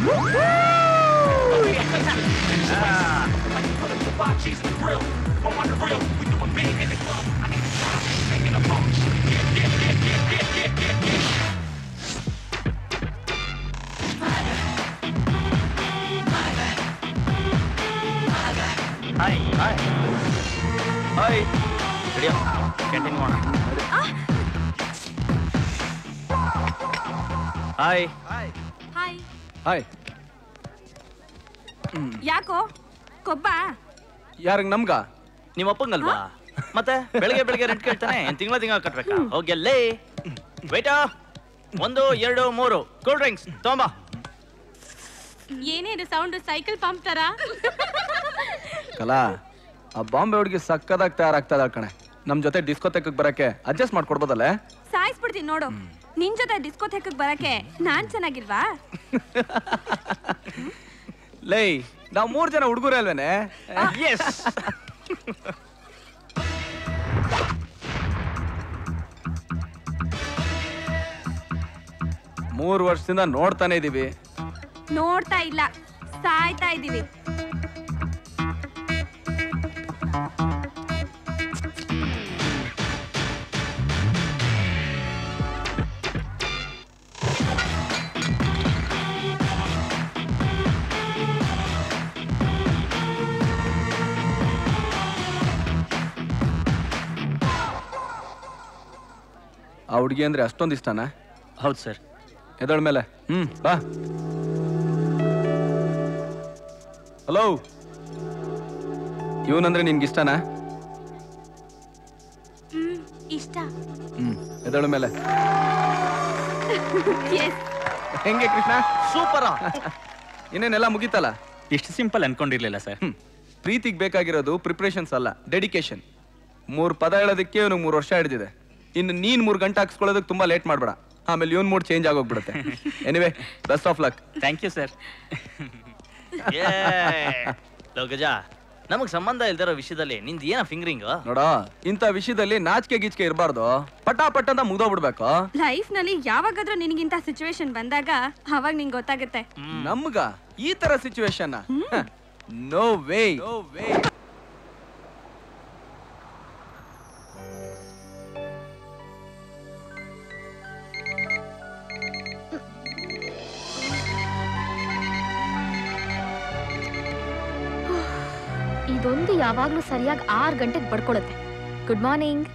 Hi hi hi ರೆಡಿಯೋ continue ಮಾಡೋಣ. Hi hi hi. ಯಾಕೋ ಕೊಬ್ಬ? ಯಾರಿಗೆ ನಮ್ಗ? ನಿಮ್ಮ ಅಪ್ಪಂಗಲ್ವಾ? ಮತ್ತೆ ಬೆಳಗ್ಗೆ ಬೆಳಗ್ಗೆ ರೆಂಟ್ ಕೇಳ್ತಾನೆ. ತಿಂಗಳ ಕಟ್ಬೇಕಾ? ಹೋಗ್ಯಲ್ಲೇ ವೇಟ 1 2 3 ಕೂಲ್ ಡ್ರಿಂಕ್ಸ್ ತಗೊಂಬಾ. ಏನೇನು ಸೌಂಡ್? ಸೈಕಲ್ ಪಂಪ್ ತರ. ಕಲಾ, ಆ ಬಾಂಬೆ ಹುಡುಗಿ ಸಕ್ಕದಾಗಿ ತಯಾರಾಗ್ತಾ ಇದ್ದಾಳೆ ಕಣೆ. ನಮ್ ಜೊತೆ ಡಿಸ್ಕೋಥೆಕ್ ಬರಕ್ಕೆ ಅಡ್ಜಸ್ಟ್ ಮಾಡ್ಕೊಡ್ಬೋದಲ್ಲೇ? ಸಾಯಿಸ್ಬಿಡ್ತೀನಿ ನೋಡು. ನಿನ್ ಜೊತೆ ಡಿಸ್ಕೋಥೆಕ್ ಬರಕ್ಕೆ ನಾನ್ ಚೆನ್ನಾಗಿಲ್ವಾ? ಲೈ, ನಾವ್ 3 ಜನ ಹುಡುಗರೇ ಅಲ್ವೇನೆ? ಎಸ್. 3 ವರ್ಷದಿಂದ ನೋಡ್ತಾನೆ ಇದೀವಿ. ನೋಡ್ತಾ ಇಲ್ಲ, ಸಾಯ್ತಾ ಇದೀವಿ. ಆ ಹುಡುಗಿ ಅಂದ್ರೆ ಅಷ್ಟೊಂದು ಇಷ್ಟನಾ? ಹೌದು ಸರ್. ಎದಳ ಮೇಲೆ ಬಾ. ಹಲೋ, ಇವನಂದ್ರೆ ನಿನ್ಗೆ ಇಷ್ಟನಾ? ಇಷ್ಟ. ಎದಳ ಮೇಲೆ. ಹೆಂಗೆ ಕೃಷ್ಣ? ಸೂಪರ್. ಇನ್ನೇನೆಲ್ಲ ಮುಗೀತಲ್ಲ? ಇಷ್ಟು ಸಿಂಪಲ್ ಅನ್ಕೊಂಡಿರ್ಲಿಲ್ಲ ಸರ್. ಪ್ರೀತಿಗೆ ಬೇಕಾಗಿರೋದು ಪ್ರಿಪ್ರೇಷನ್ಸ್ ಅಲ್ಲ, ಡೆಡಿಕೇಶನ್. 3 ಪದ ಹೇಳೋದಕ್ಕೆ ಇವನಿಗೆ 3 ವರ್ಷ ಹಿಡಿದಿದೆ. ಇನ್ನು ನೀನ್ 3 ಗಂಟೆ ಹಾಕ್ಸ್ಕೊಳ್ಳೋದಕ್ಕೆ ತುಂಬಾ ಲೇಟ್ ಮಾಡ್ಬೇಡ, ಆಮೇಲೆ ಇವನ್ ಮೂಡ್ ಚೇಂಜ್ ಆಗೋಗ್ಬಿಡುತ್ತೆ. Anyway, best of luck. Thank you sir. Gaja, ನಮಗ್ ಸಂಬಂಧ ಇಲ್ದಿರೋ ವಿಷಯದಲ್ಲಿ ನಿಂದ ಏನ ಫಿಂಗರಿಂಗ್? ನೋಡ, ಇಂಥ ವಿಷಯದಲ್ಲಿ ನಾಚಿಕೆ ಗೀಚಿಕೆ ಇರಬಾರ್ದು. ಪಟಾಪಟ್ ಅಂತ ಮುಗ್ದೋಗ್ಬಿಡ್ಬೇಕು. ಲೈಫ್ ನಲ್ಲಿ ಯಾವಾಗಾದ್ರೂ ನಿನಗಿಂತ ಸಿಚುವೇಶನ್ ಬಂದಾಗ ಅವಾಗ ನಿಂಗೆ ಗೊತ್ತಾಗುತ್ತೆ. ನಮ್ಗ ಈ ತರ ಸಿಚುವೇಶನ್? No way. ಇದೊಂದು ಯಾವಾಗ್ಲೂ ಸರಿಯಾಗಿ 6 ಗಂಟೆಗೆ ಬಡ್ಕೊಳ್ಳುತ್ತೆ. Good morning.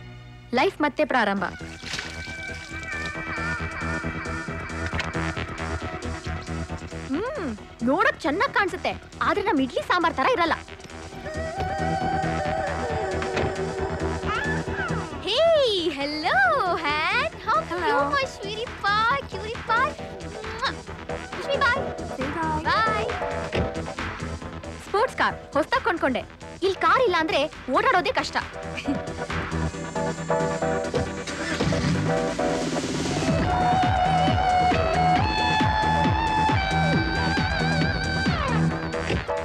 ಲೈಫ್ ಮತ್ತೆ ಪ್ರಾರಂಭ. ನೋಡಕ್ ಚೆನ್ನಾಗಿ ಕಾಣಿಸುತ್ತೆ, ಆದ್ರೆ ನಮ್ ಇಡ್ಲಿ ಸಾಂಬಾರ್ ತರ ಇರಲ್ಲ. ಹೇ, ಹೆಲೋ ಹ್ಯಾನ್, how are you my sweetie pie, cutie pie. Wish me bye. Bye. Sports car ಹೊಸದಾಗಿ ಕೊಂಡ್ಕೊಂಡೆ. ಇಲ್ಲಿ ಕಾರ್ ಇಲ್ಲ ಅಂದ್ರೆ ಓಡಾಡೋದೇ ಕಷ್ಟ.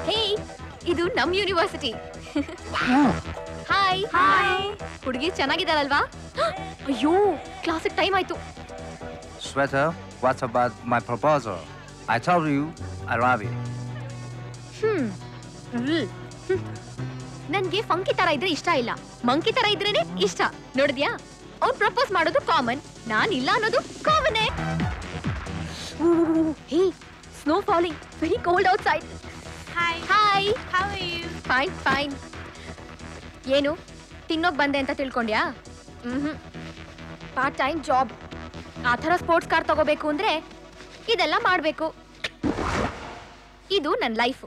ಹೇ, ಇದು ನಮ್ ಯೂನಿವರ್ಸಿಟಿ. ಹಾಯ್. ಹುಡುಗಿ ಚೆನ್ನಾಗಿದ್ದಾಳಲ್ವಾ? ಅಯ್ಯೋ, ಕ್ಲಾಸಿಗೆ ಟೈಮ್ ಆಯ್ತು. Sweater, what about my proposal? I told you I love you. ನನ್ಗೆ ಫಂಕಿ ತರ ಇದ್ರೆ ಇಷ್ಟ ಇಲ್ಲ, ಮಂಕಿ ತರ ಇದ್ರೇನೆ ಇಷ್ಟ. ನೋಡಿದ್ಯಾ, ಅವ್ನು ಪ್ರಪೋಸ್ ಮಾಡೋದು ಕಾಮನ್, ನಾನ್ ಇಲ್ಲ ಅನ್ನೋದು common. Hey, snow falling, very cold outside. Hi. How are you? Fine. ಏನು ತಿನ್ನೋಕ್ ಬಂದೆ ಅಂತ ತಿಳ್ಕೊಂಡ್ಯಾ? Part time job. ಆ ಥರ ಸ್ಪೋರ್ಟ್ಸ್ ಕಾರ್ ತಗೋಬೇಕು ಅಂದ್ರೆ ಇದೆಲ್ಲ ಮಾಡ್ಬೇಕು. ಇದು ನನ್ನ ಲೈಫ್.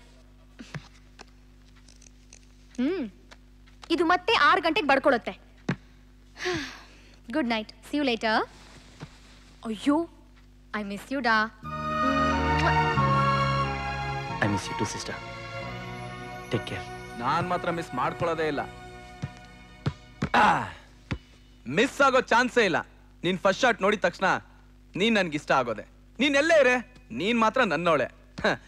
ಇದು ಮತ್ತೆ 6 ಗಂಟೆಗೆ ಬಡ್ಕೊಳ್ಳುತ್ತೆ. Good night, see you later. ಅಯ್ಯೋ, ಐ ಮಿಸ್ ಯು ಡಾ. I miss you too sister. Take care. ನಾನ್ ಮಾತ್ರ ಮಿಸ್ ಮಾಡ್ಕೊಳ್ಳೋದೇ ಇಲ್ಲ. ಮಿಸ್ ಆಗೋ ಚಾನ್ಸೇ ಇಲ್ಲ. ನೀನ್ ಫಸ್ಟ್ ಶಾಟ್ ನೋಡಿದ ತಕ್ಷಣ ನೀನ್ ನನ್ಗಿಷ್ಟ ಆಗೋದೆ. ನೀನ್ ಎಲ್ಲೇ ಇರೆ, ನೀನ್ ಮಾತ್ರ ನನ್ನೋಳೆ.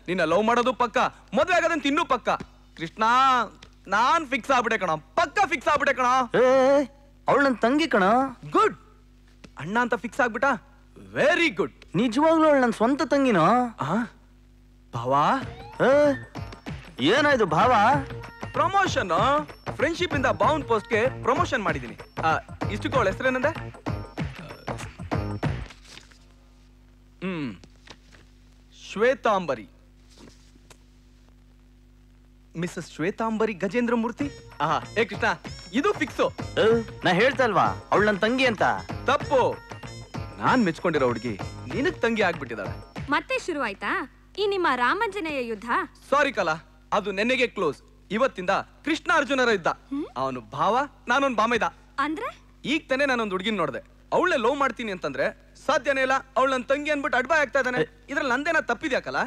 ನಿನ್ನ ಲವ್ ಮಾಡೋದು ಪಕ್ಕ, ಮದ್ವೆ ಆಗೋದಂತ ಇನ್ನೂ ಪಕ್ಕ. ಕೃಷ್ಣ, ನಾನ್ ಫಿಕ್ಸ್ ಆಗ್ಬಿಟ್ಟೆ ಕಣ, ಪಕ್ಕ ಫಿಕ್ಸ್ ಆಗ್ಬಿಟ್ಟೆ ಕಣ. ಅವಳು ನನ್ ತಂಗಿ ಕಣ. ಗುಡ್. ಅಣ್ಣ ಅಂತ ಫಿಕ್ಸ್ ಆಗ್ಬಿಟ್ಟ? Very good. ನಿಜವಾಗ್ಲೂ ಅವಳು ನನ್ ಸ್ವಂತ ತಂಗಿನೋ? ಭಾವ ಏನಾಯ್ತು ಭಾವ? ಪ್ರಮೋಷನ್, ಫ್ರೆಂಡ್ಶಿಪ್ ಇಂದ ಬೌಂಡ್ ಪೋಸ್ಟ್ಗೆ ಪ್ರಮೋಷನ್ ಮಾಡಿದೀನಿ. ಇಷ್ಟಕ್ಕೆ ಅವಳ ಹೆಸರೇನಂದೆ? ಶ್ವೇತಾಂಬರಿ, ಮಿಸಸ್ ಶ್ವೇತಾಂಬರಿ ಗಜೇಂದ್ರ ಮೂರ್ತಿ. ಏ ಕೃಷ್ಣ, ಇದು ಫಿಕ್ಸು. ನಾ ಹೇಳ್ತಾ ಇಲ್ವಾ ಅವಳು ನನ್ನ ತಂಗಿ ಅಂತ? ತಪ್ಪು. ನಾನ್ ಮೆಚ್ಕೊಂಡಿರೋ ಹುಡುಗಿ ನಿನಗ್ ತಂಗಿ ಆಗ್ಬಿಟ್ಟಿದಾಳೆ. ಮತ್ತೆ ಶುರು ಆಯ್ತಾ ಈ ನಿಮ್ಮ ರಾಮಾಂಜನೇಯ ಯುದ್ಧ? ಸಾರಿ ಕಲಾ, ಅದು ನೆನ್ನೆಗೆ ಕ್ಲೋಸ್. ಇವತ್ತಿಂದ ಕೃಷ್ಣ ಅರ್ಜುನರ ಇದ್ದ. ಅವನು ಭಾವ, ನಾನೊಂದು ಬಾಮೈದ. ಅಂದ್ರೆ ಈಗ ತಾನೇ ನಾನೊಂದು ಹುಡುಗಿನ ನೋಡ್ದೆ. ಅವಳೇ ಲವ್ ಮಾಡ್ತೀನಿ ಅಂತಂದ್ರೆ ಸಾಧ್ಯನೇ ಇಲ್ಲ. ಅವಳು ನನ್ನ ತಂಗಿ ಅನ್ಬಿಟ್ಟು ಅಡ್ಬಾಯ್ ಆಗ್ತಾ ಇದ್ದಾನೆ. ಇದ್ರಲ್ಲಿ ನಂದೇನ ತಪ್ಪಿದ್ಯಾಕಲ್ಲ?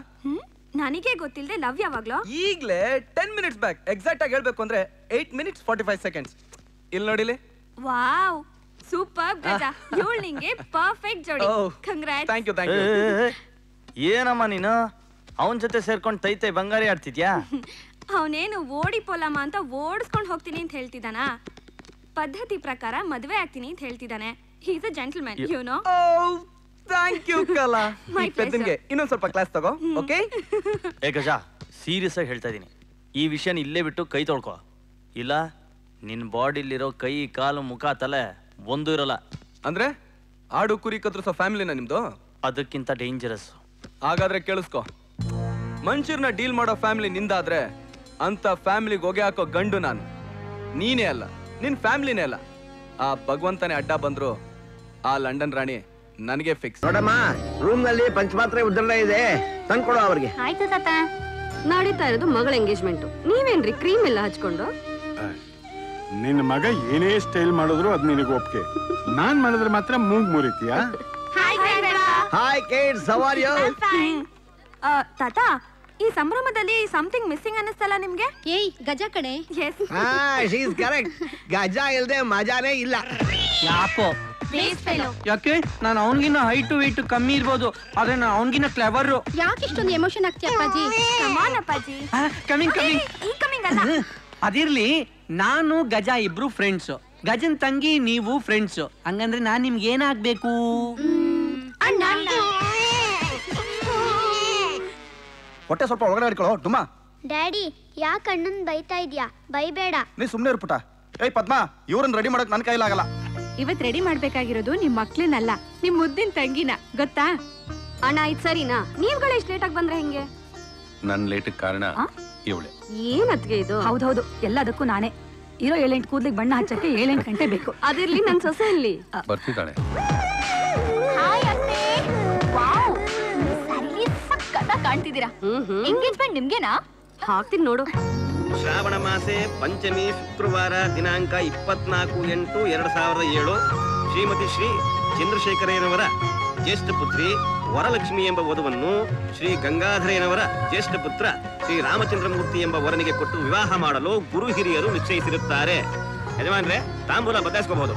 ನನಗೆ ಗೊತ್ತಿಲ್ಲದೆ ಲವ್ ಯಾವಾಗ್ಲೋ? ಈಗ್ಲೇ 10 minutes ಬ್ಯಾಕ್. ಎಕ್ಸಾಕ್ಟ್ ಆಗಿ ಹೇಳ್ಬೇಕು ಅಂದ್ರೆ 8 minutes 45 seconds. ಇಲ್ಲಿ ನೋಡಿಲಿ. ವಾವ್, ಸೂಪರ್ ಗಜ. ಇವಳು ನಿಂಗೆ ಪರ್ಫೆಕ್ಟ್ ಜೋಡಿ. Congrats. Thank you, thank you. ಏನಮ್ಮ ನೀನು ಅವನ ಜೊತೆ ಸೇರ್ಕೊಂಡು ತೈತೈ ಬಂಗಾರಿ ಆಡ್ತಿದ್ಯಾ? ಅವನೇನು ಓಡಿ ಪೋಲಮ್ಮ ಅಂತ ಓಡಿಸ್ಕೊಂಡು ಹೋಗ್ತೀನಿ ಅಂತ ಹೇಳ್ತಿದ್ದಾನ? ಪದ್ಧತಿ ಪ್ರಕಾರ ಮದುವೆ ಆಗ್ತೀನಿ ಅಂತ ಹೇಳ್ತಿದ್ದಾನೆ. He's a gentleman, you know. Thank you Kala. My ಪೆದ್ದನ್ಗೆ ಇನ್ನೊಂದ್ ಸ್ವಲ್ಪ ಕ್ಲಾಸ್ ತಗೋ, ಓಕೆ? ಏ ಗಜ, ಸೀರಿಯಸ್ ಆಗಿ ಹೇಳ್ತಾ ಇದೀನಿ, ಈ ವಿಷಯನ ಇಲ್ಲೇ ಬಿಟ್ಟು ಕೈ ತೊಳ್ಕೊ. ಇಲ್ಲ ನಿನ್ ಬಾಡಿಲಿರೋ ಕೈ, ಕಾಲು, ಮುಖ, ತಲೆ ಒಂದು ಇರಲ್ಲ. ಅಂದ್ರೆ ಆಡು ಕುರಿ ಕತ್ರಿಸೋ ಫ್ಯಾಮಿಲಿನ ನಿಮ್ದು? ಅದಕ್ಕಿಂತ ಡೇಂಜರಸ್. ಹಾಗಾದ್ರೆ ಕೇಳಿಸ್ಕೊ, ಮನುಷ್ಯರನ್ನ ಡೀಲ್ ಮಾಡೋ ಫ್ಯಾಮಿಲಿ ನಿಂದಾದ್ರೆ ಅಂತ ಫ್ಯಾಮಿಲಿಗೆ ಹೊಗೆ ಹಾಕೋ ಗಂಡು ನಾನು. ನೀನೇ ಅಲ್ಲ, ನಿನ್ ಫ್ಯಾಮಿಲಿನೇ ಅಲ್ಲ. ಆ ಭಗವಂತನೇ ಅಡ್ಡ ಬಂದ್ರು ಆ ಲಂಡನ್ ರಾಣಿ ನನಗೆ ಫಿಕ್ಸ್. ನೋಡಮ್ಮ, ರೂಮ್ ನಲ್ಲಿ ಪಂಚಮಾತ್ರೆ ಉದ್ರಣ ಇದೆ, ತಂದ್ಕೊಡು ಅವ್ರಿಗೆ. ಆಯ್ತು ತಾತ. ನಡೀತಾ ಇರೋದು ಮಗಳ ಎಂಗೇಜ್ಮೆಂಟ್. ನೀವೇನ್ರಿ ಕ್ರೀಮ್ ಎಲ್ಲ ಹಚ್ಕೊಂಡು? ನಿನ್ನ ಮಗ ಏನೇ ಸ್ಟೈಲ್ ಮಾಡಿದ್ರು ಅದ್ ನಿನಗೆ ಒಪ್ಪಿಗೆ. ನಾನ್ ಮಾಡಿದ್ರೆ ಮಾತ್ರ ಮೂಗ್ ಮುರಿತೀಯಾ? Hi kids, how are you? ತಾತ, ಈ ಸಂಭ್ರಮದಲ್ಲಿ ಸಮಥಿಂಗ್ ಮಿಸ್ಸಿಂಗ್ ಅನ್ನಿಸ್ತಲ್ಲ ನಿಮ್ಗೆ? ಏಯ್ ಗಜ ಕಣೆ. Yes, she is correct. Gaja ಇಲ್ದೆ ಮಜಾನೇ ಇಲ್ಲ. ಯಾಕೋ? ಯಾಕೆ? ನಾನು ಅವನಿಗಿನ್ನ ಹೈಟ್ ವೆಯ್ಟ್ ಕಮ್ಮಿ ಇರ್ಬೋದು, ಆದ್ರೆ ನಾನು ಅವನಿಗಿನ್ನ ಕ್ಲೆವರ್. ಯಾಕೆ ಇಷ್ಟೊಂದು ಎಮೋಷನ್ ಆಗ್ತೀಯ ಅಪ್ಪಾಜಿ? ಕಮ್ ಆನ್ ಅಪ್ಪಾಜಿ. Coming coming. ಈ ಕಮಿಂಗ್ ಅಲ್ಲ. ಅದಿರ್ಲಿ, ನಾನು ಗಜ ಇಬ್ರು ಫ್ರೆಂಡ್ಸ್. ಗಜನ್ ತಂಗಿ ನೀವು ಫ್ರೆಂಡ್ಸ್. ಹಂಗಂದ್ರೆ ನಾನ್ ನಿಮ್ಗೆ ಏನಾಗ್ಬೇಕು? ಅಣ್ಣ. ಹೊಟ್ಟೆ ಸ್ವಲ್ಪ ಒಳಗಡೆ ಇಟ್ಕೊಳ್ಳೋ ಡುಮ್ಮ. ಡ್ಯಾಡಿ, ಯಾಕೆ ಅಣ್ಣನ್ ಬೈತಾ ಇದ್ಯಾ? ಬೈಬೇಡ. ನೀ ಸುಮ್ನೆ ಇರ್ಪುಟ. ಏಯ್ ಪದ್ಮಾ, ಇವ್ರನ್ನ ರೆಡಿ ಮಾಡಕ್ ನನ್ ಕೈಲಾಗಲ್ಲ. ಇವತ್ ರೆಡಿ ಮಾಡ್ಬೇಕಾಗಿರೋದು ನಿಮ್ ಮಕ್ಳನ್ನಲ್ಲ, ನಿಮ್ ಮುದ್ದಿನ ತಂಗಿನ, ಗೊತ್ತಾ? ಅಣ್ಣ ಇದು ಸರಿನಾ? ನೀವ್ಗಳು ಇಷ್ಟು ಲೇಟಾಗಿ ಬಂದ್ರೆ ಹೆಂಗೆ? ನನ್ ಲೇಟಿಗೆ ಕಾರಣ ಇವಳೆ. ಏನತ್ಗೆ ಇದು? ಹೌದೌದು, ಎಲ್ಲದಕ್ಕೂ ನಾನೇ. ಇರೋ 7-8 ಕೂದ್ಲಿಗೆ ಬಣ್ಣ ಹಚ್ಚಕ್ಕೆ 7-8 ಗಂಟೆ ಬೇಕು. ಅದಿರ್ಲಿ, ನನ್ ಸೊಸೆ ಇಲ್ಲಿ ಬರ್ತಿದ್ದಾಳೆ. ಹಾಯ್ ಅತ್ತೆ. ವಾವ್, ಸರಿ ಸಕ್ಕತ್ತಾಗಿ ಕಾಣ್ತಿದ್ದೀರಾ. ಎಂಗೇಜ್ಮೆಂಟ್ ನಿಮ್ಗೆನಾ? ಹಾಕ್ತೀನಿ ನೋಡು. ಶ್ರಾವಣ ಮಾಸೆ ಪಂಚಮಿ ಶುಕ್ರವಾರ ದಿನಾಂಕ 24/8/2007 ಶ್ರೀಮತಿ ಶ್ರೀ ಚಂದ್ರಶೇಖರಯ್ಯನವರ ಜ್ಯೇಷ್ಠ ಪುತ್ರಿ ವರಲಕ್ಷ್ಮಿ ಎಂಬ ವಧುವನ್ನು ಶ್ರೀ ಗಂಗಾಧರಯ್ಯನವರ ಜ್ಯೇಷ್ಠ ಪುತ್ರ ಶ್ರೀ ರಾಮಚಂದ್ರಮೂರ್ತಿ ಎಂಬ ವರನಿಗೆ ಕೊಟ್ಟು ವಿವಾಹ ಮಾಡಲು ಗುರು ಹಿರಿಯರು ನಿಶ್ಚಯಿಸಿರುತ್ತಾರೆ. ಯಜಮಾನ್ರೆ, ತಾಂಬೂಲ ಬದಲಾಯಿಸ್ಕೋಬಹುದು.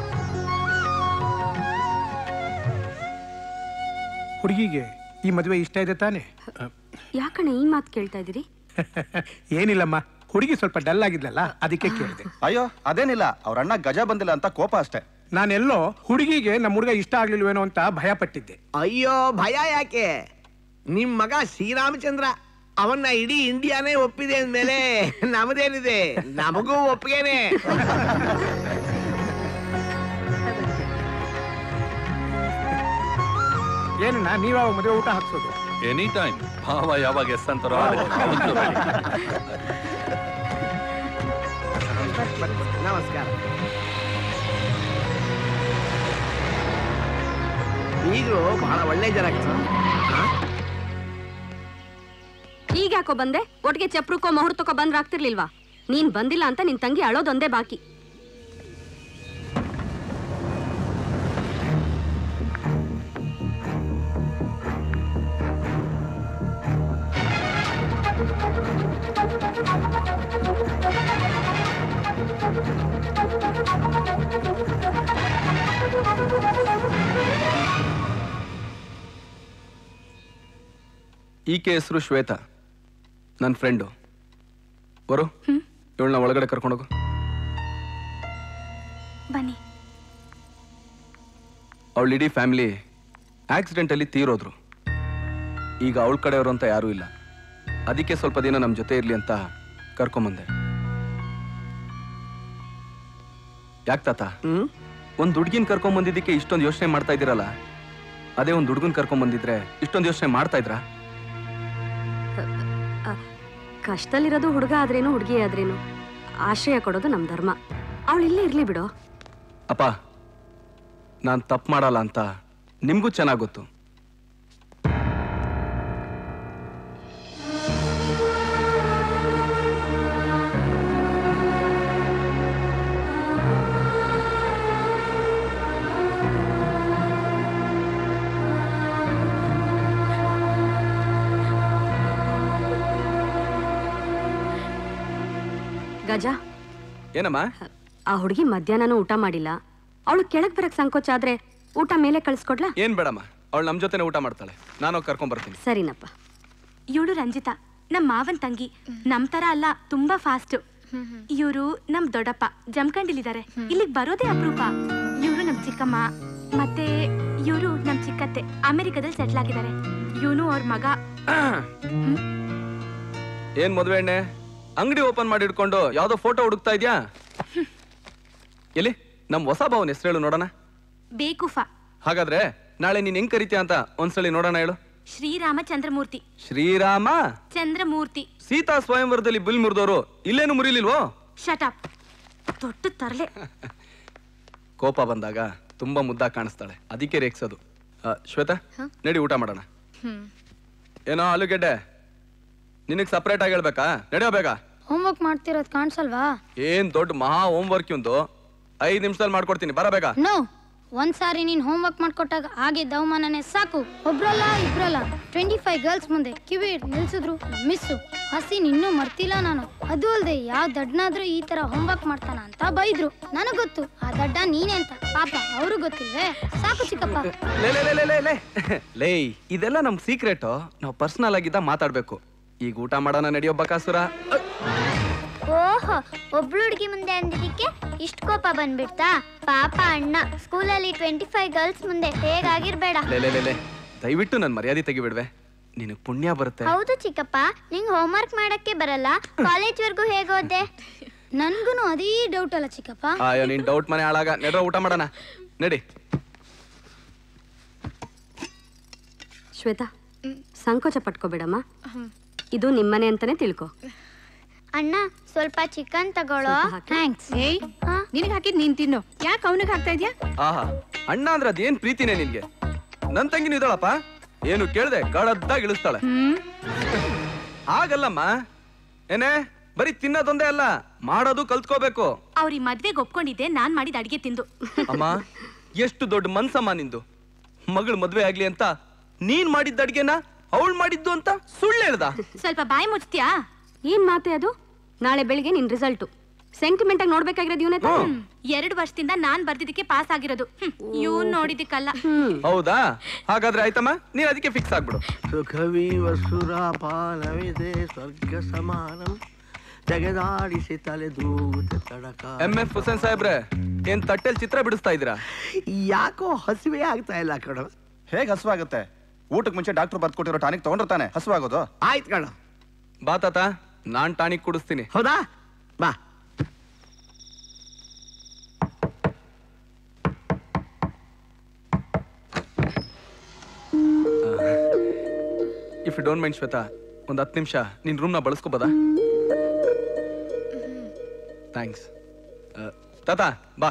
ಹುಡುಗಿಗೆ ಈ ಮದುವೆ ಇಷ್ಟ ಇದೆ ತಾನೆ? ಯಾಕಣ್ಣ ಈ ಮಾತು ಕೇಳ್ತಾ ಇದೀರಿ? ಏನಿಲ್ಲಮ್ಮ, ಹುಡುಗಿ ಸ್ವಲ್ಪ ಡಲ್ ಆಗಿದ್ಲಲ್ಲ, ಅದಕ್ಕೆ ಕೇಳಿದೆ. ಅಯ್ಯೋ ಅದೇನಿಲ್ಲ, ಅವ್ರ ಅಣ್ಣ ಗಜ ಬಂದಿಲ್ಲ ಅಂತ ಕೋಪ ಅಷ್ಟೇ. ನಾನೆಲ್ಲೋ ಹುಡುಗಿಗೆ ನಮ್ಮ ಹುಡುಗ ಇಷ್ಟ ಆಗ್ಲಿಲ್ವೇನೋ ಅಂತ ಭಯ ಪಟ್ಟಿದ್ದೆ. ಅಯ್ಯೋ ಭಯ ಯಾಕೆ? ನಿಮ್ ಮಗ ಶ್ರೀರಾಮಚಂದ್ರ ಅವನ್ನ ಇಡೀ ಇಂಡಿಯಾನೇ ಒಪ್ಪಿದೆ ಅಂದ್ಮೇಲೆ ನಮದೇನಿದೆ, ನಮಗೂ ಒಪ್ಪಿಗೆನೆ. ಏನಣ್ಣ ನೀವಾಗ ಮದುವೆ ಊಟ ಹಾಕ್ಸೋದು? Any time. ಭಾವ ಯಾವಾಗ ಎಸ್ ಅಂತಾರೋ ನಮಸ್ಕಾರ. ಈಗಲೂ ಬಹಳ ಒಳ್ಳೆ ಜನ. ಈಗ ಯಾಕೋ ಬಂದೆ? ಒಟ್ಟಿಗೆ ಚಪ್ರಕ್ಕೋ ಮುಹೂರ್ತಕ್ಕೋ ಬಂದ್ರೆ ಆಗ್ತಿರ್ಲಿಲ್ವಾ? ನೀನ್ ಬಂದಿಲ್ಲ ಅಂತ ನಿನ್ ತಂಗಿ ಅಳೋದೊಂದೇ ಬಾಕಿ. ಈಕೆ ಹೆಸರು ಶ್ವೇತಾ, ನನ್ನ ಫ್ರೆಂಡು. ಬರು, ಇವಳನ್ನ ಒಳಗಡೆ ಕರ್ಕೊಂಡೋಗು. ಬನ್ನಿ. ಅವಳ ಇಡೀ ಫ್ಯಾಮಿಲಿ ಆಕ್ಸಿಡೆಂಟ್ ಅಲ್ಲಿ ತೀರೋದ್ರು. ಈಗ ಅವಳ ಕಡೆಯವರು ಅಂತ ಯಾರೂ ಇಲ್ಲ. ಅದಕ್ಕೆ ಸ್ವಲ್ಪ ದಿನ ನಮ್ಮ ಜೊತೆ ಇರ್ಲಿ ಅಂತ ಕರ್ಕೊಂಬಂದೆ. ಯಾಕೆ ತಾತ ಒಂದ್ ಹುಡ್ಗಿನ್ ಕರ್ಕೊಂಬಂದಿದ್ದಕ್ಕೆ ಇಷ್ಟೊಂದು ಯೋಚನೆ ಮಾಡ್ತಾ ಇದ್ದೀರಲ್ಲ, ಅದೇ ಒಂದ್ ಹುಡ್ಗನ್ ಕರ್ಕೊಂಬಂದಿದ್ರೆ ಇಷ್ಟೊಂದು ಯೋಚನೆ ಮಾಡ್ತಾ ಇದ್ರಾ? ಕಷ್ಟದಲ್ಲಿರೋದು ಹುಡುಗ ಆದ್ರೇನು ಹುಡುಗಿ ಆದ್ರೇನು ಆಶ್ರಯ ಕೊಡೋದು ನಮ್ ಧರ್ಮ. ಅವಳು ಇಲ್ಲೇ ಇರ್ಲಿ ಬಿಡೋ. ಅಪ್ಪ, ನಾನ್ ತಪ್ಪು ಮಾಡಲ್ಲ ಅಂತ ನಿಮ್ಗೂ ಚೆನ್ನಾಗ್ ಗೊತ್ತು. ಗಜ, ಏನಮ್ಮ? ಆ ಹುಡುಗಿ ಮಧ್ಯಾಹ್ನನೂ ಊಟ ಮಾಡಿಲ್ಲ. ಅವಳು ಕೆಳಗ್ ಬರಕ್ ಸಂಕೋಚ ಆದ್ರೆ ಊಟ ಮೇಲೆ ಕಳ್ಸ್ಕೊಡ್ಲಾ? ಏನ್ ಬೇಡಮ್ಮ, ಅವಳು ನಮ್ ಜೊತೆನೆ ಊಟ ಮಾಡ್ತಾಳೆ, ನಾನು ಕರ್ಕೊಂಡ್ ಬರ್ತೀನಿ. ಸರಿನಪ್ಪ. ಇವಳು ರಂಜಿತಾ, ನಮ್ ಮಾವನ್ ತಂಗಿ. ನಮ್ ತರ ಅಲ್ಲ, ತುಂಬಾ ಫಾಸ್ಟ್. ಇವರು ನಮ್ ದೊಡ್ಡಪ್ಪ ಜಮಖಂಡಿಲಿದ್ದಾರೆ. ಇಲ್ಲಿಗೆ ಬರೋದೇ ಅಪರೂಪ. ಇವರು ನಮ್ ಚಿಕ್ಕಮ್ಮ, ಮತ್ತೆ ಇವರು ನಮ್ ಚಿಕ್ಕತ್ತೆ ಅಮೆರಿಕದಲ್ಲಿ ಸೆಟ್ಲ್ ಆಗಿದ್ದಾರೆ. ಇವನು ಅವ್ರ ಮಗ. ಏನ್ ಮದ್ವೆ ಎಣ್ಣೆ ಅಂಗಡಿ ಓಪನ್ ಮಾಡಿ ಇಟ್ಕೊಂಡು ಯಾವ್ದೋ ಫೋಟೋ ಹುಡುಕ್ತಾ ಇದ್ಯಾ? ಎಲ್ಲಿ ನಮ್ ಹೊಸ ಭಾವನ ಹೆಸರು ಹೇಳು ನೋಡೋಣ. ಬೇಕುಫಾ. ಹಾಗಾದ್ರೆ ನಾಳೆ ನೀನ್ ಹೆಂಗ್ ಕರಿತೀಯ ಅಂತ ಒಂದ್ಸಲಿ ನೋಡೋಣ, ಹೇಳು. ಶ್ರೀರಾಮ ಚಂದ್ರಮೂರ್ತಿ. ಶ್ರೀರಾಮ ಚಂದ್ರಮೂರ್ತಿ. ಸೀತಾ ಸ್ವಯಂವರದಲ್ಲಿ ಬಿಲ್ ಮುರಿದವರು ಇಲ್ಲೇನು ಮುರಿಲಿಲ್ವೋ? ಶಟಪ್. ದೊಡ್ಡ ತರಲೆ. ಕೋಪ ಬಂದಾಗ ತುಂಬಾ ಮುದ್ದಾಗಿ ಕಾಣಿಸ್ತಾಳೆ, ಅದಕ್ಕೆ ರೇಗ್ಸೋದು. ಶ್ವೇತಾ, ನಡಿ ಊಟ ಮಾಡೋಣ. ಏನೋ ಆಲೂಗೆಡ್ಡೆ, ನಿನಗ್ ಸಪರೇಟ್ ಆಗಿ ಹೇಳ್ಬೇಕಾ? ನಡೆಯೋ ಬೇಗ. ಹೋಮ್ವರ್ಕ್ ಮಾಡ್ತಿರೋದ್ ಕಾಣಿಸಲ್ವಾ? ಏನ್ ದೊಡ್ಡ ಮಹಾ ಹೋಮ್ ವರ್ಕ್ ಒಂದು 5 ನಿಮಿಷದಲ್ಲಿ ಮಾಡ್ಕೊಡ್ತೀನಿ, ಬರ ಬೇಗ. ನೋ, ಒಂದ್ಸಾರಿ ನೀನ್ ಹೋಮ್ವರ್ಕ್ ಮಾಡ್ಕೊಟ್ಟಾಗ ಆಗಿದ್ದ ಅವಮಾನನೇ ಸಾಕು. ಒಬ್ರಲ್ಲ ಇಬ್ರಲ್ಲ 25 ಗರ್ಲ್ಸ್ ಮುಂದೆ ಕಿವಿ ನಿಲ್ಸಿದ್ರು ಮಿಸ್ಸು. ಹಸಿ ಇನ್ನೂ ಮರ್ತಿಲ್ಲ ನಾನು. ಅದು ಅಲ್ದೆ ಯಾವ ದಡ್ಡನಾದ್ರೂ ಈ ತರ ಹೋಮ್ವರ್ಕ್ ಮಾಡ್ತಾನ ಅಂತ ಬೈದ್ರು. ನನಗ್ ಗೊತ್ತು ಆ ದಡ್ಡ ನೀನೆ ಅಂತ. ಪಾಪ ಅವ್ರು ಗೊತ್ತಿಲ್ವೇ? ಸಾಕು ಚಿಕ್ಕಪ್ಪ. ಲೇ, ಇದೆಲ್ಲ ನಮ್ ಸೀಕ್ರೆಟ್. ನಾವು ಪರ್ಸನಲ್ ಆಗಿದ್ದ ಮಾತಾಡ್ಬೇಕು. ಈಗ ಊಟ ಮಾಡೋಣ, ನಡಿಯೋ ಬಕಾಸುರ. ಓಹೋ, ಒಬ್ಳು ಹುಡುಗಿ ಮುಂದೆ ಅಂದಿದ್ದಕ್ಕೆ ಇಷ್ಟ ಕೋಪ ಬಂದ್ಬಿಡ್ತಾ? ಪಾಪ ಅಣ್ಣ, ಸ್ಕೂಲಲ್ಲಿ 25 ಗರ್ಲ್ಸ್ ಮುಂದೆ ಹೇಗಾಗಿರ್ಬೇಡ. ದಯವಿಟ್ಟು ನನ್ ಮರ್ಯಾದೆ ತೆಗಿಬಿಡ್ವೆ, ನಿನಗ್ ಪುಣ್ಯ ಬರುತ್ತೆ. ಹೌದು ಚಿಕ್ಕಪ್ಪ, ನಿಂಗ್ ಹೋಮ್ವರ್ಕ್ ಮಾಡಕ್ಕೆ ಬರಲ್ಲ, ಕಾಲೇಜ್ ವರ್ಗೂ ಹೇಗೋದೆ? ನನ್ಗೂನು ಅದೇ ಡೌಟ್ ಅಲ್ಲ ಚಿಕ್ಕಪ್ಪ. ಅಯ್ಯೋ, ನಿನ್ ಡೌಟ್ ಮನೆ ಹಾಳಾಗ. ನಡ್ರ ಊಟ ಮಾಡೋಣ, ನಡಿ. ಶ್ವೇತಾ, ಸಂಕೋಚ ಪಟ್ಕೋಬೇಡಮ್ಮ. ಇದು ನಿಮ್ಮನೆ ಅಂತಾನೆ ತಿಳ್ಕೊ. ಅಣ್ಣ, ಸ್ವಲ್ಪ ಚಿಕನ್ ತಗೊಳ್ಳೋ. ಥ್ಯಾಂಕ್ಸ್. ಏಯ್, ನಿನಗೆ ಹಾಕಿದ್ ನೀನ್ ತಿನ್ನು, ಯಾಕೆ ಅವನಿಗೆ ಹಾಕ್ತಾ ಇದ್ಯಾ? ಆಹಾ, ಅಣ್ಣ ಅಂದ್ರೆ ಅದೇನ್ ಪ್ರೀತಿನೇ ನಿನ್ಗೆ. ನನ್ ತಂಗಿನೂ ಇದ್ದಾಳಪ್ಪ, ಏನು ಕೇಳ್ದೆ ಗಳದ್ದಾಗಿ ಇಳಿಸ್ತಾಳೆ. ಹಾಗಲ್ಲಮ್ಮ, ಏನೇ ಬರೀ ತಿನ್ನೋದೊಂದೇ ಅಲ್ಲ, ಮಾಡೋದು ಕಲ್ತ್ಕೋಬೇಕು. ಅವ್ರಿ ಮದ್ವೆಗೆ ಒಪ್ಕೊಂಡಿದ್ದೆ ನಾನ್ ಮಾಡಿದ ಅಡಿಗೆ ತಿಂದು. ಅಮ್ಮ, ಎಷ್ಟು ದೊಡ್ಡ ಮನ್ಸಮ್ಮ ನಿಂದು. ಮಗಳು ಮದ್ವೆ ಆಗ್ಲಿ ಅಂತ ನೀನ್ ಮಾಡಿದ್ದ ಅಡ್ಗೆನ ಅವಳು ಮಾಡಿದ್ದು ಅಂತ ಸುಳ್ಳು ಹೇಳ್ದ. ಸ್ವಲ್ಪ ಬಾಯಿ ಮುಚ್ತೀಯಾ? ಏನ್ ಮಾತೆ ಅದು? ನಾಳೆ ಬೆಳಿಗ್ಗೆ ನಿನ್ ರಿಸಲ್ಟ್ ಸೆಂಟಿಮೆಂಟ್ ಆಗಿ ನೋಡ್ಬೇಕಾಗಿರೋದು ಇವನೇ. 2 ವರ್ಷದಿಂದ ನಾನ್ ಬರ್ದಿದ್ದಕ್ಕೆ ಪಾಸ್ ಆಗಿರೋದು, ಇವ್ನ್ ನೋಡಿದಕ್ಕಲ್ಲ. ಹೌದಾ? ಹಾಗಾದ್ರೆ ಆಯ್ತಮ್ಮ, ನೀನ್ ಅದಕ್ಕೆ ಫಿಕ್ಸ್ ಆಗ್ಬಿಡು. ಸುಖವೀವ ಸುರಾಪಾನವಿದೆ ಸ್ವರ್ಗ ಸಮಾನಂ ಜಗದಾಡಿಸಿ ತಲೆದೂಗುತ್ತ ತಡಕ. MF ಹುಸೇನ್ ಸಾಹೇಬ್ರೆ, ಏನ್ ತಟ್ಟೆಲ್ ಚಿತ್ರ ಬಿಡಿಸ್ತಾ ಇದ್ದೀರಾ? ಯಾಕೋ ಹಸಿವೆ ಆಗ್ತಾ ಇಲ್ಲ ಕಣ. ಹೇಗೆ ಹಸುವಾಗುತ್ತೆ? ಊಟಕ್ಕೆ ಮುಂಚೆ ಡಾಕ್ಟರ್ ಬರ್ಕೊಟ್ಟಿರೋ ಟಾನಿಕ್ ತಗೊಂಡಿರ್ತಾನೆ ಹಸುವಾಗೋದು. ಆಯ್ತು ಕಣ, ಬಾ ತಾತ, ನಾನ್ ಟಾನಿಕ್ ಕುಡಿಸ್ತೀನಿ. ಹೌದಾ? ಬಾ. If you don't mind Shweta, ಒಂದ್ 10 ನಿಮಿಷ ನಿನ್ ರೂಮ್ನ ಬಳಸ್ಕೋಬೋದಾ? ಥ್ಯಾಂಕ್ಸ್. ತಾತ ಬಾ,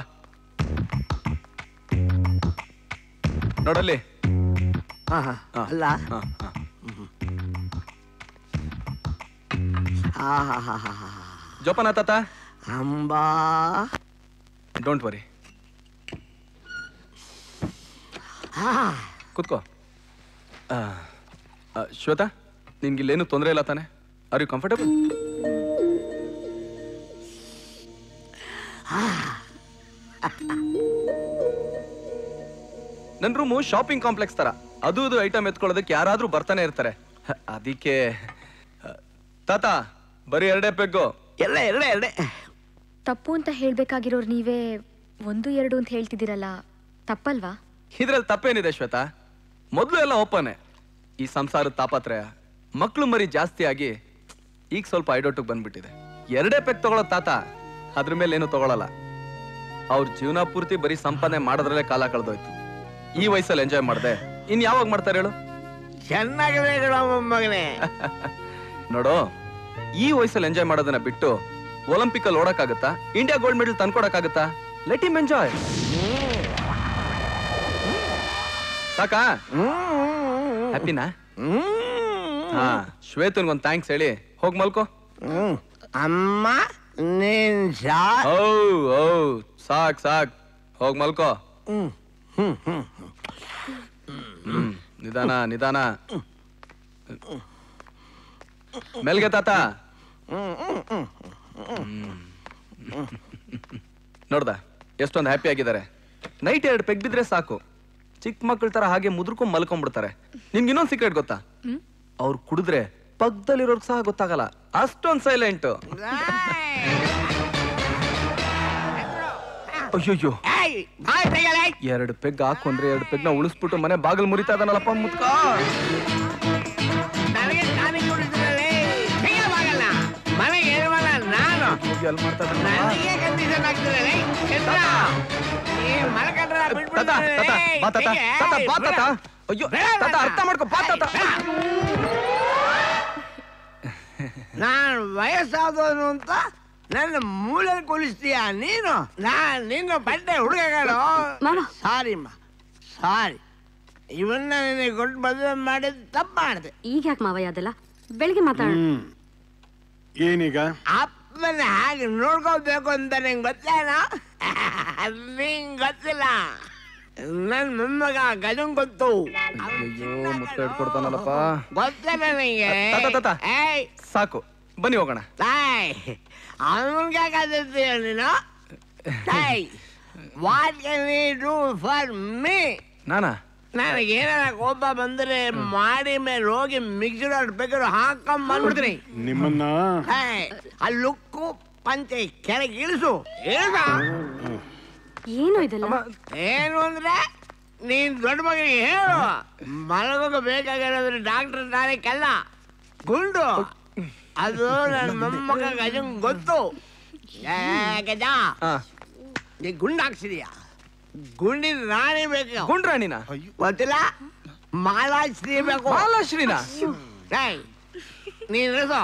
ನೋಡಲ್ಲಿ. ಅಲ್ಲ, ಜೋಪಾನ ತಾತ. ಅಂಬಾ, ಡೋಂಟ್ ವರಿ, ಕೂತ್ಕೋ. ಶ್ವೇತಾ, ನಿನ್ಗಿಲ್ಲೇನು ತೊಂದರೆ ಇಲ್ಲ ತಾನೆ? Are you comfortable? ನನ್ ರೂಮು ಶಾಪಿಂಗ್ ಕಾಂಪ್ಲೆಕ್ಸ್ ತರ, ಅದು ಐಟಮ್ ಎತ್ಕೊಳ್ಳೋದಕ್ಕೆ ಯಾರಾದ್ರೂ ಬರ್ತಾನೆ ಇರ್ತಾರೆ. ಅದಕ್ಕೆ ತಾತ ಬರೀ 2 ಪೆಗ್ಗು. ಎರಡೇ ತಪ್ಪು ಅಂತ ಹೇಳ್ಬೇಕಾಗಿರೋರು ನೀವೇ 1, 2 ಅಂತ ಹೇಳ್ತಿದ್ದೀರಲ್ಲ, ತಪ್ಪಲ್ವಾ? ಇದ್ರಲ್ಲಿ ತಪ್ಪೇನಿದೆ ಶ್ವೇತಾ? ಮೊದ್ಲು ಎಲ್ಲ ಓಪನ್. ಈ ಸಂಸಾರದ ತಾಪತ್ರಯ, ಮಕ್ಳು ಮರಿ ಜಾಸ್ತಿ ಆಗಿ ಈಗ ಸ್ವಲ್ಪ ಐಡೋಟಿಗೆ ಬಂದ್ಬಿಟ್ಟಿದೆ. 2 ಪೆಗ್ ತಗೊಳ್ಳೋ ತಾತ ಅದ್ರ ಮೇಲೆ ಏನು ತಗೊಳಲ್ಲ. ಅವ್ರ ಜೀವನ ಪೂರ್ತಿ ಬರೀ ಸಂಪಾದನೆ ಮಾಡೋದ್ರಲ್ಲೇ ಕಾಲ ಕಳೆದೋಯ್ತು. ಈ ವಯಸ್ಸಲ್ಲಿ ಎಂಜಾಯ್ ಮಾಡ್ದೆ ಇನ್ ಯಾವಾಗ ಮಾಡ್ತಾರೆ ಹೇಳು? ಚೆನ್ನಾಗಿದೆ ಮಗನೇ. ನೋಡು, ಈ ವಯಸ್ಸಲ್ಲಿ ಎಂಜಾಯ್ ಮಾಡೋದನ್ನ ಬಿಟ್ಟು ಒಲಿಂಪಿಕ್ ಅಲ್ಲಿ ಓಡಕ್ಕಾಗತ್ತಾ? ಇಂಡಿಯಾ ಗೋಲ್ಡ್ ಮೆಡಲ್ ತಂದ್ಕೊಡಕ್ಕಾಗತ್ತಾ? Let him enjoy. ಸಾಕಾ? ಹ್ಯಾಪಿನಾ? ಹಾ, ಶ್ವೇತನ್ಗೊಂದು ಥ್ಯಾಂಕ್ಸ್ ಹೇಳಿ ಹೋಗ್ ಮಲ್ಕೋ. ಅಮ್ಮ ನೀನ್ ಸಾಕ್ ಸಾಕ್, ಹೋಗ್ ಮಲ್ಕೋ. ನಿಧಾನ ನಿಧಾನ, ಮೆಲ್ಗೆ ತಾತ. ನೋಡ್ದ ಎಷ್ಟೊಂದು ಹ್ಯಾಪಿ ಆಗಿದ್ದಾರೆ. ನೈಟ್ 2 ಪೆಗ್ ಬಿದ್ರೆ ಸಾಕು, ಚಿಕ್ಕ ಮಕ್ಕಳ ತರ ಹಾಗೆ ಮುದ್ರಕೊಂಡ್ ಮಲ್ಕೊಂಡ್ಬಿಡ್ತಾರೆ. ನಿನ್ಗೆ ಇನ್ನೊಂದು ಸೀಕ್ರೆಟ್ ಗೊತ್ತಾ? ಅವ್ರು ಕುಡಿದ್ರೆ ಪಕ್ಕದಲ್ಲಿರೋರ್ಗ್ ಸಹ ಗೊತ್ತಾಗಲ್ಲ, ಅಷ್ಟೊಂದು ಸೈಲೆಂಟ್. ಅಯ್ಯೋ, 2 ಪೆಗ್ ಹಾಕು ಅಂದ್ರೆ 2 ಪೆಗ್ನ ಉಳಿಸ್ಬಿಟ್ಟು ಮನೆ ಬಾಗಿಲು ಮುರಿತಾ ಇದಾನಲ್ಲಪ್ಪ ಮುತ್ಕ. ಅರ್ಥ ಮಾಡ್ಕೊ. ನಾನು ವಯಸ್ಸಾದವನು ಅಂತ ನನ್ನ ಮೂಲೆ ಕೊಲಿಸ್ತೀಯ ನೀನು? ನಿನ್ನ ಬಟ್ಟೆ ಹುಡುಗಗಳು. ಸಾರಿ ಸಾರಿ, ಇವನ್ನ ನಿನಗೆ ಕೊಟ್ಟು ಮದುವೆ ಮಾಡಿದ್ ತಪ್ಪು ಮಾಡಿದೆ. ಈಗ ಯಾಕೆ ಮಾವಯ್ಯ ಅದೆಲ್ಲ? ಬೆಳಿಗ್ಗೆ ಮಾತಾಡೋಣ. ಏನೀಗ? ಅಪ್ಪನ ಹಾಗೆ ನೋಡ್ಕೋಬೇಕು ಅಂತ ನಿಂಗೆ ಗೊತ್ತೇನ? ನಿಂಗೆ ಗೊತ್ತಿಲ್ಲ. ನನ್ ಮೊಮ್ಮಗ ಗಜನ್ ಗೊತ್ತು. ಅಯ್ಯೋ, ಮುತ್ತ ಇಟ್ಕೊಡ್ತಾನಲ್ಲಪ್ಪ. ಗೊತ್ತೇ ನನಗೆ. ಸಾಕು, ಬನ್ನಿ ಹೋಗೋಣ. ಅವನ್ಗೆ ಕಲಿಸ್ತೀಯ ನೀನು? What can you do for me? ನಾನಾ? ನನಗೇನಾರ ಕೋಪ ಬಂದ್ರೆ ಮಾಡಿ ಮೇಲೆ ಹೋಗಿ ಮಿಕ್ಸರ್ ಬೇಕಾದ್ರೆ ಹಾಕೊಂಡ್ ಬಂದ್ಬಿಡ್ತೀನಿ ನಿಮ್ಮನ್ನ. ಆ ಲುಕ್ಕು ಪಂಚೆ ಕೆಳಗೆ ಇಳಿಸು. ಏನು ಇದೆಲ್ಲ? ಏನು ಅಂದ್ರೆ ನೀನ್ ದೊಡ್ಡ ಮಗನಿಗೆ ಹೇಳು, ಮಲಗೋಗ ಬೇಕಾಗಿರೋದ್ರೆ ಡಾಕ್ಟರ್ ತಾರೀಕಲ್ಲ, ಗುಂಡು. ಅದು ನನ್ನ ಮೊಮ್ಮಗ ಗಜನ್ ಗೊತ್ತು. ಗಜ, ನೀ ಗುಂಡು ಹಾಕ್ಸಿದೀಯ. ಗುಂಡಿನ ರಾಣಿ ಬೇಕು. ಗುಂಡ್ರಾಣಿನ? ಗೊತ್ತಿಲ್ಲ, ಮಾಲಾಶ್ರೀ ಬೇಕು. ಮಾಲಾಶ್ರೀನ? ನೀನ್ ಇಳಿಸೋ,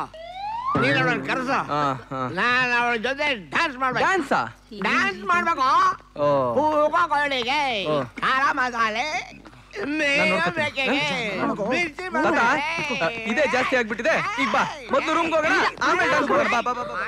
ನೀನ್ ಅವಳನ್ನ ಕರೆಸೋ, ನಾನು ಅವಳ ಜೊತೆ ಡ್ಯಾನ್ಸ್ ಮಾಡ್ಬೇಕು. ಡ್ಯಾನ್ಸ್ ಮಾಡ್ಬೇಕು. ಹೂಗಳಿಗೆ ಖಾರ ಮಸಾಲೆ, ಇದೇ ಜಾಸ್ತಿ ಆಗ್ಬಿಟ್ಟಿದೆ. ಈಗ ಬಾ, ಮೊದಲು ರೂಮ್ಗೆ ಹೋಗೋಣ, ಆಮೇಲೆ ಡ್ಯಾನ್ಸ್ ಮಾಡೋಣ. ಬಾ ಬಾ ಬಾ.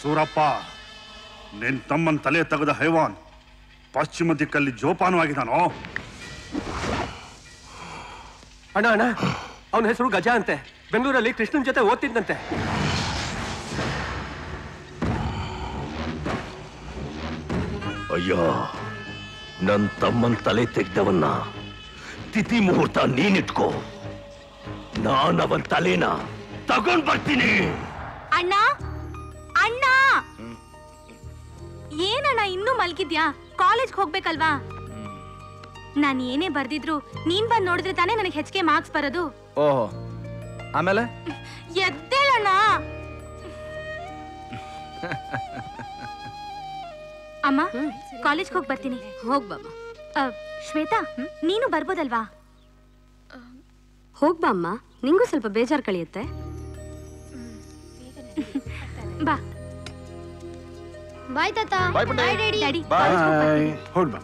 ಸೂರಪ್ಪ, ನಿನ್ ತಮ್ಮನ್ ತಲೆ ತೆಗೆದ ಹೈವಾನ್ ಪಶ್ಚಿಮ ದಿಕ್ಕಲ್ಲಿ ಜೋಪಾನವಾಗಿದ್ದಾನೋ? ಅಣ್ಣ ಅಣ್ಣ, ಅವನ ಹೆಸರು ಗಜ ಅಂತೆ. ಬೆಂಗಳೂರಲ್ಲಿ ಕೃಷ್ಣನ್ ಜೊತೆ ಓದ್ತಿದ್ದಂತೆ. ಅಯ್ಯ, ನನ್ ತಮ್ಮನ್ ತಲೆ ತೆಗ್ದವನ್ನ ತಿಥಿ ಮುಹೂರ್ತ ನೀನಿಟ್ಕೋ, ನಾನು ಅವನ್ ತಲೆನ ತಗೊಂಡ್ ಬರ್ತೀನಿ. ಅಣ್ಣ ಅಣ್ಣ ಏನಣ್ಣ ಇನ್ನೂ ಮಲ್ಗಿದ್ಯಾ? ಕಾಲೇಜ್ಗೆ ಹೋಗ್ಬೇಕಲ್ವಾ? ನಾನು ಏನೇ ಬರ್ದಿದ್ರು ನೀನ್ ಬಂದ್ ನೋಡಿದ್ರೆ ತಾನೇ ನನಗೆ ಹೆಚ್ಚಿಗೆ ಮಾರ್ಕ್ಸ್ ಬರೋದು. ಓಹೋ, ಆಮೇಲೆ ಎದ್ದೇಳಣ್ಣ. ಅಮ್ಮ, ಕಾಲೇಜ್ಗೆ ಹೋಗಿ ಬರ್ತೀನಿ. ಹೋಗ್ಬಮ್ಮ. ಶ್ವೇತಾ, ನೀನು ಬರ್ಬೋದಲ್ವಾ? ಹೋಗ್ಬಾ ಅಮ್ಮ, ನಿಂಗೂ ಸ್ವಲ್ಪ ಬೇಜಾರು ಕಳಿಯುತ್ತೆ. ಬಾ. ಬಾಯ್ ತಾತ. ಬಾಯ್ ಪುಟ್ಟಿ. ಬಾಯ್ ಡ್ಯಾಡಿ. ಡ್ಯಾಡಿ. ಬಾಯ್. ಹೊರಡ್ ಬಾ.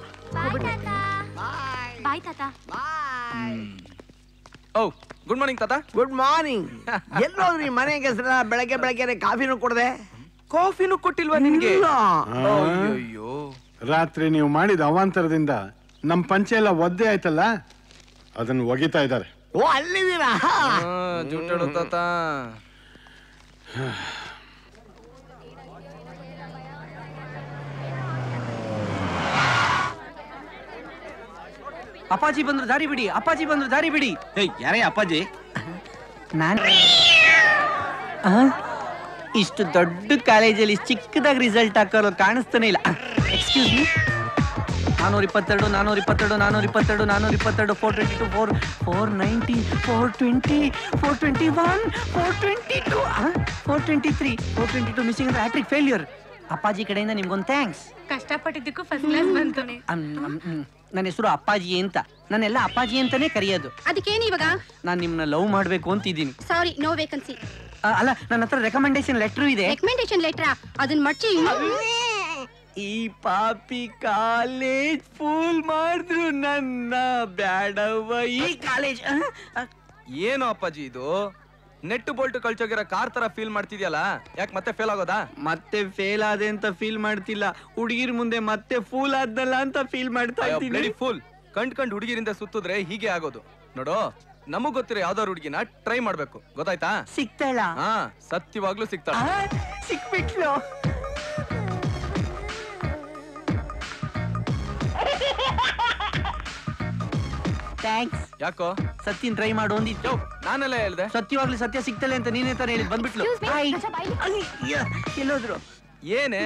ಬಾಯ್ ತಾತ. ಓ, ಗುಡ್ ಮಾರ್ನಿಂಗ್ ತಾತ. Good morning. ಎಲ್ಲೋದ್ರಿ ಮನೆಗೆ ಹೆಸರ ಬೆಳಗ್ಗೆ ಬೆಳಗ್ಗೆ ಕಾಫಿನೂ ಕೊಡದೆ? ಕಾಫಿನೂ ಕೊಟ್ಟಿಲ್ವಾ ನಿನ್ಗೆ? ಇಲ್ಲ. ಅಯ್ಯೋ, ರಾತ್ರಿ ನೀವು ಮಾಡಿದ ಅವಾಂತರದಿಂದ ನಮ್ ಪಂಚೆ ಎಲ್ಲ ಒದ್ದೆ ಆಯ್ತಲ್ಲ, ಅದನ್ನ ಒಗಿತಾ ಇದ್ದಾರೆ. ಓ, ಅಲ್ಲಿದ್ದೀರಾ? ಜೂಟಳು ತಾತ. ಅಪ್ಪಾಜಿ ಬಂದ್ರು ದಾರಿ ಬಿಡಿ, ಅಪ್ಪಾಜಿ ಬಂದ್ರು ದಾರಿ ಬಿಡಿ. ಯಾರೇ ಅಪ್ಪಾಜಿ? ನಾನು ಇಷ್ಟು ದೊಡ್ಡ ಕಾಲೇಜಲ್ಲಿ ಚಿಕ್ಕದಾಗಿ ರಿಸಲ್ಟ್ ಹಾಕೋರು ಕಾಣಿಸ್ತಾನೆ ಇಲ್ಲ. Excuse me. 422 422 422 422 422 490 420 421 422 423 422 ಮಿಸ್ಸಿಂಗ್ ಅಂದ್ರೆ ಹ್ಯಾಟ್ರಿಕ್ ಫೇಲ್ಯೂರ್. ಅಪ್ಪಾಜಿ ಕಡೆಯಿಂದ ನಿಮ್ಗೊಂದು ಥ್ಯಾಂಕ್ಸ್. ಕಷ್ಟಪಟ್ಟಿದ್ದಕ್ಕೂ ಫಸ್ಟ್ ಕ್ಲಾಸ್ ಬಂತು. ನನ್ನ ಹೆಸರು ಅಪ್ಪಾಜಿ ಅಂತ, ನಾನೆಲ್ಲ ಅಪ್ಪಾಜಿ ಅಂತಾನೆ ಕರೆಯೋದು. ಅದಕ್ಕೇನು ಇವಾಗ? ನಾನು ನಿಮ್ಮನ್ನ ಲವ್ ಮಾಡ್ಬೇಕು ಅಂತಿದ್ದೀನಿ. ಸಾರಿ, ನೋ ವೇಕನ್ಸಿ. ಅಲ್ಲ, ನನ್ನ ಹತ್ರ ರೆಕಮೆಂಡೇಶನ್ ಲೆಟರ್ ಇದೆ. ರೆಕಮೆಂಡೇಶನ್ ಲೆಟರ್ ಅದನ್ನ ಮರ್ಚಿ. ಈ ಪಾಪಿ ಕಾಲೇಜ್ ಫೂಲ್ ಮಾಡಿದ್ರು ನನ್ನ. ಬ್ಯಾಡವ್ವ ಈ ಕಾಲೇಜ್. ಏನು ಅಪ್ಪಾಜಿ ಇದು? ನೆಟ್ ಬೋಲ್ಟ್ ಕಳ್ಚೋಗಿರೋ ಕಾರ್ ತರ ಫೀಲ್ ಮಾಡ್ತಿದ್ಯಲ್ಲ, ಯಾಕೆ ಮತ್ತೆ ಫೇಲ್ ಆಗೋದಾ? ಮತ್ತೆ ಫೇಲ್ ಆದೆ ಅಂತ ಫೀಲ್ ಮಾಡ್ತಿಲ್ಲ, ಹುಡುಗಿರ್ ಮುಂದೆ ಮತ್ತೆ ಫೂಲ್ ಆದ್ನಲ್ಲ ಅಂತ ಫೀಲ್ ಮಾಡ್ತಾ ಇದ್ದೀನಿ. ಫೂಲ್ ಕಂಡ್ ಹುಡುಗಿರಿಂದ ಸುತ್ತಿದ್ರೆ ಹೀಗೆ ಆಗೋದು ನೋಡು. ನಮಗ್ ಗೊತ್ತಿರೋ ಯಾವ್ದಾರು ಹುಡುಗಿನ ಟ್ರೈ ಮಾಡ್ಬೇಕು, ಗೊತ್ತಾಯ್ತಾ? ಸಿಗ್ತಾಳ? ಹಾ, ಸತ್ಯವಾಗ್ಲೂ ಸಿಗ್ತಾಳ. ಸಿಕ್ಬಿಟ್ಲು. ಥ್ಯಾಂಕ್ಸ್. ಯಾಕೋ? ಸತ್ಯನ್ ಟ್ರೈ ಮಾಡು ಅಂದಿತ್ತು. ನಾನೆಲ್ಲ ಹೇಳ್ದೆ. ಸತ್ಯವಾಗ್ಲೂ ಸತ್ಯ ಸಿಗ್ತಲ್ಲ ಅಂತ ನೀನೇ ತರ ಹೇಳಿ ಬಂದ್ಬಿಟ್ಲು. ಎಲ್ಲೋದ್ರು? ಏನೇ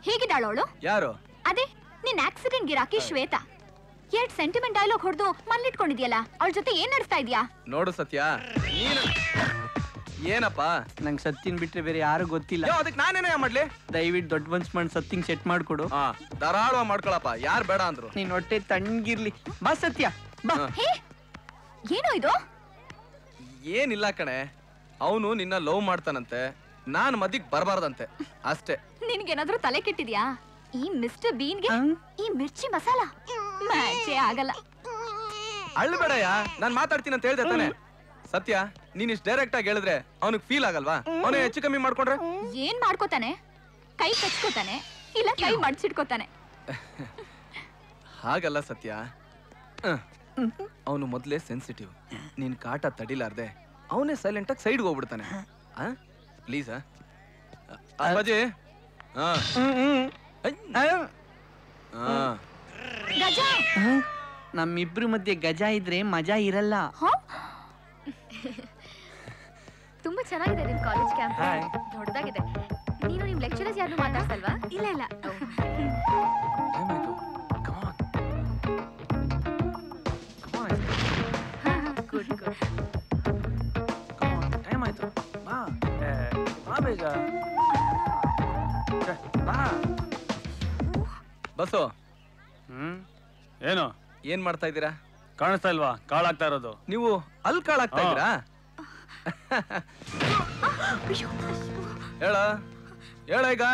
ಹೇಗಿದ್ದಾಳವಳು? ಯಾರು? ಅದೇ ನಿನ್ ಆಕ್ಸಿಡೆಂಟ್ ಗಿರಾಕಿ ಶ್ವೇತಾ. 2 ಸೆಂಟಿಮೆಂಟ್ ಡೈಲಾಗ್ ಹೊಡೆದು ಮಲ್ಲಿಟ್ಕೊಂಡಿದ್ಯಲ್ಲ, ಅವಳ ಜೊತೆ ಏನ್ ನಡೆಸ್ತಾ ಇದೀಯಾ? ನೋಡು ಸತ್ಯ, ಏನಪ್ಪ, ನಂಗೆ ಸತ್ಯನ್ ಬಿಟ್ರೆ ಬೇರೆ ಯಾರು ಗೊತ್ತಿಲ್ಲ. ಅದಕ್ಕೆ ನಾನೇನೇ ಮಾಡ್ಲಿ? ದಯವಿಟ್ಟು ದೊಡ್ಡ ಮನ್ಸ್ ಮಾಡಿ ಸತ್ಯಂಗ್ ಸೆಟ್ ಮಾಡ್ಕೊಡು. ಧಾರಾಳವಾಗಿ ಮಾಡ್ಕೊಳಪ್ಪ, ಯಾರು ಬೇಡ ಅಂದ್ರು. ನೀನ್ ಹೊಟ್ಟೆ ತಣ್ಣಗಿರ್ಲಿ. ಬಾ ಸತ್ಯ ಬಾ. ಏನೋ ಇದು? ಏನಿಲ್ಲ ಕಣೆ, ಅವನು ನಿನ್ನ ಲವ್ ಮಾಡ್ತಾನಂತೆ, ನಾನ್ ಮದ್ದಿಗ್ ಬರಬಾರ್ದಂತೆ ಅಷ್ಟೇ. ನಿನ್ಗೇನಾದ್ರೂ ತಲೆ ಕೆಟ್ಟಿದ್ಯಾ? ಈ ಮಿಸ್ಟರ್ ಬೀನ್ಗೆ ಈ ಮಿರ್ಚಿ ಮಸಾಲ ಮ್ಯಾಚೇ ಆಗಲ್ಲ. ಅಳ್ಬೇಡಯ್ಯ, ನಾನ್ ಮಾತಾಡ್ತೀನಿ ಅಂತ ಹೇಳ್ದೆ ತಾನೆ. ಸತ್ಯ, ನೀನ್ ಇಷ್ಟು ಡೈರೆಕ್ಟ್ ಆಗಿ ಹೇಳಿದ್ರೆ ಅವನಿಗೆ ಫೀಲ್ ಆಗಲ್ವಾ? ಅವನೇ ಹೆಚ್ಚು ಕಮ್ಮಿ ಮಾಡ್ಕೊಂಡ್ರೆ ಏನ್ ಮಾಡ್ಕೋತಾನೆ? ಕೈ ಕಚ್ಕೋತಾನೆ, ಇಲ್ಲ ಕೈ ಮಡ್ಚಿಡ್ಕೋತಾನೆ. ಹಾಗಲ್ಲ ಸತ್ಯ, ಅವನು ಮೊದ್ಲೇ ಸೆನ್ಸಿಟಿವ್. ನೀನ್ ಕಾಟ ತಡಿಲಾರ್ದೆ ಅವನೇ ಸೈಲೆಂಟ್ ಆಗಿ ಸೈಡ್ಗೆ ಹೋಗ್ಬಿಡ್ತಾನೆ. ಪ್ಲೀಸ್ ಅಪ್ಪಾಜಿ. ನಮ್ಮಿಬ್ರು ಮಧ್ಯೆ ಗಜ ಇದ್ರೆ ಮಜಾ ಇರಲ್ಲ. ತುಂಬಾ ಚೆನ್ನಾಗಿದೆ ನಿಮ್ ಕಾಲೇಜ್ ಕ್ಯಾಂಪಸ್, ದೊಡ್ಡದಾಗಿದೆ. ನೀನು ನಿಮ್ ಲೆಕ್ಚರರ್ಸ್ ಯಾರು ಮಾತಾಡ್ಸಲ್ವಾ? ಇಲ್ಲ ಇಲ್ಲ. Good good. ಟೈಮ್ ಆಯ್ತು, ಬಾ ಬಾ ಬೇಗ ಬಾ. ಬಸ್ಸು, ಏನು ಏನ್ ಮಾಡ್ತಾ ಇದ್ದೀರಾ? ಕಾಣಿಸ್ತಾ ಇಲ್ವಾ? ಕಾಳಾಗ್ತಾ ಇರೋದು. ನೀವು ಅಲ್ಲಿ ಕಾಳಾಗ್ತಾ ಇದ್ದೀರಾ? ಹೇಳ ಹೇಳ ಈಗ.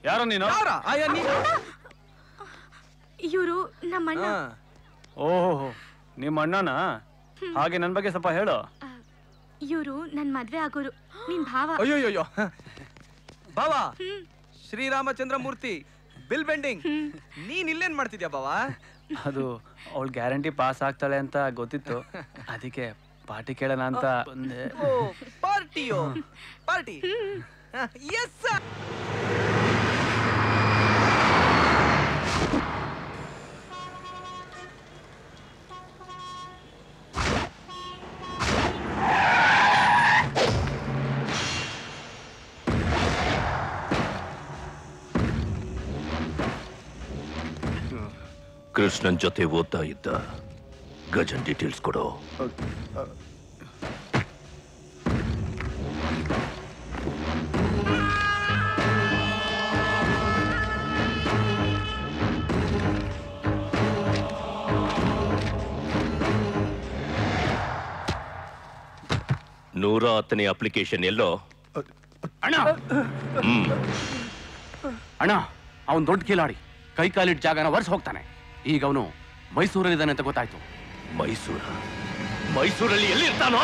ಯಾರೋ ನೀನು? ಇವರು ನಮ್ಮ ಅಣ್ಣ. ಓಹೋ, ನಿಮ್ಮ ಅಣ್ಣನ? ಹಾಗೆ ನನ್ ಬಗ್ಗೆ ಸ್ವಲ್ಪ ಹೇಳು. ಇವರು ನನ್ ಮದ್ವೆ ಆಗೋರು, ನಿನ್ ಭಾವ. ಅಯ್ಯೋಯ್ಯೋ, ಭಾವ ಶ್ರೀರಾಮಚಂದ್ರ ಮೂರ್ತಿ, ಬಿಲ್ ಬೆಂಡಿಂಗ್. ನೀನ್ ಇಲ್ಲೇನ್ ಮಾಡ್ತಿದ್ಯಾ ಭಾವ? ಅದು ಅವಳು ಗ್ಯಾರಂಟಿ ಪಾಸ್ ಆಗ್ತಾಳೆ ಅಂತ ಗೊತ್ತಿತ್ತು, ಅದಕ್ಕೆ ಪಾರ್ಟಿ ಕೇಳೋಣ ಅಂತ ಬಂದೆ. ಪಾರ್ಟಿಯೋ? ಪಾರ್ಟಿ? ಎಸ್. ಕೃಷ್ಣನ್ ಜೊತೆ ಓದ್ತಾ ಇದ್ದ ಗಜನ್ ಡೀಟೇಲ್ಸ್ ಕೊಡು. ನೂರ 10ನೇ ಅಪ್ಲಿಕೇಶನ್ ಎಲ್ಲೋ? ಅಣ್ಣ ಅಣ್ಣ ಅವನ್ ದೊಡ್ಡ ಕಿಲಾಡಿ, ಕೈ ಕಾಲಿಟ್ ಜಾಗನ ವರ್ಷ ಹೋಗ್ತಾನೆ. ಈಗ ಅವನು ಮೈಸೂರಲ್ಲಿದ್ದಾನೆ ಅಂತ ಗೊತ್ತಾಯ್ತು. ಮೈಸೂರಲ್ಲಿ ಎಲ್ಲಿರ್ತಾನೋ?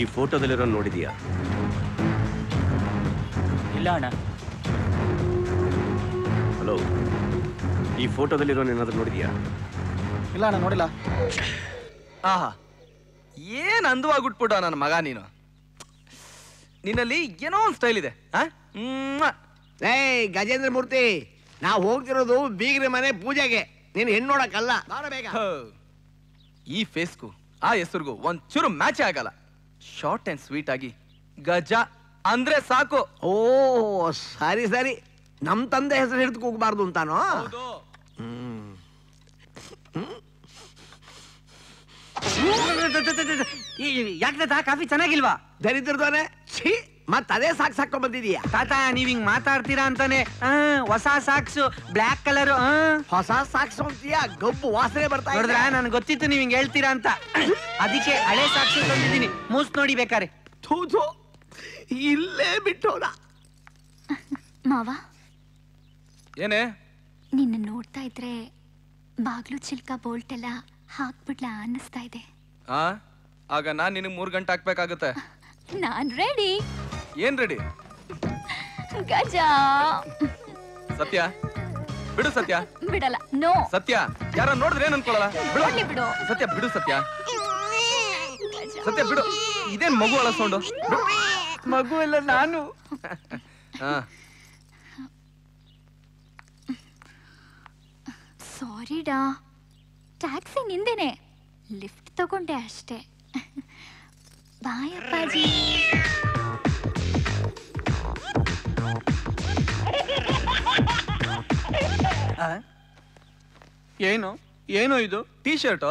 ಈ ಫೋಟೋದಲ್ಲಿರೋ ನೋಡಿದೀಯಾ? ಇಲ್ಲ ಅಣ್ಣ. ಹಲೋ, ಈ ಫೋಟೋದಲ್ಲಿರೋ ಏನಾದ್ರು ನೋಡಿದೀಯಾ? ಇಲ್ಲ ಅಣ್ಣ, ನೋಡಿಲ್ಲ. ಆಹಾ, ಏನ್ ಅಂದವಾಗ್ಬಿಟ್ಬಿಟ್ಟ ನನ್ನ ಮಗ ನೀನು. ನಿನ್ನಲ್ಲಿ ಏನೋ ಒಂದು ಸ್ಟೈಲ್ ಇದೆ. ಗಜೇಂದ್ರ ಮೂರ್ತಿ, ನಾವು ಹೋಗ್ತಿರೋದು ಬೀಗ್ರ ಮನೆ ಪೂಜೆಗೆ, ನೀನು ಹೆಣ್ಣು ನೋಡಕ್ಕಲ್ಲ. ಈ ಫೇಸ್ಗೂ ಆ ಹೆಸರಿಗೂ ಒಂಚೂರು ಮ್ಯಾಚೇ ಆಗಲ್ಲ. ಶಾರ್ಟ್ ಅಂಡ್ ಸ್ವೀಟ್ ಆಗಿ ಗಜ ಅಂದ್ರೆ ಸಾಕು. ಓ ಸರಿ ಸರಿ, ನಮ್ ತಂದೆ ಹೆಸರು ಹಿಡಿದು ಹೋಗ್ಬಾರ್ದು ಅಂತಾನೋ? ಯಾಕೆ ಕಾಫಿ ಚೆನ್ನಾಗಿಲ್ವಾ? ದರಿದ್ರದವನೇ, ಛೀ, ಮತ್ ಅದೇ ಸಾಕ್ ಸಾಕೊಂಡ್ ಬಂದಿದೀಯಾ? ತಾತ ನೀವ್ ಹಿಂಗ್ ಮಾತಾಡ್ತೀರಾ ಅಂತಾನೆ ಹೊಸ ಸಾಕ್ಸು, ಬ್ಲಾಕ್ ಕಲರ್. ಹೊಸ ಸಾಕ್ಸು ಅಂತೀಯಾ? ಗಬ್ಬು ವಾಸನೆ ಬರ್ತಾ ಇದೆ. ನೋಡಿದ್ರ, ನನ್ಗೆ ಗೊತ್ತಿತ್ತು ನೀವ್ ಹಿಂಗ್ ಹೇಳ್ತೀರಾ ಅಂತ. ಅದಕ್ಕೆ ಹಳೆ ಸಾಕ್ಸು ತಂದಿದ್ದೀನಿ, ಮೂಸ್ ನೋಡಿ ಬೇಕಾರೆ. ಥೂ, ಇಲ್ಲೇ ಬಿಟ್ಟೋದ. ಮಾವ, ಏನೇ ನಿನ್ನ ನೋಡ್ತಾ ಇದ್ರೆ ಬಾಗ್ಲು ಚಿಲ್ಕ ಬೋಲ್ಟ್ ಎಲ್ಲ ಹಾಕ್ಬಿಡ್ಲಾ ಅನ್ನಿಸ್ತಾ ಇದೆ. ಆಗ ನಾನ್ ನಿನಗೆ 3 ಗಂಟೆ ಹಾಕ್ಬೇಕಾಗುತ್ತೆ. ನಾನ್ ರೆಡಿ. ಏನ್ ರೆಡಿ? ಗಜ. ಸತ್ಯ ಬಿಡು. ಸತ್ಯ ಬಿಡಲ್ಲ. ನೋ ಸತ್ಯ, ಯಾರ ನೋಡಿದ್ರೆ ಏನ್ ಅನ್ಕೊಳ್ಳಲ್ಲ. ಬಿಡು. ಸತ್ಯ ಬಿಡು. ಸತ್ಯ ಬಿಡು. ಇದೇನ್ ಮಗು ಅಳಸೋಂಡು? ಮಗು ಎಲ್ಲ ನಾನು. ಸಾರಿಡಾ, ಟ್ಯಾಕ್ಸಿ ನಿಂದೇನೆ, ಲಿಫ್ಟ್ ತಗೊಂಡೆ ಅಷ್ಟೇ. ಬಾಯ್ ಅಪ್ಪಾಜಿ. ಏನೋ ಇದು? ಟೀ ಶರ್ಟ್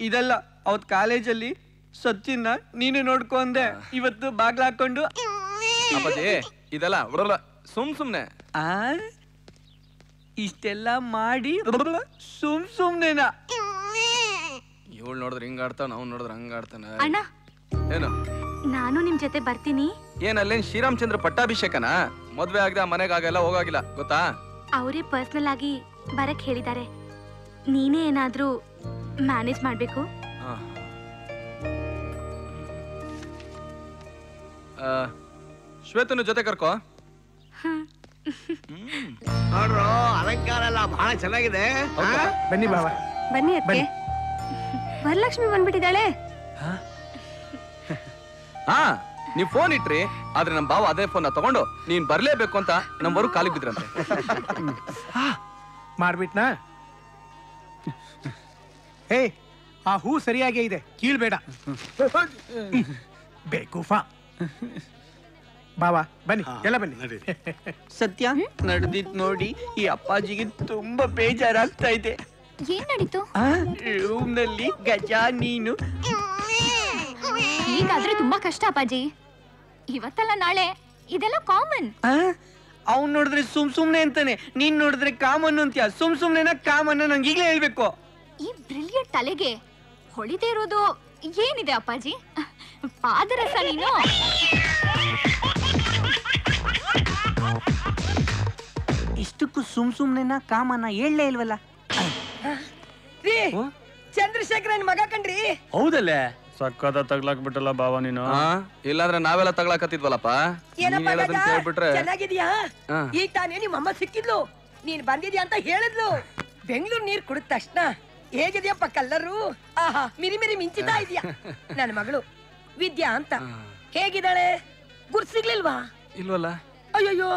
ಇದೆಲ್ಲ ಅವತ್ ಕಾಲೇಜಲ್ಲಿ ಸತ್ತಿನ ನೀನು ನೋಡ್ಕೊಂಡೆ, ಇವತ್ತು ಬಾಗ್ಲ ಹಾಕೊಂಡು. ಅಪ್ಪಾಜಿ, ಇದೆಲ್ಲ ಸುಮ್ನೆ ಇಷ್ಟೆಲ್ಲ ಮಾಡಿ ಸುಮ್ನೆನಾ? ಇವಳು ನೋಡಿದ್ರೆ ಹಿಂಗ ಆಡ್ತಾವ, ನಾವು ನೋಡಿದ್ರೆ ಹಂಗ ಆಡ್ತಾನ. ಅಣ್ಣ, ಏನು? ನಾನು ನಿಮ್ ಜೊತೆ ಬರ್ತೀನಿ. ಏನಲ್ಲೇನ್ ಶ್ರೀರಾಮಚಂದ್ರ ಪಟ್ಟಾಭಿಷೇಕನ? ಮದ್ವೆ ಆಗದೆ ಆ ಮನೆಗಾಗೆಲ್ಲ ಹೋಗಾಗಿಲ್ಲ, ಗೊತ್ತಾ? ಅವರೇ ಪರ್ಸನಲ್ ಆಗಿ ಬರಕ್ ಹೇಳಿದ್ದಾರೆ. ನೀನೇ ಏನಾದ್ರೂ ಮ್ಯಾನೇಜ್ ಮಾಡ್ಬೇಕು. ಶ್ವೇತನ ಜೊತೆ ಕರ್ಕೋ. ನೋಡ್ರು, ಅಲಂಕಾರ ಎಲ್ಲ ಬಹಳ ಚೆನ್ನಾಗಿದೆ. ಬನ್ನಿ ಬಾವ. ಬನ್ನಿ ಅಕ್ಕೆ. ವರಲಕ್ಷ್ಮಿ ಬಂದ್ಬಿಟ್ಟಿದ್ದಾಳೆ. ನೀವ್ ಫೋನ್ ಇಟ್ರಿ, ಆದ್ರೆ ನಮ್ ಬಾವ ಅದೇ ಫೋನ್ ತಗೊಂಡು ನೀನ್ ಬರ್ಲೇಬೇಕು ಅಂತ ನಮ್ಮವರು ಕಾಲಿಗೆ ಬಿದ್ರಂತೆ. ಮಾಡ್ಬಿಟ್ನಾ? ಹೇ, ಆ ಹೂ ಸರಿಯಾಗೇ ಇದೆ, ಕೀಳ್ಬೇಡ. ಬೇಕೂಫಾ. ಬಾವಾ ಬನ್ನಿ, ಎಲ್ಲ ಬನ್ನಿ. ಸತ್ಯ, ನಡೆದಿದ್ ನೋಡಿ ಈ ಅಪ್ಪಾಜಿಗೆ ತುಂಬಾ ಬೇಜಾರಾಗ್ತಾ ಇದೆ. ಏನ್ ನಡೀತು? ರೂಮ್ ನಲ್ಲಿ ಗಜ ನೀನು. ಈಗಾದ್ರೆ ತುಂಬಾ ಕಷ್ಟ ಅಪ್ಪಾಜಿ. ಇವತ್ತಲ್ಲ ನಾಳೆ ಇದೆಲ್ಲ ಕಾಮನ್. ಅವ್ನ್ ನೋಡಿದ್ರೆ ಸುಮ್ನೆ ಅಂತಾನೆ, ನೀನ್ ನೋಡಿದ್ರೆ ಕಾಮನ್ ಅಂತೀಯ. ಸುಮ್ನೆನ ಕಾಮನ್ನ ನಂಗೆ ಈಗಲೇ ಹೇಳ್ಬೇಕು. ಈ ಬ್ರಿಲಿಯಂಟ್ ತಲೆಗೆ ಹೊಳಿದೇ ಇರೋದು ಏನಿದೆ ಅಪ್ಪಾಜಿ? ಪಾದರಸ ನೀನು. ಇಷ್ಟಕ್ಕೂ ಸುಮ್ನೆನ ಕಾಮನ್ನ ಹೇಳಲೇ ಇಲ್ವಲ್ಲ. ಚಂದ್ರಶೇಖರನ್ ಮಗ ಕಣ್ರಿ. ಹೌದಲ್ಲೇ? ಸಕ್ಕದ ತಗ್ಲಾಕ್ ಬಿಟ್ಟಲ್ಲ ಬಾವ ನೀನು. ಇಲ್ಲಾಂದ್ರೆ ನಾವೆಲ್ಲ ತಗ್ಲಾಕತ್ತಿದ್ವಲ್ಲಪ್ಪ. ಹೇಳ್ಬಿಟ್ರೆ ಚೆನ್ನಾಗಿದ್ಯಾ? ಈಗ ತಾನೇ ನಿಮ್ಮ ಅಮ್ಮ ಸಿಕ್ಕಿದ್ಲು, ನೀನ್ ಬಂದಿದ್ಯಾ ಅಂತ ಹೇಳಿದ್ಲು. ಬೆಂಗಳೂರು ನೀರ್ ಕುಡಿದ ತಕ್ಷಣ ಹೇಗಿದ್ಯಪ್ಪ ಕಲ್ಲರು? ಆಹಾ, ಮಿರಿ ಮಿಂಚಿತಾ ಇದೆಯಾ? ನನ್ನ ಮಗಳು ವಿದ್ಯಾ ಅಂತ ಹೇಗಿದ್ದಾಳೆ? ಗುರ್ಸಿಗ್ಲಿಲ್ವಾ? ಇಲ್ವಲ್ಲ. ಅಯ್ಯಯ್ಯೋ,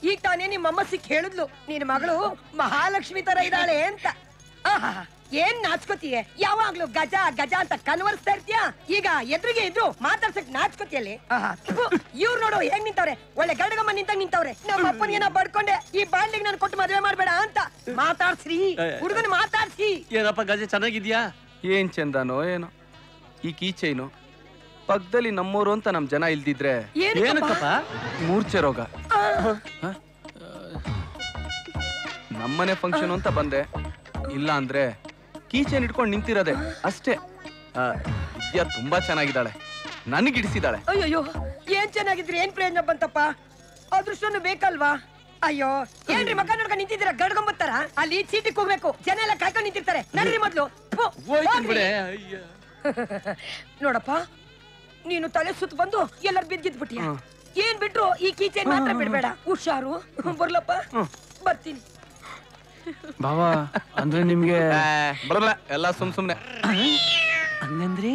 ಈಗ ತಾನೇ ನಿಮ್ಮಮ್ಮ ಸಿಕ್ಕಿ ಹೇಳಿದ್ಲು, ನಿನ್ ಮಗಳು ಮಹಾಲಕ್ಷ್ಮಿ ತರ ಇದ್ದಾಳೆ ಅಂತ. ಆಹಾ, ಏನ್ ನಾಚ್ಕೋತೀಯ? ಯಾವಾಗ್ಲೂ ಗಜ ಗಜ ಅಂತ ಕನ್ವರ್ಸ್ತಾ ಇರ್ತೀಯ. ಈಗ ಎದುರಿಗೆ ಇದ್ರು ಮಾತಾಡ್ಸಕ್ ನಾಚ್ಕೋತಿಯಲ್ಲಿ. ಇವ್ರು ನೋಡು ಹೇಗ್ ನಿಂತವ್ರೆ, ಒಳ್ಳೆ ಗಡಗಮ್ಮ ನಿಂತವ್ರೆ. ನಮ್ಮ ಅಪ್ಪನಿಗೆ ಬಡ್ಕೊಂಡೆ ಈ ಬಾಂಡಿಗೆ ನಾನು ಕೊಟ್ಟು ಮದುವೆ ಮಾಡ್ಬೇಡ ಅಂತ ಮಾತಾಡ್ಸ್ರಿ. ಹುಡುಗನ ಮಾತಾಡ್ಸಿ. ಏನಪ್ಪ ಗಜ ಚೆನ್ನಾಗಿದ್ಯಾ? ಏನ್ ಚಂದನೋ ಏನೋ ಈ ಕೀಚೈನು ಪಕ್ಕದಲ್ಲಿ ನಮ್ಮೂರು ಅಂತ ನಮ್ ಜನ ಇಲ್ದಿದ್ರೆ ಏನಕ್ಕಪ್ಪ? ಮೂರ್ಛೆ ರೋಗ. ನಮ್ಮನೆ ಫಂಕ್ಷನ್ ಅಂತ ಬಂದೆ, ಇಲ್ಲ ಅಂದ್ರೆ ಕೀಚೈನ್ ಇಟ್ಕೊಂಡು ನಿಂತಿರೋದೆ ಅಷ್ಟೇ. ವಿದ್ಯಾ ತುಂಬಾ ಚೆನ್ನಾಗಿದ್ದಾಳೆ, ನನಗಿಡಿಸಿದಾಳೆ. ಅಯ್ಯೋ ಏನ್ ಚೆನ್ನಾಗಿದ್ರಿ, ಏನ್ ಪ್ರಯೋಜನ ಬಂತಪ್ಪ? ಅದೃಷ್ಟನು ಬೇಕಲ್ವಾ? ಅಯ್ಯೋ ಏನ್ರಿ ಮಕ್ಕ ನೋಡ್ಕೊಂಡು ನಿಂತಿದ್ದೀರಾ ಗಡ್ಗೊಂಬತ್ತಾರ? ಅಲ್ಲಿ ಚೀಟಿಗೆ ಹೋಗ್ಬೇಕು, ಜನ ಎಲ್ಲ ಕಾಯ್ಕೊಂಡು ನಿಂತಿರ್ತಾರೆ. ನಡ್ರಿ ಮೊದ್ಲು. ನೋಡಪ್ಪ, ನೀನು ತಲೆ ಸುತ್ತ ಬಂದು ಎಲ್ಲರೂ ಬಿದ್ದಿದ್ಬಿಟ್ಟಿಯ. ಏನ್ ಬಿಟ್ರು ಈ ಕೀಚೈನ್ ಮಾತ್ರ ಬಿಡ್ಬೇಡ. ಹುಷಾರು. ಬರ್ಲಪ್ಪ, ಬರ್ತೀನಿ. ಬಾವಾ ಅಂದ್ರೆ ನಿಮ್ಗೆ ಬರಲ್ಲ, ಎಲ್ಲ ಸುಮ್ನೆ. ಹಂಗಂದ್ರೆ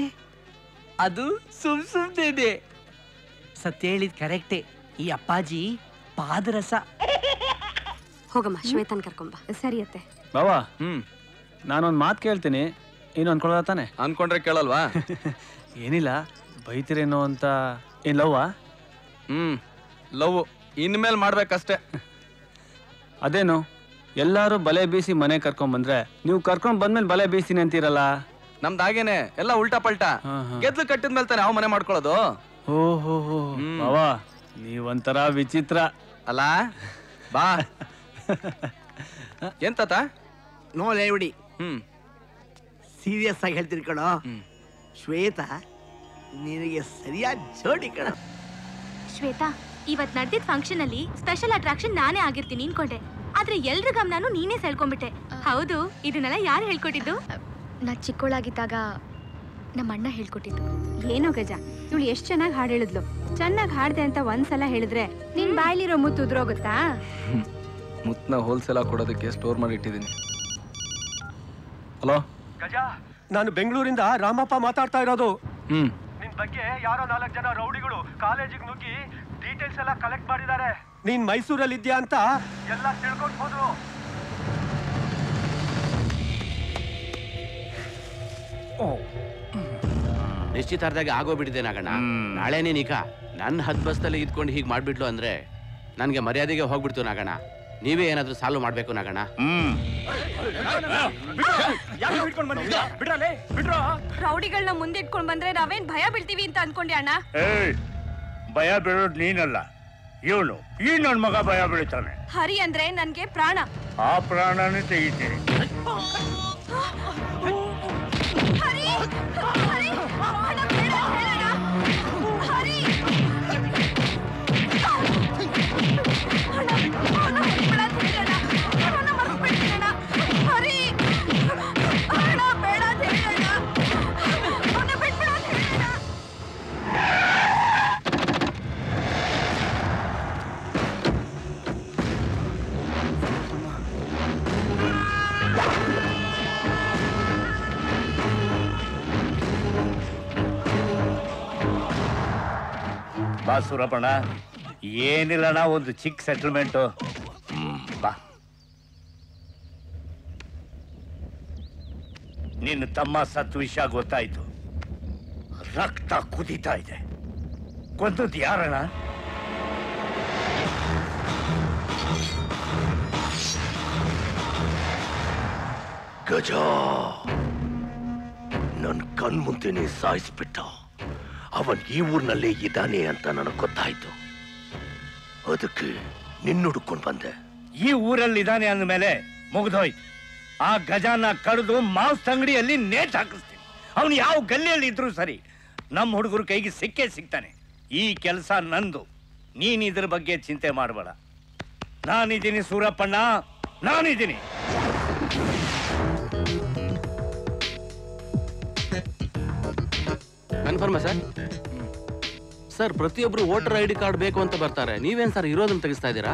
ಅದು ಸುಮ್ನೆ. ಸತ್ಯ ಹೇಳಿದ್ ಕರೆಕ್ಟೇ. ಈ ಅಪ್ಪಾಜಿ ಪಾದರಸ. ಹೋಗಮ್ಮ, ಶ್ವೇತನ್ ಕರ್ಕೊಂಬ. ಸರಿ ಅತ್ತೆ. ಬಾವಾ ನಾನೊಂದ್ ಮಾತು ಕೇಳ್ತೀನಿ, ಏನು ಅನ್ಕೊಳ್ಳೋದ ತಾನೆ? ಅನ್ಕೊಂಡ್ರೆ ಕೇಳಲ್ವಾ? ಏನಿಲ್ಲ, ಬೈತಿರೇನೋ ಅಂತ. ಏನ್ ಲವ್ವಾ? ಲವ್ ಇನ್ಮೇಲೆ ಮಾಡ್ಬೇಕಷ್ಟೇ. ಅದೇನು ಎಲ್ಲಾರು ಬಲೆ ಬೀಸಿ ಮನೆ ಕರ್ಕೊಂಡ್ ಬಂದ್ರೆ ನೀವು ಕರ್ಕೊಂಡ್ ಬಂದ್ಮೇಲೆ ಬಲೆ ಬೀಸ್ತೀನಿ ಅಂತೀರಲ್ಲ? ನಮ್ದಾಗೇನೆ ಎಲ್ಲ ಉಲ್ಟಾ ಪಲ್ಟಾ. ಗೆದ್ಲು ಕಟ್ಟಿದ್ಮೇಲೆ ತಾನೆ ನಾವು ಮನೆ ಮಾಡ್ಕೊಳ್ಳೋದು. ಓಹೋ ಬಾವಾ ನೀವಂತರ ವಿಚಿತ್ರ ಅಲ್ಲ. ಬಾ ಎಂತ ನೋಲೇ ಬಿಡಿ. ಸೀರಿಯಸ್ ಆಗಿ ಹೇಳ್ತೀನಿ ಕಣೋ, ಶ್ವೇತಾ ನಿನಗೆ ಸರಿಯಾದ ಜೋಡಿ ಕಣ. ಶ್ವೇತಾ, ಇವತ್ ನಡೆದಿದ್ದ ಫಂಕ್ಷನ್ ಅಲ್ಲಿ ಸ್ಪೆಷಲ್ ಅಟ್ರಾಕ್ಷನ್ ನಾನೇ ಆಗಿರ್ತೀನಿ ಅನ್ಕೊಂಡೆ, ಆದ್ರೆ ಎಲ್ರ ಗಮನನು ನೀನೇ ಸೆಳ್ಕೊಂಡ್ಬಿಟ್ಟೆ. ಹೌದು, ಇದನ್ನೆಲ್ಲ ಯಾರು ಹೇಳ್ಕೊಟ್ಟಿದ್ದು? ನಾ ಚಿಕ್ಕವಳಾಗಿದ್ದಾಗ ನಮ್ಮ ಅಣ್ಣ ಹೇಳ್ಕೊಟ್ಟಿದ್ದು. ಏನೋ ಗಜ, ಇವಳು ಎಷ್ಟ್ ಚೆನ್ನಾಗಿ ಹಾಡು ಹೇಳಿದ್ಲು. ಚೆನ್ನಾಗಿ ಹಾಡ್ದೆ ಅಂತ ಒಂದ್ಸಲ ಹೇಳಿದ್ರೆ ನಿನ್ ಬಾಯ್ಲಿರೋ ಮುತ್ತು ಉದ್ರೋಗುತ್ತಾ? ಮುತ್ತನ್ನ ಹೋಲ್ಸೇಲ್ ಆಗಿ ಕೊಡೋದಕ್ಕೆ ಸ್ಟೋರ್ ಮಾಡಿ ಇಟ್ಟಿದ್ದೀನಿ. ಹಲೋ ಗಜ, ನಾನು ಬೆಂಗಳೂರಿಂದ ರಾಮಪ್ಪ ಮಾತಾಡ್ತಾ ಇರೋದು. ನಿನ್ ಬಗ್ಗೆ ಯಾರೋ 4 ಜನ ರೌಡಿಗಳು ಕಾಲೇಜಿಗೆ ನುಗ್ಗಿ ಡೀಟೇಲ್ಸ್ ಎಲ್ಲ ಕಲೆಕ್ಟ್ ಮಾಡಿದ್ದಾರೆ. ನೀನ್ ಮೈಸೂರಲ್ಲಿ ಇದ್ಯಾ ಅಂತ ಎಲ್ಲ ತಿಳ್ಕೊಂಡು ಹೋದ್ರು. ನಿಶ್ಚಿತಾರ್ಧಾಗ ಆಗೋಗ್ಬಿಟ್ಟಿದೆ ನಾಗಣ್ಣ. ನಾಳೆನೇ ನಿಖಾ. ನನ್ನ ಹದ್ ಬಸ್ತಲ್ಲಿ ಇದ್ಕೊಂಡು ಹೀಗೆ ಮಾಡ್ಬಿಟ್ಲು ಅಂದ್ರೆ ನನ್ಗೆ ಮರ್ಯಾದೆಗೆ ಹೋಗ್ಬಿಡ್ತು ನಾಗಣ್ಣ. ನೀವೇ ಏನಾದ್ರೂ ಸಾಲ್ವ್ ಮಾಡ್ಬೇಕು ನಾಗಣ್ಣ. ರೌಡಿಗಳನ್ನ ಮುಂದೆ ಇಟ್ಕೊಂಡ್ ಬಂದ್ರೆ ನಾವೇನ್ ಭಯ ಬೀಳ್ತೀವಿ ಅಂತ ಅನ್ಕೊಂಡೆ ಅಣ್ಣ. ಭಯ ಬೀಳೋದು ನೀನಲ್ಲ, ಇವನು. ಈ ನನ್ ಮಗ ಭಯ ಬೀಳ್ತಾನೆ. ಹರಿ ಅಂದ್ರೆ ನನ್ಗೆ ಪ್ರಾಣ. ಆ ಪ್ರಾಣನೇ ತೆಗಿತೀನಿ. ಬಾ ಸೂರಪ್ಪಣ್ಣ, ಏನಿಲ್ಲಣ್ಣ, ಒಂದು ಚಿಕ್ಕ ಸೆಟಲ್ಮೆಂಟು. ಬಾ. ನಿನ್ನ ತಮ್ಮ ಸತ್ತು ವಿಷಯ ಗೊತ್ತಾಯ್ತು. ರಕ್ತ ಕುದೀತಾ ಇದೆ. ಕೊಂದದ್ದು ಯಾರಣ್ಣ? ಗಜ ನನ್ ಕಣ್ ಮುಂದೆನೆ ಸಾಯಿಸ್ಬಿಟ್ಟ. ಅವನ್ ಈ ಊರ್ನಲ್ಲೇ ಇದ್ದಾನೆ ಅಂತ ನನಗೆ ಗೊತ್ತಾಯ್ತು. ಅದಕ್ಕೆ ನಿನ್ನ ಹುಡ್ಕೊಂಡು ಬಂದೆ. ಈ ಊರಲ್ಲಿ ಇದ್ದಾನೆ ಅಂದ್ಮೇಲೆ ಮುಗಿದೋಯ್ತು. ಆ ಗಜಾನ ಕಡಿದು ಮಾಂಸ ಅಂಗಡಿಯಲ್ಲಿ ನೇಟ್ ಹಾಕಿಸ್ತೀನಿ. ಅವನು ಯಾವ ಗಲ್ಲಿಯಲ್ಲಿ ಇದ್ರು ಸರಿ, ನಮ್ಮ ಹುಡುಗರು ಕೈಗೆ ಸಿಕ್ಕೇ ಸಿಗ್ತಾನೆ. ಈ ಕೆಲಸ ನಂದು. ನೀನ್ ಇದ್ರ ಬಗ್ಗೆ ಚಿಂತೆ ಮಾಡಬೇಡ. ನಾನಿದ್ದೀನಿ ಸೂರಪ್ಪಣ್ಣ, ನಾನಿದ್ದೀನಿ. ಕನ್ಫರ್ಮ ಸರ್? ಸರ್, ಪ್ರತಿಯೊಬ್ರು ವೋಟರ್ ಐಡಿ ಕಾರ್ಡ್ ಬೇಕು ಅಂತ ಬರ್ತಾರೆ. ನೀವೇನ್ ಸರ್ ಇರೋದನ್ನ ತೆಗಿಸ್ತಾ ಇದ್ದೀರಾ?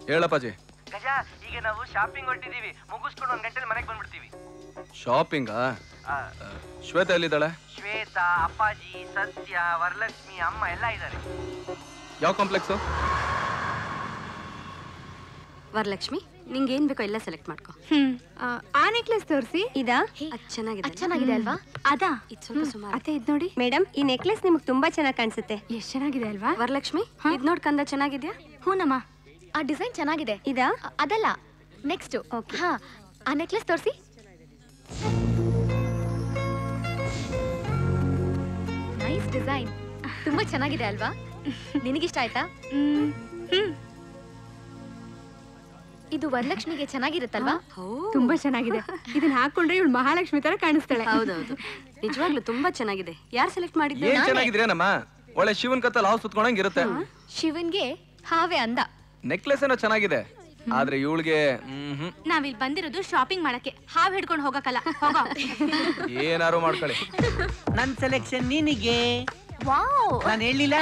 ಹೇಳಪ್ಪಾಜಿ. ಗಜ, ಈಗ ನಾವು ಶಾಪಿಂಗ್ ಹೊರಟಿದೀವಿ. ಮುಗಿಸ್ಕೊಂಡು 1 ಗಂಟೆಲಿ ಮನೆಗೆ ಬಂದ್ಬಿಡ್ತೀವಿ. ಶಾಪಿಂಗ್? ಶ್ವೇತಾ ಎಲ್ಲಿದ್ದಾಳೆ? ಶ್ವೇತಾ, ಅಪ್ಪಾಜಿ, ಸತ್ಯ, ವರಲಕ್ಷ್ಮಿ, ಅಮ್ಮ ಎಲ್ಲ ಇದ್ದಾರೆ. ಯಾವ ಕಾಂಪ್ಲೆಕ್ಸ್? ವರಲಕ್ಷ್ಮಿ, ನಿಂಗೆ ಏನ್ ಬೇಕೋ ಎಲ್ಲ ಸೆಲೆಕ್ಟ್ ಮಾಡ್ಕೋ. ಆ ನೆಕ್ಲೆಸ್ ತೋರಿಸಿ. ಇದಾ? ಚೆನ್ನಾಗಿದೆ. ಚೆನ್ನಾಗಿದೆ ಅಲ್ವಾ? ಅದಾ? ಇದು ಸ್ವಲ್ಪ ಸುಮಾರು. ಅತ್ತೆ ಇದ್ ನೋಡಿ. ಮೇಡಮ್, ಈ ನೆಕ್ಲೆಸ್ ನಿಮ್ಗೆ ತುಂಬಾ ಚೆನ್ನಾಗಿ ಕಾಣಿಸುತ್ತೆ. ಎಷ್ಟ್ ಚೆನ್ನಾಗಿದೆ ಅಲ್ವಾ? ವರಲಕ್ಷ್ಮಿ, ಇದ್ ನೋಡ್ ಕಂದ ಚೆನ್ನಾಗಿದ್ಯಾ? ಹೂನಮ್ಮ, ಆ ಡಿಸೈನ್ ಚೆನ್ನಾಗಿದೆ. ಇದಾ? ಅದಲ್ಲ, ನೆಕ್ಸ್ಟ್. ಹಾ, ಆ ನೆಕ್ಲೆಸ್ ತೋರಿಸಿ. ನೈಸ್ ಡಿಸೈನ್, ತುಂಬಾ ಚೆನ್ನಾಗಿದೆ ಅಲ್ವಾ? ನಿನಗಿಷ್ಟ ಆಯ್ತಾ? ಇದು ವರಲಕ್ಷ್ಮಿಗೆ ಚೆನ್ನಾಗಿರುತ್ತಲ್ವಾ? ತುಂಬಾ ಚೆನ್ನಾಗಿದೆ. ಇದನ್ನ ಹಾಕೊಂಡ್ರೆ ಇವಳು ಮಹಾಲಕ್ಷ್ಮಿ ತರ ಕಾಣಿಸ್ತಾಳೆ. ಹೌದೌದು, ನಿಜವಾಗ್ಲೂ ತುಂಬಾ ಚೆನ್ನಾಗಿದೆ. ಯಾರು ಸೆಲೆಕ್ಟ್ ಮಾಡಿದ್ರು? ಏನ್ ಚೆನ್ನಾಗಿದ್ರೇನಮ್ಮ, ಒಳ್ಳೆ ಶಿವನ್ ಕತ್ತಲ್ ಹಾವು ಸುತ್ಕೊಂಡಂಗ್ ಇರುತ್ತೆ. ಶಿವನ್ಗೆ ಹಾವೇ ಅಂದ. ನೆಕ್ಲೆಸ್ ಏನೋ ಚೆನ್ನಾಗಿದೆ, ಆದ್ರೆ ಇವಳಿಗೆ ನಾವಿಲ್ಲಿ ಬಂದಿರೋದು ಶಾಪಿಂಗ್ ಮಾಡಕ್ಕೆ, ಹಾವ್ ಹಿಡ್ಕೊಂಡು ಹೋಗಕ್ಕಲ್ಲ. ಹೋಗೋ. ಏನಾರು ಮಾಡ್ಕೊಳ್ಳಿ. ನನ್ ಸೆಲೆಕ್ಷನ್ ನಿನಗೆ. ವಾವ್, ನಾನು ಹೇಳಿಲ್ಲ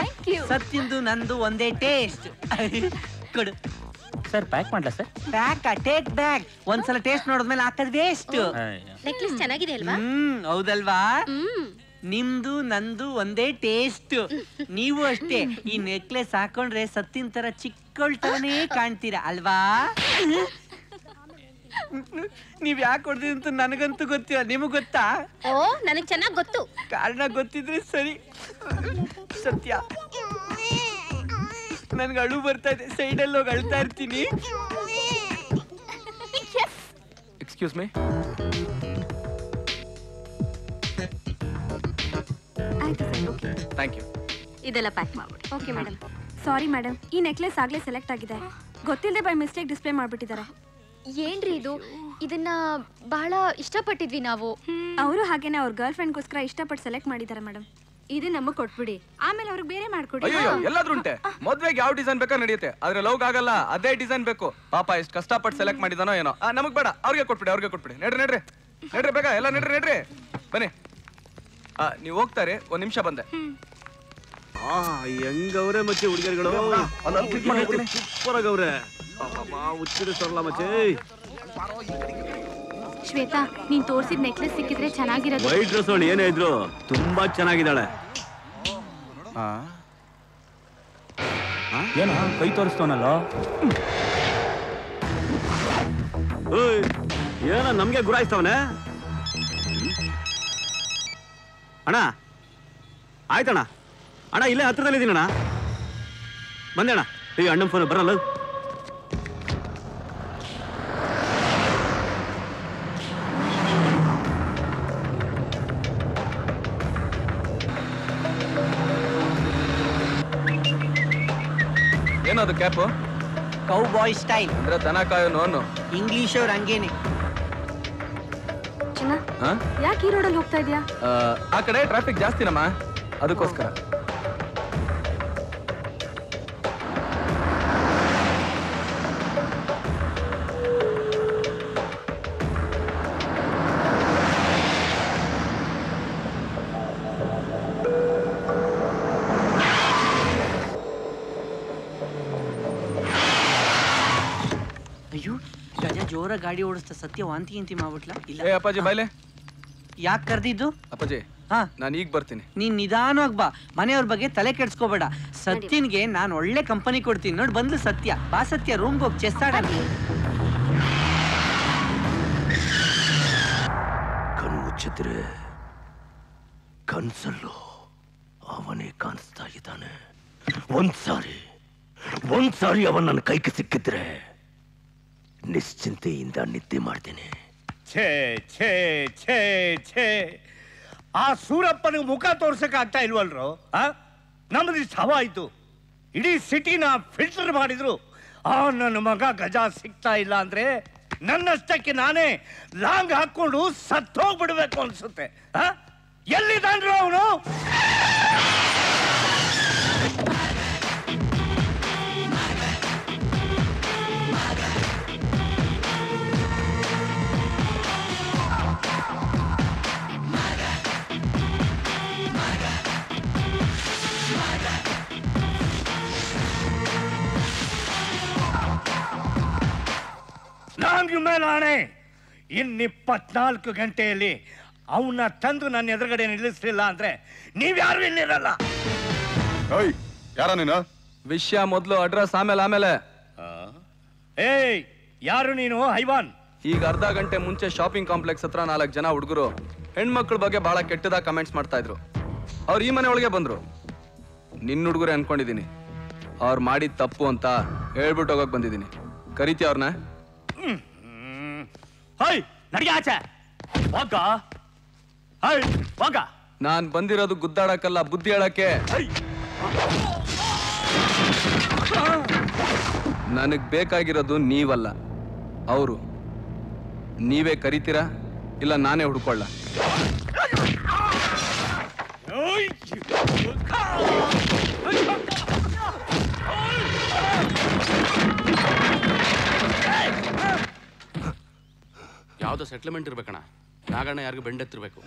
ಸತ್ತಿಂದು ನಂದು ಒಂದೇ ಟೇಸ್ಟ್. ಕೊಡು ಸರ್, ಪ್ಯಾಕ್ ಮಾಡ್ಲಾ ಸರ್? Pack take back. ಒಂದ್ಸಲ ಟೇಸ್ಟ್ ನೋಡಿದ್ಮೇಲೆ ಹಾಕದ್ ವೇಸ್ಟ್. ನೆಕ್ಲೆಸ್ ಚೆನ್ನಾಗಿದೆ ಅಲ್ವಾ? ಹೌದಲ್ವಾ? ನಿಮ್ದು ನಂದು ಒಂದೇ ಟೇಸ್ಟ್. ನೀವು ಅಷ್ಟೇ, ಈ ನೆಕ್ಲೆಸ್ ಹಾಕೊಂಡ್ರೆ ಸತ್ತಿನ ತರ ಚಿಕ್ಕಳ್ತಾನೆ ಕಾಣ್ತೀರಾ ಅಲ್ವಾ? ನೀವ್ ಯಾಕೆ ಹೊಡ್ದಿದ್ ಅಂತ ನನಗಂತೂ ಗೊತ್ತಿಲ್ಲ, ನಿಮಗ್ ಗೊತ್ತಾ? ಓ, ನನಗ್ ಚೆನ್ನಾಗ್ ಗೊತ್ತು. ಕಾರಣ ಗೊತ್ತಿದ್ರೆ ಸರಿ. ಸತ್ಯ, ನನ್ಗೆ ಅಳು ಬರ್ತಾ ಇದೆ, ಸೈಡಲ್ಲಿ ಹೋಗಿ ಅಳ್ತಾ ಇರ್ತೀನಿ. Excuse me. ಆಯ್ತು ಸರ್, ಓಕೆ. Thank you. ಇದೆಲ್ಲ ಪ್ಯಾಕ್ ಮಾಡ್ಬಿಡಿ. Okay madam. ಸಾರಿ ಮೇಡಮ್, ಈ ನೆಕ್ಲೆಸ್ ಆಗ್ಲೇ ಸೆಲೆಕ್ಟ್ ಆಗಿದೆ. ಗೊತ್ತಿಲ್ಲದೆ ಬೈ ಮಿಸ್ಟೇಕ್ ಡಿಸ್ಪ್ಲೇ ಮಾಡ್ಬಿಟ್ಟಿದ್ದಾರೆ. ಏನ್ರಿ ಇದು? ಇದನ್ನ ಬಹಳ ಇಷ್ಟಪಟ್ಟಿದ್ವಿ ನಾವು. ಅವರು ಹಾಗೇನೆ ಅವ್ರ ಗರ್ಲ್ ಫ್ರೆಂಡ್ಗೋಸ್ಕರ ಇಷ್ಟಪಟ್ಟು ಸೆಲೆಕ್ಟ್ ಮಾಡಿದ್ದಾರೆ ಮೇಡಮ್. ಇದು ನಮಗ್ ಕೊಟ್ಬಿಡಿ, ಆಮೇಲೆ ಅವ್ರಿಗೆ ಬೇರೆ ಮಾಡ್ಕೊಡಿ. ಅಯ್ಯೋ, ಎಲ್ಲಾದ್ರೂ ಉಂಟೆ. ಮದ್ವೆಗೆ ಯಾವ ಡಿಸೈನ್ ಬೇಕಾ ನಡೆಯುತ್ತೆ, ಆದ್ರೆ ಲವ್ ಆಗಲ್ಲ, ಅದೇ ಡಿಸೈನ್ ಬೇಕು. ಪಾಪ ಎಷ್ಟು ಕಷ್ಟಪಟ್ಟು ಸೆಲೆಕ್ಟ್ ಮಾಡಿದಾನೋ ಏನೋ. ನಮಗ್ ಬೇಡ, ಅವ್ರಿಗೆ ಕೊಟ್ಬಿಡಿ. ನಡ್ರಿ ಬೇಗ, ಎಲ್ಲ ನಡ್ರಿ ಬನ್ನಿ. ನೀವ್ ಹೋಗ್ತಾರೆ, ಒಂದ್ ನಿಮಿಷ ಬಂದೆ. ಹೆಂಗವ್ರೆ ಮಚ್ಚೆ ಹುಡುಗಿಯರುಗಳು, ಸೂಪರ್ ಆಗವ್ರೆ. ಹುಚ್ಚಿಡಿಸಲ್ಲ ಮಚ್ಚೆ. ಶ್ವೇತಾ, ನೀನ್ ತೋರ್ಸಿದ್ ನೆಕ್ಲೆಸ್ ಸಿಕ್ಕಿದ್ರೆ ಚೆನ್ನಾಗಿರೋದು. ವೈಟ್ ಡ್ರೆಸ್ ಅವಳು ಏನೇ ಇದ್ರು ತುಂಬಾ ಚೆನ್ನಾಗಿದ್ದಾಳೆ. ಏನ ಕೈ ತೋರಿಸ್ತವನಲ್ಲ? ಏನ ನಮ್ಗೆ ಗುರಾಯಿಸ್ತವನೆ? ಅಣ್ಣ ಆಯ್ತಣ್ಣ, ಅಣ್ಣ ಇಲ್ಲೇ ಹತ್ರದಲ್ಲಿ ಇದೀನಣ್ಣ, ಬಂದೆ ಅಣ್ಣ. ಈ ಅಣ್ಣನ ಫೋನ್ ಬರಲ್ಲ. ಏನದು ಕ್ಯಾಪು? ಕೌ ಬಾಯ್ ಸ್ಟೈಲ್ ಅಂದ್ರೆ ದನ ಕಾಯೋ ನೋನು. ಇಂಗ್ಲಿಷ್ ಅವ್ರು ಹಂಗೇನೆ. ಯಾಕೆ ಈ ರೋಡಲ್ಲಿ ಹೋಗ್ತಾ ಇದೀಯಾ? ಆ ಕಡೆ ಟ್ರಾಫಿಕ್ ಜಾಸ್ತಿನಮ್ಮ, ಅದಕ್ಕೋಸ್ಕರ. ಅಯ್ಯೋ, ಗಜ ಜೋರ ಗಾಡಿ ಓಡಿಸ್ತಾ, ಸತ್ಯ ವಾಂತಿ ಗಿಂತಿ ಮಾಡ್ಬಿಟ್ಲ? ಇಲ್ಲ. ಏ ಅಪ್ಪಾಜಿ ಬಾಯ್ಲೆ. ಯಾಕೆ ಕರ್ದಿದ್ದು? ಅಪ್ಪಾಜಿ, ನಾನು ಈಗ ಬರ್ತೀನಿ. ನೀನ್ ನಿಧಾನವಾಗಿ ಬಾ, ಮನೆಯವ್ರ ಬಗ್ಗೆ ತಲೆ ಕೆಡ್ಸ್ಕೋಬೇಡ. ಸತ್ಯನ್ಗೆ ನಾನು ಒಳ್ಳೆ ಕಂಪನಿ ಕೊಡ್ತೀನಿ. ನೋಡಿ ಬಂದ್ಲು ಸತ್ಯ. ಬಾ ಸತ್ಯ, ರೂಮ್ಗೆ ಹೋಗಿ ಚೆಸ್ ಆಡ. ಕಣ್ಮುಚ್ಚಿದ್ರೆ ಕನ್ಸಲ್ಲೂ ಅವನೇ ಕಾಣಿಸ್ತಾ ಇದ್ದಾನೆ. ಒಂದ್ಸಾರಿ ಅವನ್ ನನ್ನ ಕೈಗೆ ಸಿಕ್ಕಿದ್ರೆ ನಿಶ್ಚಿಂತೆಯಿಂದ ನಿದ್ದೆ ಮಾಡ್ತೇನೆ. ಛೇ ಛೇ ಛೇ ಛೇ, ಆ ಸೂರಪ್ಪನಿಗೆ ಮುಖ ತೋರ್ಸಕ್ ಆಗ್ತಾ ಇಲ್ವಲ್ರು? ನಮ್ದು ಇಷ್ಟು ಹವಾ ಆಯ್ತು, ಇಡೀ ಸಿಟಿನ ಫಿಲ್ಟರ್ ಮಾಡಿದ್ರು. ನನ್ನ ಮಗ ಗಜ ಸಿಗ್ತಾ ಇಲ್ಲ ಅಂದ್ರೆ ನನ್ನಷ್ಟಕ್ಕೆ ನಾನೇ ಲಾಂಗ್ ಹಾಕೊಂಡು ಸತ್ತೋಗ್ಬಿಡ್ಬೇಕು ಅನ್ಸುತ್ತೆ. ಎಲ್ಲಿದ್ದಾನ್ರು ಅವನು? ನಾನೇ ಇನ್ನು 24 ಗಂಟೆಯಲ್ಲಿ ಅವನ್ನ ತಂದು ನನ್ನ ಎದುರುಗಡೆ ನಿಲ್ಲಿಸಲಿಲ್ಲ ಅಂದ್ರೆ ನೀವ್ಯಾರು ಇಲ್ಲಿರಲ್ಲ. ಯಾರ ನೀನು? ವಿಷಯ ಮೊದಲು, ಅಡ್ರೆಸ್ ಆಮೇಲೆ. ಏಯ್, ಯಾರು ನೀನು ಹೈವಾನ್? ಈಗ ಅರ್ಧ ಗಂಟೆ ಮುಂಚೆ ಶಾಪಿಂಗ್ ಕಾಂಪ್ಲೆಕ್ಸ್ ಹತ್ರ 4 ಜನ ಹುಡುಗರು ಹೆಣ್ಮಕ್ಳ ಬಗ್ಗೆ ಬಹಳ ಕೆಟ್ಟದಾಗ ಕಮೆಂಟ್ಸ್ ಮಾಡ್ತಾ ಇದ್ರು. ಅವ್ರು ಈ ಮನೆ ಒಳಗೆ ಬಂದ್ರು. ನಿನ್ನ ಹುಡುಗರೇ ಅನ್ಕೊಂಡಿದೀನಿ. ಅವ್ರು ಮಾಡಿದ ತಪ್ಪು ಅಂತ ಹೇಳ್ಬಿಟ್ಟು ಹೋಗಕ್ ಬಂದಿದ್ದೀನಿ. ಕರಿತಿ ಅವ್ರನ್ನ? ನಾನ್ ಬಂದಿರೋದು ಗುದ್ದಾಡಕ್ಕಲ್ಲ, ಬುದ್ಧಿ ಹೇಳಕ್ಕೆ. ನನಗ್ ಬೇಕಾಗಿರೋದು ನೀವಲ್ಲ, ಅವರು. ನೀವೇ ಕರಿತೀರಾ ಇಲ್ಲ ನಾನೇ ಹುಡ್ಕೊಳ್ಳ? ಯಾವ್ದೋ ಸೆಟ್ಲ್ಮೆಂಟ್ ಇರ್ಬೇಕಣ್ಣ. ನಾಗಣ್ಣ ಯಾರಿಗೂ ಬೆಂಡೆತ್ತಿರ್ಬೇಕು.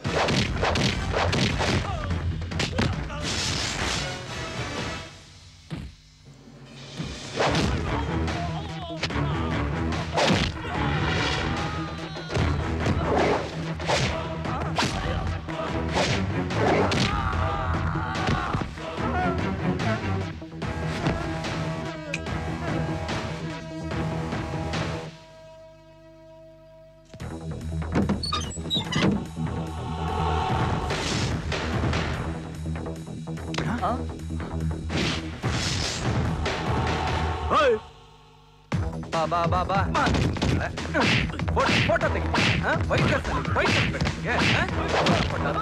ಬಾ ಬಾ ಬಾ ಬಾ ಫೋಟೋ ತೆಗಿ.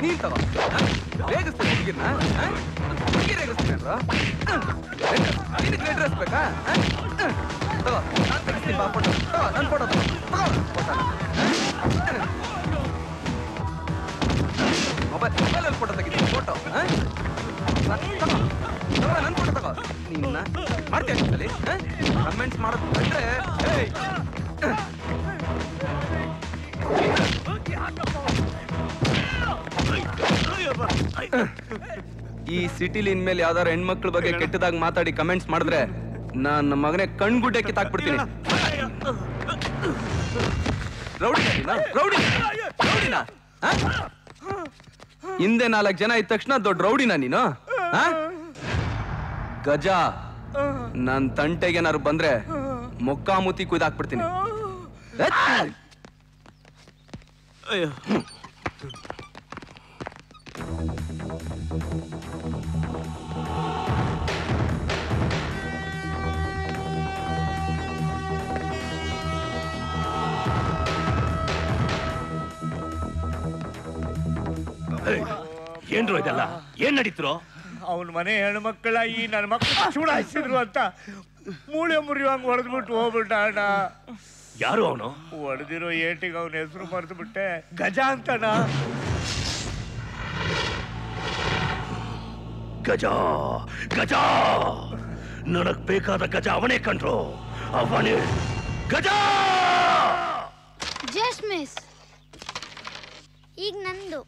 ನೀನ್ ತಗೋ. ರೇಗಿಸ್ತೀನಿ ಹುಡುಗಿರ್ನ. ಹುಡುಗಿ ರೇಗಿಸ್ತೀನಿ ಅಲ್ವಾ? ನಿನಗೆ ರೆಡ್ ಡ್ರೆಸ್ ಬೇಕಾ? ತಗೋ, ನಾನು ತೆಗಿಸ್ತೀನಿ ಬಾ ಫೋಟೋ. ತಗೋ, ನನ್ನ ಫೋಟೋ ತಗೋ. ಮೊಬೈಲಲ್ಲಿ ಫೋಟೋ ತೆಗಿತೀನಿ. ಫೋಟೋ ತಗೋ, ನನ್ನ ಫೋಟೋ ತಗೋ. ನಿನ್ನ ಮಾಡ್ತೀಯ ಕಮೆಂಟ್ಸ್ ಮಾಡೋದು ಕಂಡ್ರೆ ಈ ಸಿಟಿಲಿ ಇನ್ಮೇಲೆ ಯಾವ್ದಾರು ಹೆಣ್ಮಕ್ಳ ಬಗ್ಗೆ ಕೆಟ್ಟದಾಗ ಮಾತಾಡಿ ಕಮೆಂಟ್ಸ್ ಮಾಡಿದ್ರೆ ನನ್ನ ಮಗನೇ ಕಣ್ಗುಡ್ಡೆ ಕಿತ್ತಾಕ್ಬಿಡ್ತೀನಿ. ರೌಡಿನ ಹಿಂದೆ 4 ಜನ ಇದ್ದ ತಕ್ಷಣ ದೊಡ್ಡ ರೌಡಿನ ನೀನು? ಗಜ, ನನ್ ತಂಟೆಗೇನಾರು ಬಂದ್ರೆ ಮೊಕ್ಕಾಮುತಿ ಕುಯ್ದಾಕ್ಬಿಡ್ತೀನಿ. ಅಯ್ಯೋ, ಏನ್ರು ಇದೆಲ್ಲ? ಏನ್ ನಡೀತಿರೋ? ಅವನ ಮನೆ ಹೆಣ್ಮಕ್ಕಳ ಈ ನನ್ನ ಮಕ್ಕಳು ಚೂಡಾಯಿಸಿದ್ರು ಅಂತ ಮೂಳೆ ಮುರಿಯುವಂಗ್ ಹೊಡೆದ್ಬಿಟ್ಟು ಹೋಗ್ಬಿಟ್ಟ ಅಣ್ಣ. ಯಾರು ಅವನು? ಹೊಡೆದಿರೋ ಏಟಿಗೆ ಅವನ ಹೆಸರು ಮರೆತು ಬಿಟ್ಟೆ. ಗಜ ಅಂತಣ್ಣ. ಗಜ ಗಜ, ನನಗ್ ಬೇಕಾದ ಗಜ ಅವನೇ ಕಂಡ್ರು. ಅವನೇ ಗಜ. Just miss. ಈಗ ನಂದು.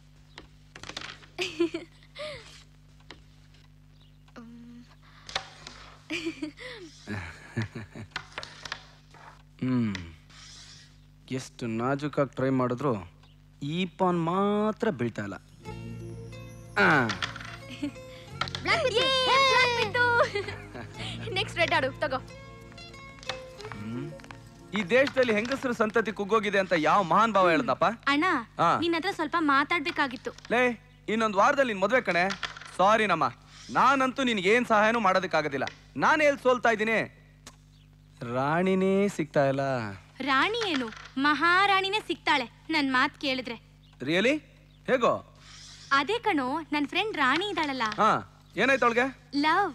ಎಷ್ಟು ನಾಜೂಕಾಗಿ ಟ್ರೈ ಮಾಡಿದ್ರು ಈ ಪಾನ್ ಮಾತ್ರ ಬೀಳ್ತಾ ಇಲ್ಲ. ನೆಕ್ಸ್ಟ್ ರೆಡ್ ಆಡು ತಗೋ. ಈ ದೇಶದಲ್ಲಿ ಹೆಂಗಸರು ಸಂತತಿ ಕುಗ್ಗೋಗಿದೆ ಅಂತ ಯಾವ ಮಹಾನ್ ಭಾವ ಹೇಳ್ದಪ್ಪ? ಅಣ್ಣ, ನಿನ್ನ ಹತ್ರ ಸ್ವಲ್ಪ ಮಾತಾಡ್ಬೇಕಾಗಿತ್ತು. ಲೇ, ಇನ್ನೊಂದು ವಾರದಲ್ಲಿ ನಿನ್ ಮದ್ವೆ ಕಣೆ. ಸಾರಿ ನಮ್ಮ, ನಾನಂತೂ ನಿನ್ಗೆ ಏನ್ ಸಹಾಯನೂ ಮಾಡೋದಕ್ಕಾಗೋದಿಲ್ಲ. ನಾನು ಎಲ್ಲಿ ಸೋಲ್ತಾ ಇದ್ದೀನಿ? ರಾಣಿನೇ ಸಿಗ್ತಾ ಇಲ್ಲ. ರಾಣಿ ಏನು, ಮಹಾರಾಣಿನೇ ಸಿಗ್ತಾಳೆ ನನ್ ಮಾತ್ ಕೇಳಿದ್ರೆ. ರಿಯಲಿ? ಹೇಗೋ? ಅದೇ ಕಣೋ, ನನ್ ಫ್ರೆಂಡ್ ರಾಣಿ ಇದ್ದಾಳಲ್ಲ. ಏನಾಯ್ತು ಅವಳಿಗೆ? ಲವ್.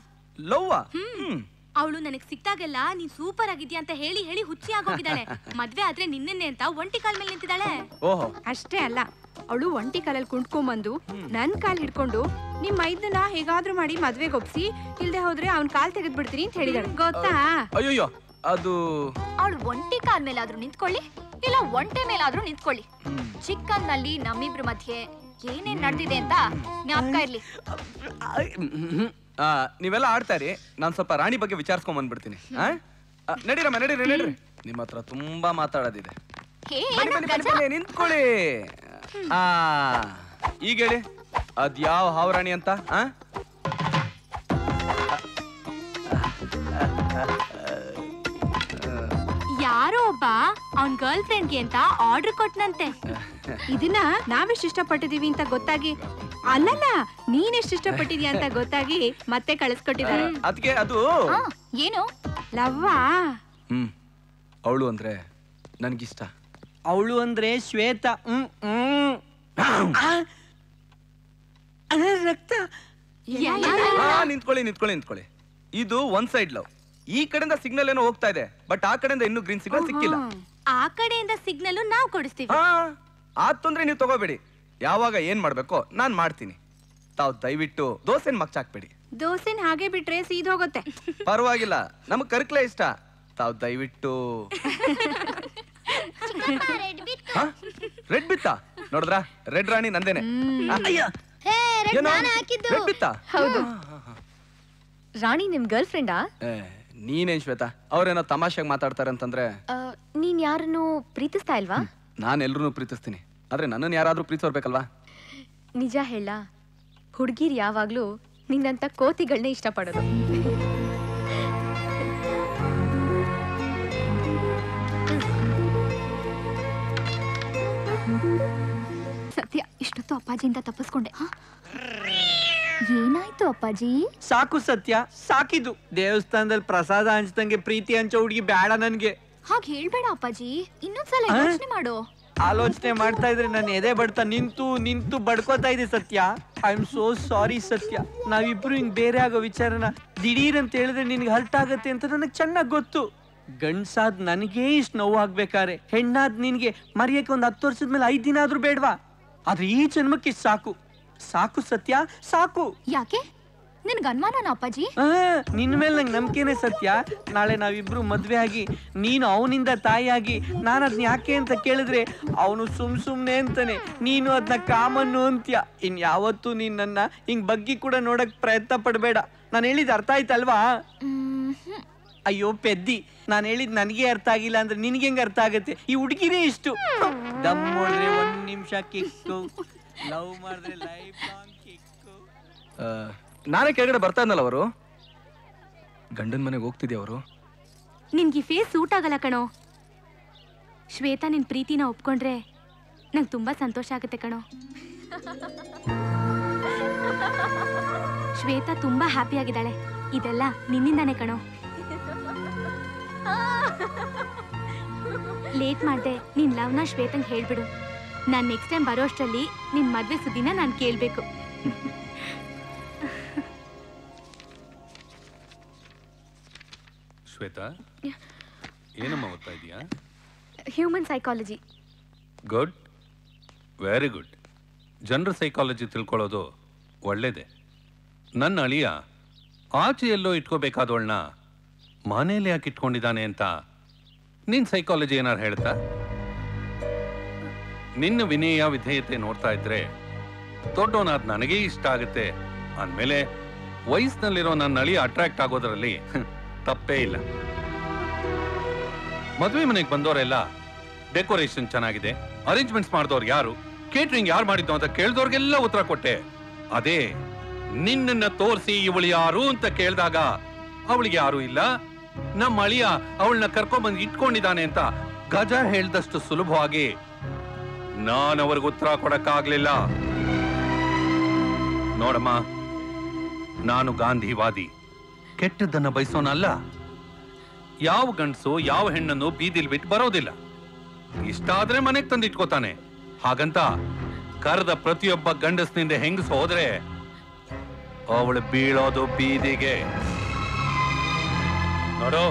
ಅವಳು ನನಗ್ ಸಿಕ್ತಾಗೆಲ್ಲ ನೀನ್ ಸೂಪರ್ ಆಗಿದ್ಯಾ ಅಂತ ಹೇಳಿ ಹೇಳಿ ಹುಚ್ಚಿ ಆಗೋಗಿದ್ದಾಳೆ. ಮದ್ವೆ ಆದ್ರೆ ನಿನ್ನೆ ಅಂತ ಒಂಟಿ ಕಾಲ್ ಮೇಲೆ ನಿಂತಿದ್ದಾಳೆ. ಓಹೋ, ಅಷ್ಟೇ ಅಲ್ಲ, ಅವಳು ಒಂಟಿ ಕಾಲಲ್ಲಿ ಕುಂಟ್ಕೊಂಡ್ಬಂದು ನನ್ ಕಾಲ್ ಹಿಡ್ಕೊಂಡು ನಿಮ್ ಮೈದನ್ನ ಹೇಗಾದ್ರೂ ಮಾಡಿ ಮದ್ವೆಗೆ ಒಪ್ಸಿ, ಇಲ್ದೆ ಹೋದ್ರೆ ಅವ್ನ್ ಕಾಲ್ ತೆಗೆದ್ ಬಿಡ್ತೀನಿ ಅಂತ ಹೇಳಿದಾಳೆ. ಗೊತ್ತಾ? ಅಯ್ಯೋ, ಅದು ಅವಳು ಒಂಟಿ ಕಾಲ್ ಮೇಲಾದ್ರೂ ನಿಂತ್ಕೊಳ್ಳಿ, ಇಲ್ಲ ಒಂಟೆ ಮೇಲಾದ್ರೂ ನಿಂತ್ಕೊಳ್ಳಿ. ಚಿಕ್ಕನ್ ನಲ್ಲಿ ನಮ್ಮಿಬ್ರ ಮಧ್ಯೆ ಏನೇನ್ ನಡೆದಿದೆ ಅಂತ ಜ್ಞಾಪಕ ಇರ್ಲಿ. ನೀವೆಲ್ಲ ಆಡ್ತಾರಿ, ನಾನ್ ಸ್ವಲ್ಪ ರಾಣಿ ಬಗ್ಗೆ ವಿಚಾರಿಸ್ಕೊಂಡ್ ಬಂದ್ಬಿಡ್ತೀನಿ. ನಡೀರಮ್ಮ, ನಡೀರಿ. ನಿಮ್ಮ ಹತ್ರ ತುಂಬಾ ಮಾತಾಡೋದಿದೆ. ನಿಂತ್ಕೊಳ್ಳಿ. ಈಗ ಹೇಳಿ, ಅದ್ಯಾವ ಹಾವರಾಣಿ ಅಂತ? ಯಾರೋ ಒಬ್ಬ ಅವನ್ ಗರ್ಲ್ ಫ್ರೆಂಡ್ಗೆ ಅಂತ ಆರ್ಡರ್ ಕೊಟ್ನಂತೆ. ಇದನ್ನ ನಾವೆಷ್ಟು ಇಷ್ಟಪಟ್ಟಿದೀವಿ ಅಂತ ಗೊತ್ತಾಗಿ, ಅಲ್ಲಲ್ಲ ನೀನೆಷ್ಟು ಇಷ್ಟಪಟ್ಟಿದ್ಯಾ ಅಂತ ಗೊತ್ತಾಗಿ ಮತ್ತೆ ಕಳಿಸ್ಕೊಟ್ಟಿದ್ದಾರೆ. ಅದಕ್ಕೆ ಅದು ಏನು ಲವ್ವಾ? ಅವಳು ಅಂದ್ರೆ ನನ್ಗಿಷ್ಟ. ಅವಳು ಅಂದ್ರೆ ಶ್ವೇತಾ. ರಕ್ತ. ನಿಂತ್ಕೊಳ್ಳಿ. ಇದು ಒನ್ ಸೈಡ್ ಲವ್. ಈ ಕಡೆಯಿಂದ ಸಿಗ್ನಲ್ ಏನೋ ಹೋಗ್ತಾ ಇದೆ, ಬಟ್ ಆ ಕಡೆಯಿಂದ ಇನ್ನೂ ಗ್ರೀನ್ ಸಿಗ್ನಲ್ ಸಿಕ್ಕಿಲ್ಲ. ಆ ಕಡೆಯಿಂದ ಸಿಗ್ನಲ್ ನಾವು ಕೊಡಿಸ್ತೀವಿ. ಆ ತೊಂದ್ರೆ ನೀವು ತಗೋಬೇಡಿ. ಯಾವಾಗ ಏನ್ ಮಾಡ್ಬೇಕೋ ನಾನ್ ಮಾಡ್ತೀನಿ. ತಾವ್ ದಯವಿಟ್ಟು ದೋಸೆನ್ ಮಗ್ಚಾಕ್ಬೇಡಿ. ದೋಸೆನ್ ಹಾಗೆ ಬಿಟ್ರೆ ಸೀದೋಗುತ್ತೆ. ಪರವಾಗಿಲ್ಲ, ನಮಗ್ ಕರ್ಕ್ಲೆ ಇಷ್ಟ. ತಾವ್ ದಯವಿಟ್ಟು ರೆಡ್ ಬಿತ್ತ ನೋಡಿದ್ರ? ರೆಡ್ ರಾಣಿ ನಂದೇನೆ. ರೆಡ್ ಬಿತ್ತ? ಹೌದು. ರಾಣಿ ನಿಮ್ ಗರ್ಲ್ ಫ್ರೆಂಡಾ? ನೀನೇನ್ ಶ್ವೇತಾ, ಅವ್ರೇನೋ ತಮಾಷೆಗೆ ಮಾತಾಡ್ತಾರೆ ಅಂತಂದ್ರೆ. ನೀನ್ ಯಾರನ್ನು ಪ್ರೀತಿಸ್ತಾ ಇಲ್ವಾ? ನಾನು ಎಲ್ರನ್ನೂ ಪ್ರೀತಿಸ್ತೀನಿ, ಆದ್ರೆ ನನ್ನನ್ನು ಯಾರಾದ್ರೂ ಪ್ರೀತಿಸೋರ್ಬೇಕಲ್ವಾ? ನಿಜ ಹೇಳ, ಹುಡುಗಿರ್ ಯಾವಾಗ್ಲೂ ನಿನ್ನಂತ ಕೋತಿಗಳನ್ನೇ ಇಷ್ಟಪಡೋದು. ಸತ್ಯ, ಇಷ್ಟೊತ್ತು ಅಪ್ಪಾಜಿಯಿಂದ ತಪ್ಪಿಸ್ಕೊಂಡೆ. ಏನಾಯ್ತು ಅಪ್ಪಾಜಿ? ಸಾಕು ಸತ್ಯ, ಸಾಕಿದು. ದೇವಸ್ಥಾನದಲ್ಲಿ ಪ್ರಸಾದ ಹಂಚ್ದಂಗೆ ಪ್ರೀತಿ ಹಂಚೋ ಹುಡುಗಿ ಬೇಡ ನನ್ಗೆ. ಹಾಗೆ ಹೇಳ್ಬೇಡ ಅಪ್ಪಾಜಿ, ಇನ್ನೊಂದ್ಸಲ ಯೋಚನೆ ಮಾಡು. ಆಲೋಚನೆ ಮಾಡ್ತಾ ಇದ್ರೆ ನಾನು ಎದೆ ಬಡ್ತಾ ನಿಂತು ಬಡ್ಕೋತಾ ಇದೆ ಸತ್ಯ. ಐ ಆಮ್ ಸೋ ಸಾರಿ ಸತ್ಯ. ನಾವಿಬ್ರು ಹಿಂಗ್ ಬೇರೆ ಆಗೋ ವಿಚಾರನ ದಿಢೀರ್ ಅಂತ ಹೇಳಿದ್ರೆ ನಿನ್ಗೆ ಹರ್ಟ್ ಆಗತ್ತೆ ಅಂತ ನನಗೆ ಚೆನ್ನಾಗ್ ಗೊತ್ತು. ಗಂಡ್ಸಾದ್ ನನಗೇ ಇಷ್ಟು ನೋವು ಆಗ್ಬೇಕಾರೆ ಹೆಣ್ಣಾದ್ ನಿನ್ಗೆ ಮರಿಯಕ್ಕೆ ಒಂದ್ 10 ವರ್ಷದ ಮೇಲೆ 5 ದಿನ ಆದ್ರೂ ಬೇಡ್ವಾ? ಆದ್ರೆ ಈ ಜನ್ಮಕ್ಕೆ ಸಾಕು ಸಾಕು ಸತ್ಯ, ಸಾಕು. ಯಾಕೆ ನಿನ್ಗೆ ಅನುಮಾನನ ಅಪ್ಪಾಜಿ? ನಿನ್ ಮೇಲೆ ನಂಗೆ ನಂಬಿಕೆನೆ ಸತ್ಯ. ನಾಳೆ ನಾವಿಬ್ರು ಮದ್ವೆ ಆಗಿ ನೀನು ಅವನಿಂದ ತಾಯಿಯಾಗಿ ನಾನು ಅದನ್ನ ಯಾಕೆ ಅಂತ ಕೇಳಿದ್ರೆ ಅವನು ಸುಮ್ನೆ ಅಂತಾನೆ, ನೀನು ಅದನ್ನ ಕಾಮನ್ನು ಅಂತ್ಯ. ಇನ್ ಯಾವತ್ತೂ ನೀನ್ ನನ್ನ ಹಿಂಗ್ ಬಗ್ಗಿ ಕೂಡ ನೋಡಕ್ ಪ್ರಯತ್ನ ಪಡ್ಬೇಡ. ನಾನು ಹೇಳಿದ್ ಅರ್ಥ ಆಯ್ತಲ್ವಾ? ಅಯ್ಯೋ ಪೆದ್ದಿ, ನಾನು ಹೇಳಿದ್ ನನಗೆ ಅರ್ಥ ಆಗಿಲ್ಲ ಅಂದ್ರೆ ನಿನ್ಗೆ ಹೆಂಗ್ ಅರ್ಥ ಆಗತ್ತೆ? ಈ ಹುಡುಗಿನೇ ಇಷ್ಟು ದಮ್ ಮಾಡಿದ್ರೆ 1 ನಿಮಿಷ ಕಿಕ್ಕು, ಲವ್ ಮಾಡಿದ್ರೆ ಲೈಫ್ ಲಾಂಗ್ ಕಿಕ್ಕು. ನಾನೇ ಕೆಳಗಡೆ ಬರ್ತಾ ಇದ್ನಲ್ಲ, ಅವರು ಗಂಡನ ಮನೆಗೆ ಹೋಗ್ತಿದ್ದೆ. ಅವರು ನಿನ್ಗೆ ಫೇಸ್ ಸೂಟ್ ಆಗಲ್ಲ ಕಣೋ. ಶ್ವೇತಾ ನಿನ್ ಪ್ರೀತಿನ ಒಪ್ಕೊಂಡ್ರೆ ನಂಗೆ ತುಂಬಾ ಸಂತೋಷ ಆಗುತ್ತೆ ಕಣೋ. ಶ್ವೇತಾ ತುಂಬಾ ಹ್ಯಾಪಿ ಆಗಿದ್ದಾಳೆ. ಇದೆಲ್ಲ ನಿನ್ನಿಂದಾನೆ ಕಣೋ. ಲೇಟ್ ಮಾಡ್ದೆ ನಿನ್ ಲವ್ನ ಶ್ವೇತಂಗ್ ಹೇಳ್ಬಿಡು. ನಾನ್ ನೆಕ್ಸ್ಟ್ ಟೈಮ್ ಬರೋ ಅಷ್ಟರಲ್ಲಿ ನಿನ್ ಮದ್ವೆ ಸುದ್ದಿನ ನಾನ್ ಕೇಳ್ಬೇಕು. ಶ್ವೇತಾ, ಏನಮ್ಮ ಓದ್ತಾ ಇದೀಯಾ? Human psychology. Good, very good. ಜನರ ಸೈಕಾಲಜಿ ತಿಳ್ಕೊಳ್ಳೋದು ಒಳ್ಳೇದೆ. ನನ್ನ ಅಳಿಯ ಆಚೆ ಎಲ್ಲೋ ಇಟ್ಕೋಬೇಕಾದವಳನ್ನ ಮನೇಲಿ ಯಾಕೆ ಇಟ್ಕೊಂಡಿದ್ದಾನೆ ಅಂತ ನಿನ್ ಸೈಕಾಲಜಿ ಏನಾರು ಹೇಳ್ತಾ? ನಿನ್ನ ವಿನಯ ವಿಧೇಯತೆ ನೋಡ್ತಾ ಇದ್ರೆ ದೊಡ್ಡವನಾದ್ ನನಗೇ ಇಷ್ಟ ಆಗುತ್ತೆ ಅಂದ್ಮೇಲೆ ವಯಸ್ಸಿನಲ್ಲಿರೋ ನನ್ನ ಅಳಿಯ ಅಟ್ರಾಕ್ಟ್ ಆಗೋದ್ರಲ್ಲಿ ತಪ್ಪೇ ಇಲ್ಲ. ಮದುವೆ ಮನೆಗೆ ಬಂದವರೆಲ್ಲ ಡೆಕೋರೇಷನ್ ಚೆನ್ನಾಗಿದೆ, ಅರೇಂಜ್ಮೆಂಟ್ಸ್ ಮಾಡಿದವ್ರು ಯಾರು, ಕೇಟರಿಂಗ್ ಯಾರು ಮಾಡಿದ್ದು ಅಂತ ಕೇಳಿದವ್ರಿಗೆಲ್ಲ ಉತ್ತರ ಕೊಟ್ಟೆ. ಅದೇ ನಿನ್ನನ್ನ ತೋರಿಸಿ ಇವಳು ಯಾರು ಅಂತ ಕೇಳಿದಾಗ ಅವಳಿಗೆ ಯಾರು ಇಲ್ಲ, ನಮ್ಮ ಅಳಿಯ ಅವಳನ್ನ ಕರ್ಕೊಂಡ್ಬಂದು ಇಟ್ಕೊಂಡಿದ್ದಾನೆ ಅಂತ ಗಜ ಹೇಳ್ದಷ್ಟು ಸುಲಭವಾಗಿ ನಾನು ಅವ್ರಿಗೆ ಉತ್ತರ ಕೊಡಕ್ಕಾಗ್ಲಿಲ್ಲ. ನೋಡಮ್ಮ, ನಾನು ಗಾಂಧಿವಾದಿ, ಕೆಟ್ಟದ್ದನ್ನ ಬಯಸೋನಲ್ಲ. ಯಾವ ಗಂಡಸು ಯಾವ ಹೆಣ್ಣನ್ನು ಬೀದಿಲ್ ಬಿಟ್ಟು ಬರೋದಿಲ್ಲ. ಇಷ್ಟ ಆದ್ರೆ ಮನೆಗ್ ತಂದು ಇಟ್ಕೋತಾನೆ. ಹಾಗಂತ ಕರೆದ ಪ್ರತಿಯೊಬ್ಬ ಗಂಡಸ್ನಿಂದ ಹೆಂಗಸ ಹೋದ್ರೆ ಅವಳು ಬೀಳೋದು ಬೀದಿಗೆ. ನೋಡು,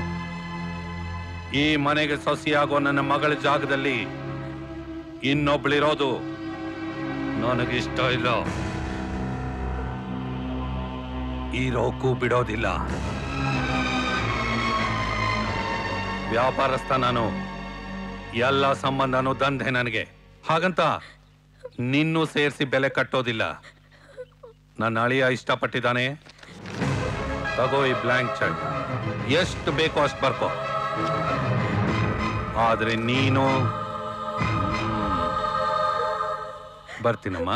ಈ ಮನೆಗೆ ಸೊಸೆಯಾಗೋ ನನ್ನ ಮಗಳ ಜಾಗದಲ್ಲಿ ಇನ್ನೊಬ್ಳಿರೋದು ನನಗಿಷ್ಟ ಇಲ್ಲ. ಇರೋಕ್ಕೂ ಬಿಡೋದಿಲ್ಲ. ವ್ಯಾಪಾರಸ್ಥ ನಾನು, ಎಲ್ಲ ಸಂಬಂಧನೂ ದಂಧೆ ನನಗೆ. ಹಾಗಂತ ನಿನ್ನೂ ಸೇರಿಸಿ ಬೆಲೆ ಕಟ್ಟೋದಿಲ್ಲ. ನನ್ನ ಅಳಿಯ ಇಷ್ಟಪಟ್ಟಿದ್ದಾನೆ, ತಗೋ ಈ ಬ್ಲ್ಯಾಂಕ್ ಚೆಕ್, ಎಷ್ಟು ಬೇಕೋ ಅಷ್ಟು ಬರ್ಕೋ. ಆದ್ರೆ ನೀನು ಬರ್ತೀನಮ್ಮ.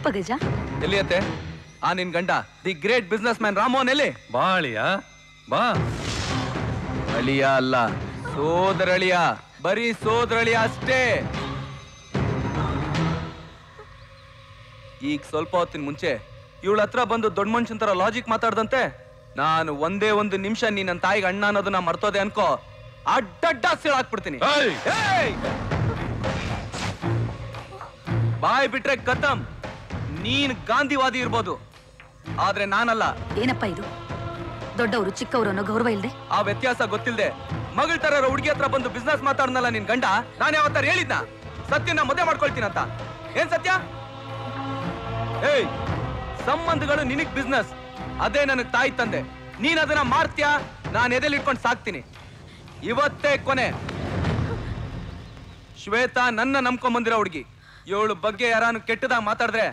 ಯಾಕಪ್ಪ ಗಜ? ಎಲ್ಲಿ ಅತ್ತೆ? ಆ ನಿನ್ ಗಂಡ the great business man Ramohan ಎಲ್ಲಿ? ಬಾಳಿಯ ಬಾ. ಅಳಿಯ ಅಲ್ಲ, ಸೋದರಳಿಯ, ಬರೀ ಸೋದರಳಿಯ ಅಷ್ಟೇ. ಈಗ ಸ್ವಲ್ಪ ಹೊತ್ತಿನ ಮುಂಚೆ ಇವಳ ಹತ್ರ ಬಂದು ದೊಡ್ಡ ಮನುಷ್ಯನ್ ತರ ಲಾಜಿಕ್ ಮಾತಾಡ್ದಂತೆ ನಾನು ಒಂದೇ ಒಂದು ನಿಮಿಷ ನೀ ನನ್ನ ತಾಯಿಗೆ ಅಣ್ಣ ಅನ್ನೋದನ್ನ ಮರ್ತೋದೆ ಅನ್ಕೋ, ಅಡ್ಡಡ್ಡ ಸೀಳಾಕ್ಬಿಡ್ತೀನಿ. ಬಾಯ್ ಬಿಟ್ರೆ ಕತಮ್. ನೀನ್ ಗಾಂಧಿವಾದಿ ಇರ್ಬೋದು, ಆದ್ರೆ ನಾನಲ್ಲ. ಏನಪ್ಪ ಇದು? ದೊಡ್ಡವರು ಚಿಕ್ಕವರು ಅನ್ನೋ ಗೌರವ ಇಲ್ದೆ? ಆ ವ್ಯತ್ಯಾಸ ಗೊತ್ತಿಲ್ದೆ ಮಗಳ ತರ ಹುಡುಗಿ ಹತ್ರ ಬಂದು ಬಿಸ್ನೆಸ್ ಮಾತಾಡ್ನಲ್ಲ ನಿನ್ ಗಂಡ. ನಾನು ಯಾವತ್ತಾರ ಹೇಳಿದ್ನ ಸತ್ಯನ ಮದುವೆ ಮಾಡ್ಕೊಳ್ತೀನಂತ? ಏನ್ ಸತ್ಯ? ಏಯ್, ಸಂಬಂಧಗಳು ನಿನಗ್ ಬಿಸ್ನೆಸ್, ಅದೇ ನನಗ್ ತಾಯಿ ತಂದೆ. ನೀನ್ ಅದನ್ನ ಮಾಡ್ತೀಯಾ, ನಾನು ಎದೆಲಿ ಇಟ್ಕೊಂಡು ಸಾಕ್ತೀನಿ. ಇವತ್ತೇ ಕೊನೆ. ಶ್ವೇತಾ ನನ್ನ ನಂಬ್ಕೊಂಡ್ ಬಂದಿರೋ ಹುಡುಗಿ. ಇವಳು ಬಗ್ಗೆ ಯಾರಾನು ಕೆಟ್ಟದಾಗ ಮಾತಾಡಿದ್ರೆ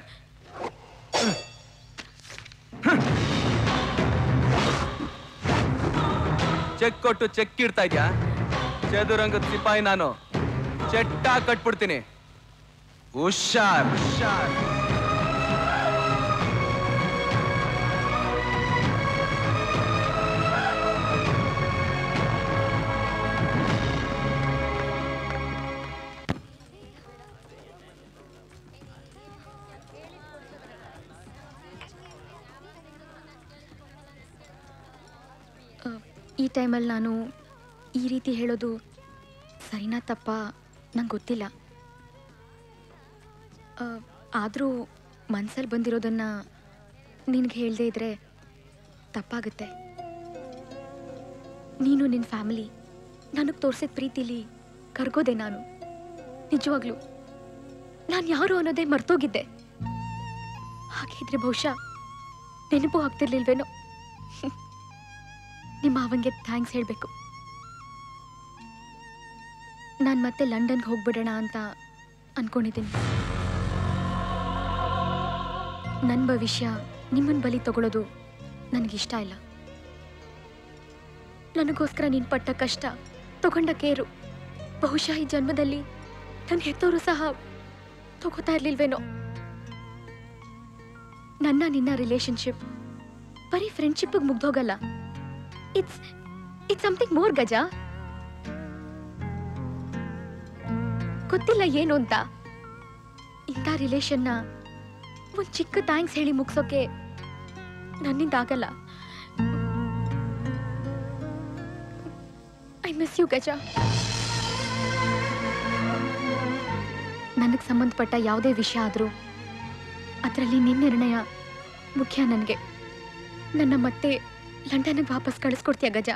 ಚೆಕ್ ಕೊಟ್ಟು ಚೆಕ್ ಇಡ್ತಾ ಇದ್ಯಾ? ಚದುರಂಗದ ಸಿಪಾಯಿ ನಾನು, ಚೆಟ್ಟ ಕಟ್ಬಿಡ್ತೀನಿ. ಹುಷಾರ್ ಹುಷಾರ್. ಈ ಟೈಮಲ್ಲಿ ನಾನು ಈ ರೀತಿ ಹೇಳೋದು ಸರಿನಾ ತಪ್ಪ ನಂಗೆ ಗೊತ್ತಿಲ್ಲ. ಆದರೂ ಮನಸ್ಸಲ್ಲಿ ಬಂದಿರೋದನ್ನು ನಿನಗೆ ಹೇಳದೇ ಇದ್ರೆ ತಪ್ಪಾಗುತ್ತೆ. ನೀನು ನಿನ್ನ ಫ್ಯಾಮಿಲಿ ನನಗೆ ತೋರಿಸಿದ ಪ್ರೀತಿಲಿ ಕರ್ಗೋದೆ ನಾನು. ನಿಜವಾಗ್ಲೂ ನಾನು ಯಾರು ಅನ್ನೋದೇ ಮರ್ತೋಗಿದ್ದೆ. ಹಾಗಿದ್ರೆ ಬಹುಶಃ ನೆನಪು ಆಗ್ತಿರ್ಲಿಲ್ವೇನೋ. ನಿಮ್ಮ ಮಾವಂಗೆ ಥ್ಯಾಂಕ್ಸ್ ಹೇಳಬೇಕು. ನಾನು ಮತ್ತೆ ಲಂಡನ್ಗೆ ಹೋಗ್ಬಿಡೋಣ ಅಂತ ಅನ್ಕೊಂಡಿದ್ದೀನಿ. ನನ್ನ ಭವಿಷ್ಯ ನಿಮ್ಮನ್ನ ಬಲಿ ತಗೊಳ್ಳೋದು ನನಗಿಷ್ಟ ಇಲ್ಲ. ನನಗೋಸ್ಕರ ನೀನು ಪಟ್ಟ ಕಷ್ಟ, ತಗೊಂಡ ಕೇರು ಬಹುಶಃ ಈ ಜನ್ಮದಲ್ಲಿ ನನ್ನ ಹೆತ್ತವರು ಸಹ ತಗೋತಾ ಇರ್ಲಿಲ್ವೇನೋ. ನನ್ನ ನಿನ್ನ ರಿಲೇಶನ್ಶಿಪ್ ಬರೀ ಫ್ರೆಂಡ್ಶಿಪ್ಗೆ ಮುಗ್ದೋಗಲ್ಲ. It's something more, ಗಜ. ಗೊತ್ತಿಲ್ಲ ಏನು ಅಂತ. ಇಂಥ ರಿಲೇಷನ್ನ ಒಂದು ಚಿಕ್ಕ ಥ್ಯಾಂಕ್ಸ್ ಹೇಳಿ ಮುಗಿಸೋಕೆ ನನ್ನಿಂದ ಆಗಲ್ಲ. ಐ ಮಿಸ್ ಯು ಗಜ. ನನಗೆ ಸಂಬಂಧಪಟ್ಟ ಯಾವುದೇ ವಿಷಯ ಆದರೂ ಅದರಲ್ಲಿ ನಿನ್ನ ನಿರ್ಣಯ ಮುಖ್ಯ ನನಗೆ. ನನ್ನ ಮತ್ತೆ ಲಂಡನ್ಗೆ ವಾಪಸ್ ಕಳಿಸ್ಕೊಡ್ತೀಯ ಗಜ?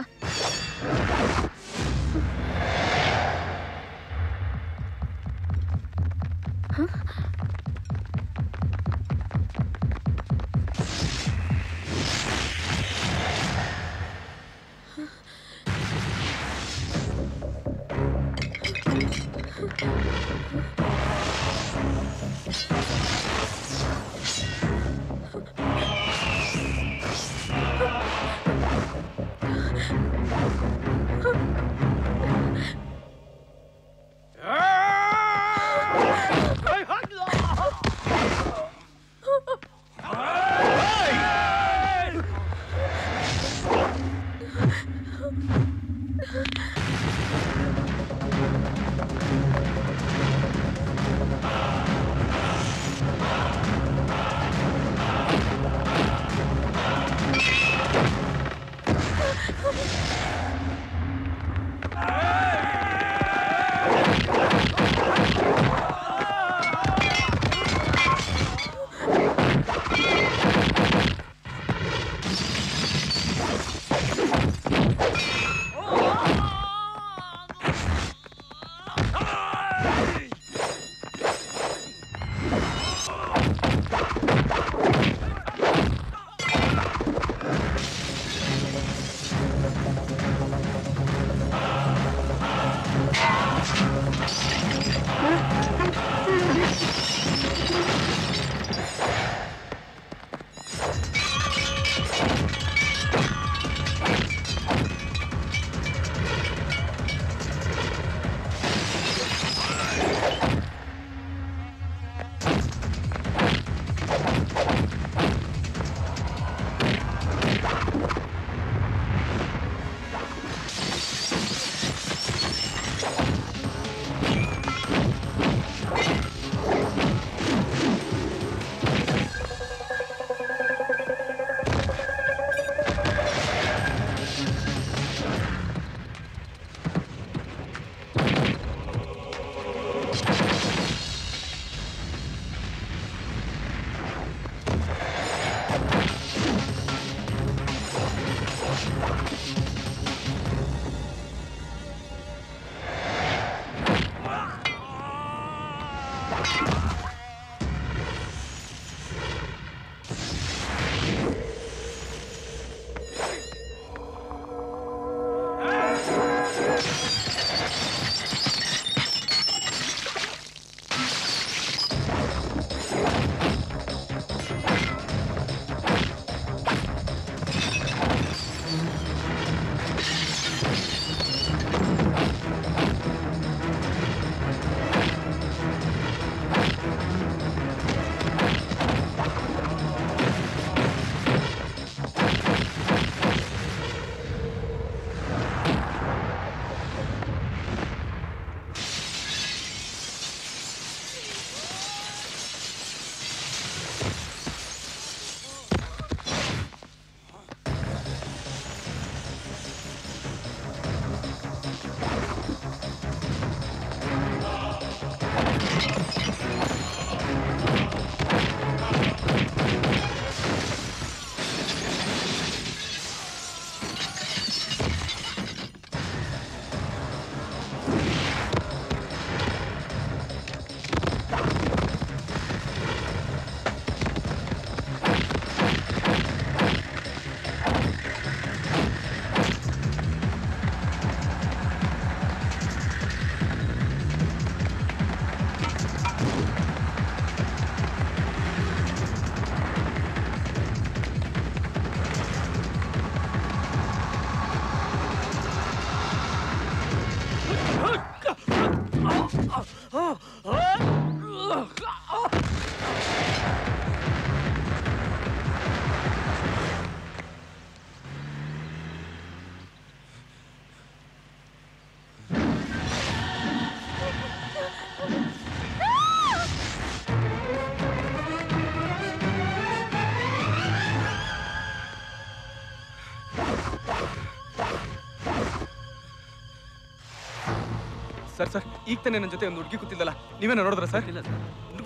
ಸರ್ ಸರ್ ಈಗ ತಾನೇ ನನ್ನ ಜೊತೆ ಒಂದು ಹುಡುಗಿ ಕೂತಿದ್ದಲ್ಲ, ನೀವೇನ ನೋಡಿದ್ರ ಸರ್?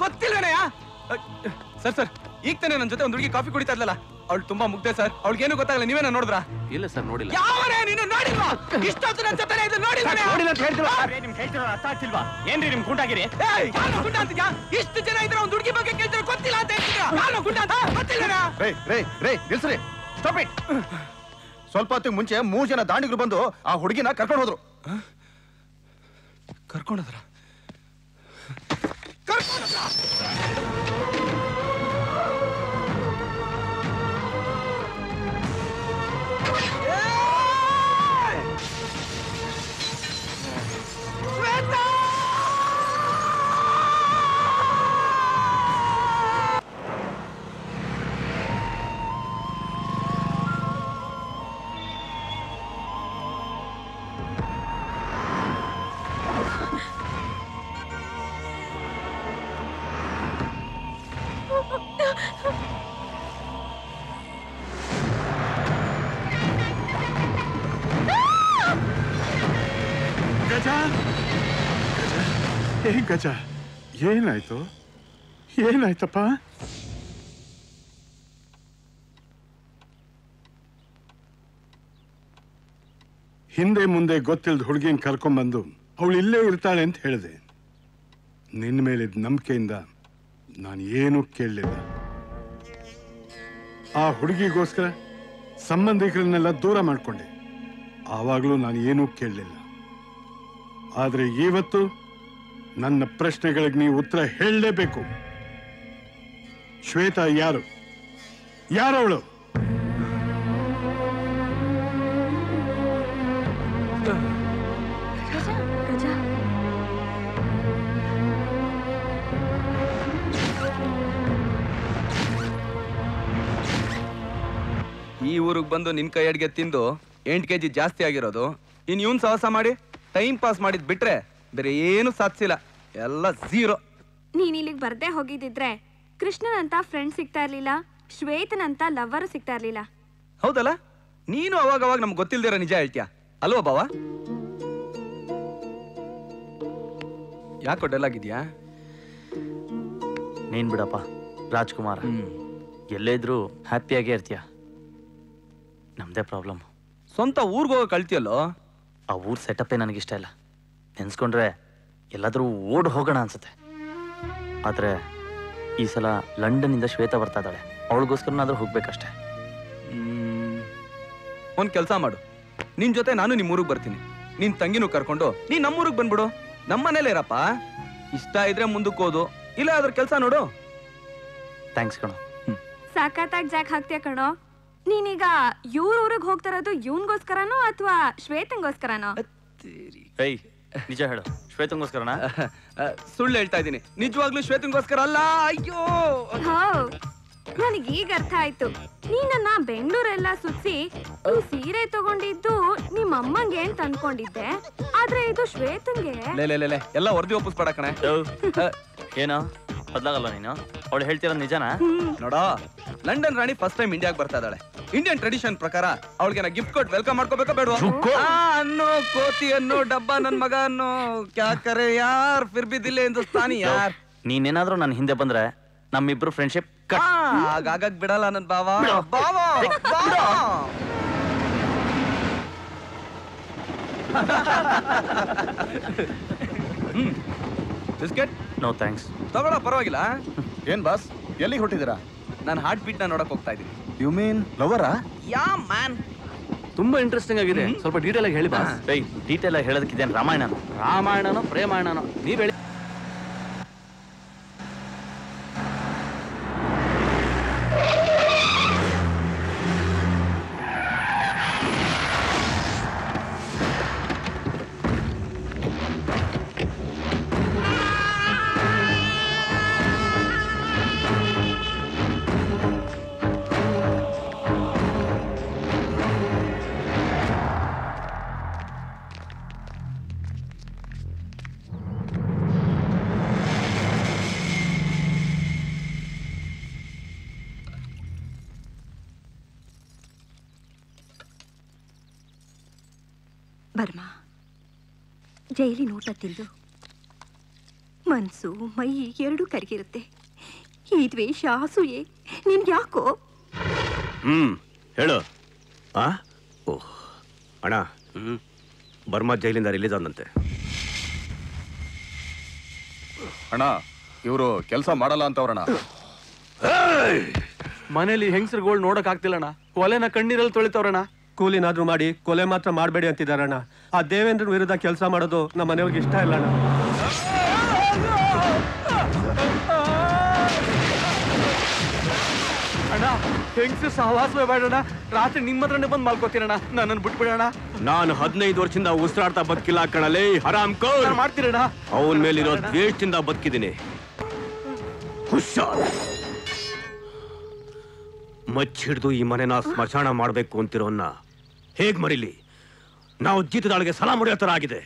ಗೊತ್ತಿಲ್ಲವೇನಯ್ಯ? ಸರ್ ಸರ್ ಈಗ ತಾನೇ ನನ್ನ ಜೊತೆ ಒಂದು ಹುಡುಗಿ ಕಾಫಿ ಕುಡಿತಾ ಇದ್ಲಲ್ಲ, ಅವಳು ತುಂಬಾ ಮುಗ್ದೆ ಸರ್, ಅವಳಿಗೇನು ಗೊತ್ತಾಗಲ್ಲ, ನೀವೇನ ನೋಡಿದ್ರ? ಇಲ್ಲ ಸರ್, ನೋಡಿಲ್ಲ. ಯಾವನೇ ನೀನು ನೋಡಿಲ್ವಾ? ಇಷ್ಟೊತ್ತು ನನ್ನ ಜೊತೆ ಇದ್ದು ನೋಡಿಲ್ಲ ಅಂತ ಹೇಳ್ತಿಲ್ವಾ? ನಿಮ್ಗೆ ಹೇಳ್ತಿರೋ ಅರ್ಥ ಆಗ್ತಿಲ್ವಾ? ಏನ್ರಿ ನಿಮ್ ಗುಂಡಾಗಿರಿ? ಯಾರು ಗುಂಡ ಅಂತಿದ್ಯಾ? ಇಷ್ಟು ಜನ ಇದ್ರೆ ಒಂದು ಹುಡುಗಿ ಬಗ್ಗೆ ಕೇಳ್ತಾರೆ ಗೊತ್ತಿಲ್ಲ ಅಂತ ಹೇಳ್ತೀರಾ? ಯಾರು ಗುಂಡ ಅಂತ ಗೊತ್ತಿಲ್ಲ? ರೇ ನಿಲ್ಸ್ರಿ, ಸ್ಟಾಪ್ ಇಟ್. ಸ್ವಲ್ಪ ಹೊತ್ತಿಗೆ ಮುಂಚೆ 3 ಜನ ದಾಂಡಿಗರು ಬಂದು ಆ ಹುಡುಗಿನ ಕರ್ಕೊಂಡು ಹೋದ್ರು. ಕರ್ಕೊಂಡೋದ್ರ? ಗಜ, ಏನಾಯ್ತು? ಏನಾಯ್ತಪ್ಪ? ಹಿಂದೆ ಮುಂದೆ ಗೊತ್ತಿಲ್ದ ಹುಡುಗಿನ ಕರ್ಕೊಂಡ್ಬಂದು ಅವಳು ಇಲ್ಲೇ ಇರ್ತಾಳೆ ಅಂತ ಹೇಳಿದೆ. ನಿನ್ನ ಮೇಲಿದ್ದ ನಂಬಿಕೆಯಿಂದ ನಾನು ಏನೂ ಕೇಳಲಿಲ್ಲ. ಆ ಹುಡುಗಿಗೋಸ್ಕರ ಸಂಬಂಧಿಕರನ್ನೆಲ್ಲ ದೂರ ಮಾಡಿಕೊಂಡೆ. ಆವಾಗಲೂ ನಾನು ಏನೂ ಕೇಳಲಿಲ್ಲ. ಆದರೆ ಇವತ್ತು ನನ್ನ ಪ್ರಶ್ನೆಗಳಿಗೆ ನೀವು ಉತ್ತರ ಹೇಳಲೇಬೇಕು. ಶ್ವೇತಾ ಯಾರು? ಯಾರವಳು? ಈ ಊರಿಗೆ ಬಂದು ನಿನ್ ಕೈ ಅಡ್ಗೆ ತಿಂದು 8 kg ಜಾಸ್ತಿ ಆಗಿರೋದು. ಇನ್ ಇವನ್ ಸಾಹಸ ಮಾಡಿ ಟೈಮ್ ಪಾಸ್ ಮಾಡಿದ್ ಬಿಟ್ರೆ ಬೇರೆ ಏನು ಸಾಧಿಸಿಲ್ಲ, ಎಲ್ಲ ಝೀರೋ. ನೀನ್ ಇಲ್ಲಿಗೆ ಬರ್ದೇ ಹೋಗಿದ್ದಿದ್ರೆ ಕೃಷ್ಣನಂತ ಫ್ರೆಂಡ್ ಸಿಗ್ತಾ ಇರ್ಲಿಲ್ಲ, ಶ್ವೇತನಂತ ಲವ್ವರು ಸಿಗ್ತಾ ಇರ್ಲಿಲ್ಲ. ಹೌದಲ್ಲ? ನೀನು ಅವಾಗ ನಮ್ಗೆ ಗೊತ್ತಿಲ್ದಿರೋ ನಿಜ ಹೇಳ್ತೀಯ ಅಲ್ವಾ ಬಾವ? ಯಾಕೋ ಡಲ್ ಆಗಿದ್ಯಾ? ನೀನ್ ಬಿಡಪ್ಪ ರಾಜ್ಕುಮಾರ್, ಎಲ್ಲೇ ಇದ್ರು ಹ್ಯಾಪಿಯಾಗೇ ಇರ್ತೀಯ. ನಮ್ದೇ ಪ್ರಾಬ್ಲಮ್. ಸ್ವಂತ ಊರ್ಗೆ ಹೋಗೋ ಕಳ್ತಿಯಲ್ಲೋ? ಆ ಊರ್ ಸೆಟಪ್ಪೇ ನನಗಿಷ್ಟ ಇಲ್ಲ. ನೆನ್ಸ್ಕೊಂಡ್ರೆ ಎಲ್ಲಾದ್ರೂ ಓಡ್ ಹೋಗೋಣ ಅನ್ಸುತ್ತೆ. ಆದ್ರೆ ಈ ಸಲ ಲಂಡನ್ನಿಂದ ಶ್ವೇತಾ ಬರ್ತಾ ಇದ್ದಾಳೆ, ಅವಳಿಗೋಸ್ಕರನಾದ್ರೂ ಹೋಗ್ಬೇಕಷ್ಟೇ. ಒಂದ್ ಕೆಲ್ಸ ಮಾಡು, ನಿನ್ ಜೊತೆ ನಾನು ನಿಮ್ಮೂರಿಗೆ ಬರ್ತೀನಿ, ನಿನ್ ತಂಗಿನೂ ಕರ್ಕೊಂಡು ನೀನ್ ನಮ್ಮೂರಿಗೆ ಬಂದ್ಬಿಡು. ನಮ್ಮನೇಲೇ ಇರಪ್ಪ. ಇಷ್ಟ ಇದ್ರೆ ಮುಂದಕ್ಕೆ ಹೋದು, ಇಲ್ಲ ಅದ್ರ ಕೆಲ್ಸ ನೋಡು. ಥ್ಯಾಂಕ್ಸ್ ಕಣೋ. ಸಾಕಾತಾಗಿ ಜಾಕ್ ಹಾಕ್ತೀಯ ಕಣೋ. ನೀನೀಗ ಇವ್ರ ಊರಿಗೆ ಹೋಗ್ತಾರದು ಇವನ್ಗೋಸ್ಕರನೋ ಅಥವಾ ಶ್ವೇತಂಗೋಸ್ಕರನೋ? ಏಯ್ ನಿಜ ಹೇಳು, ಶ್ವೇತಂಗೋಸ್ಕರನಾ? ಸುಳ್ಳು ಹೇಳ್ತಾ ಇದ್ದೀನಿ, ನಿಜವಾಗ್ಲೂ ಶ್ವೇತಂಗೋಸ್ಕರ ಅಲ್ಲ. ಅಯ್ಯೋ ನನಗೀಗ ಅರ್ಥ ಆಯ್ತು. ನೀನನ್ನ ಬೆಂಗಳೂರೆಲ್ಲ ಸುತ್ತಿ ಈ ಸೀರೆ ತಗೊಂಡಿದ್ದು ನಿಮ್ಮ ಅಮ್ಮಂಗೆ ಅಂತ ಅನ್ಕೊಂಡಿದ್ದೆ, ಆದ್ರೆ ಇದು ಶ್ವೇತಂಗೆ. ಎಲ್ಲ ವರದಿ ಒಪ್ಪಿಸ್ಬೇಡ ಕಣೆ. ಏನೋ ಬದ್ಲಾಗಲ್ಲ ನೀನು? ಅವಳು ಹೇಳ್ತಿರೋದು ನಿಜನಾ? ನೋಡೋ, ಲಂಡನ್ ರಾಣಿ ಫಸ್ಟ್ ಟೈಮ್ ಇಂಡಿಯಾಗೆ ಬರ್ತಾ ಇದ್ದಾಳೆ. ಇಂಡಿಯನ್ ಟ್ರೆಡಿಷನ್ ಪ್ರಕಾರ ಅವಳಿಗೆ ನಾ ಗಿಫ್ಟ್ ಕೊಟ್ಟು ವೆಲ್ಕಮ್ ಮಾಡ್ಕೋಬೇಕಾ ಬೇಡವಾ? ಅನ್ನೋ ಕೋತಿ ಅನ್ನೋ ಡಬ್ಬ ನನ್ ಮಗ ಅನ್ನೋ ಕ್ಯಾ ಕರೆ ಯಾರ್ ಫಿರ್ ಬಿ ದಿಲ್ ಹಿಂದೂಸ್ತಾನಿ ಯಾರ್. ನೀನೇನಾದ್ರೂ ನನ್ನ ಹಿಂದೆ ಬಂದ್ರೆ ನಮ್ಮಿಬ್ರು ಫ್ರೆಂಡ್ಶಿಪ್ ಆಗಾಗ ಬಿಡಲ್ಲ ನನ್ ಬಾವಾ. ಬಿಸ್ಕೆಟ್? No thanks. ತಗೊಳ, ಪರವಾಗಿಲ್ಲ. ಏನ್ ಬಾಸ್, ಎಲ್ಲಿಗೆ ಹೊಟ್ಟಿದ್ದೀರಾ? ನಾನು ಹಾರ್ಟ್ ಬೀಟ್ ನ ನೋಡಕ್ ಹೋಗ್ತಾ ಇದೀನಿ. ಯು ಮೀನ್ ಲವರಾ? Yeah man. ತುಂಬಾ ಇಂಟ್ರೆಸ್ಟಿಂಗ್ ಆಗಿದೆ, ಸ್ವಲ್ಪ ಡೀಟೇಲ್ ಆಗಿ ಹೇಳಿ ಬಾಸ್. ಡೀಟೇಲ್ ಆಗಿ ಹೇಳೋದಕ್ಕಿದೇನು ರಾಮಾಯಣನೋ ಪ್ರೇಮಾಯಣನೋ ನೀವ್ ಹೇಳಿ. ಬರ್ಮ, ಜೈಲಿನ ಊಟ ತಿಂದು ಮನ್ಸು ಮೈ ಎರಡೂ ಕರಗಿರುತ್ತೆ. ಈ ದ್ವೇಷ ಅಸೂಯೆ ನಿನ್ಗ್ಯಾಕೋ? ಹೇಳು. ಓಹ್ ಅಣ್ಣ, ಬರ್ಮಾ ಜೈಲಿಂದ ರಿಲೀಸ್ ಆದಂತೆ. ಅಣ್ಣ, ಇವರು ಕೆಲಸ ಮಾಡಲ್ಲ ಅಂತವ್ರಣ್ಣ. ಮನೇಲಿ ಹೆಂಗಸರುಗಳು ನೋಡಕ್ ಆಗ್ತಿಲ್ಲಣ್ಣ, ಕೊಲೆನ ಕಣ್ಣೀರಲ್ಲಿ ತೊಳಿತವ್ರಣ್ಣ. ಕೂಲಿನಾದ್ರೂ ಮಾಡಿ ಕೊಲೆ ಮಾತ್ರ ಮಾಡಬೇಡಿ ಅಂತಿದಾರಣ್ಣ. ಆ ದೇವೇಂದ್ರನ ವಿರುದ್ಧ ಕೆಲಸ ಮಾಡೋದು ನಮ್ಮ ಮನೆಯವ್ರಿಗೆ ಇಷ್ಟ ಇಲ್ಲ ಅಣ್ಣ. ಅಣ್ಣ, ಹೆಂಗಸರು ಸಹವಾಸವೇ ಬೇಡಣ್ಣ, ರಾತ್ರಿ ನಿಮ್ಮ ಹತ್ರನೇ ಬಂದು ಮಲ್ಕೋತೀರಣ್ಣ, ನನ್ನನ್ನು ಬಿಟ್ಬಿಡೋಣ. ನಾನು 15 ವರ್ಷದಿಂದ ಉಸಿರಾಡ್ತಾ ಬದುಕಿಲ್ಲ ಕಣಲೇ, ಹರಾಮ್ ಮಾಡ್ತೀರಣ್ಣ. ಅವನ ಮೇಲಿರೋ ದ್ವೇಷದಿಂದ ಬದುಕಿದ್ದೀನಿ. ಹುಷಾರ್. ಮಚ್ಚಿಡ್ದು ಈ ಮನೆನ ಸ್ಮಶಾನ ಮಾಡ್ಬೇಕು ಅಂತಿರೋನ್ನ ಹೇಗ್ ಮರಿಲಿ? ನಾವು ಜೀತದಾಳಿಗೆ ಸಲಾ ಮುಡಿಯೋ ತರ ಆಗಿದೆ.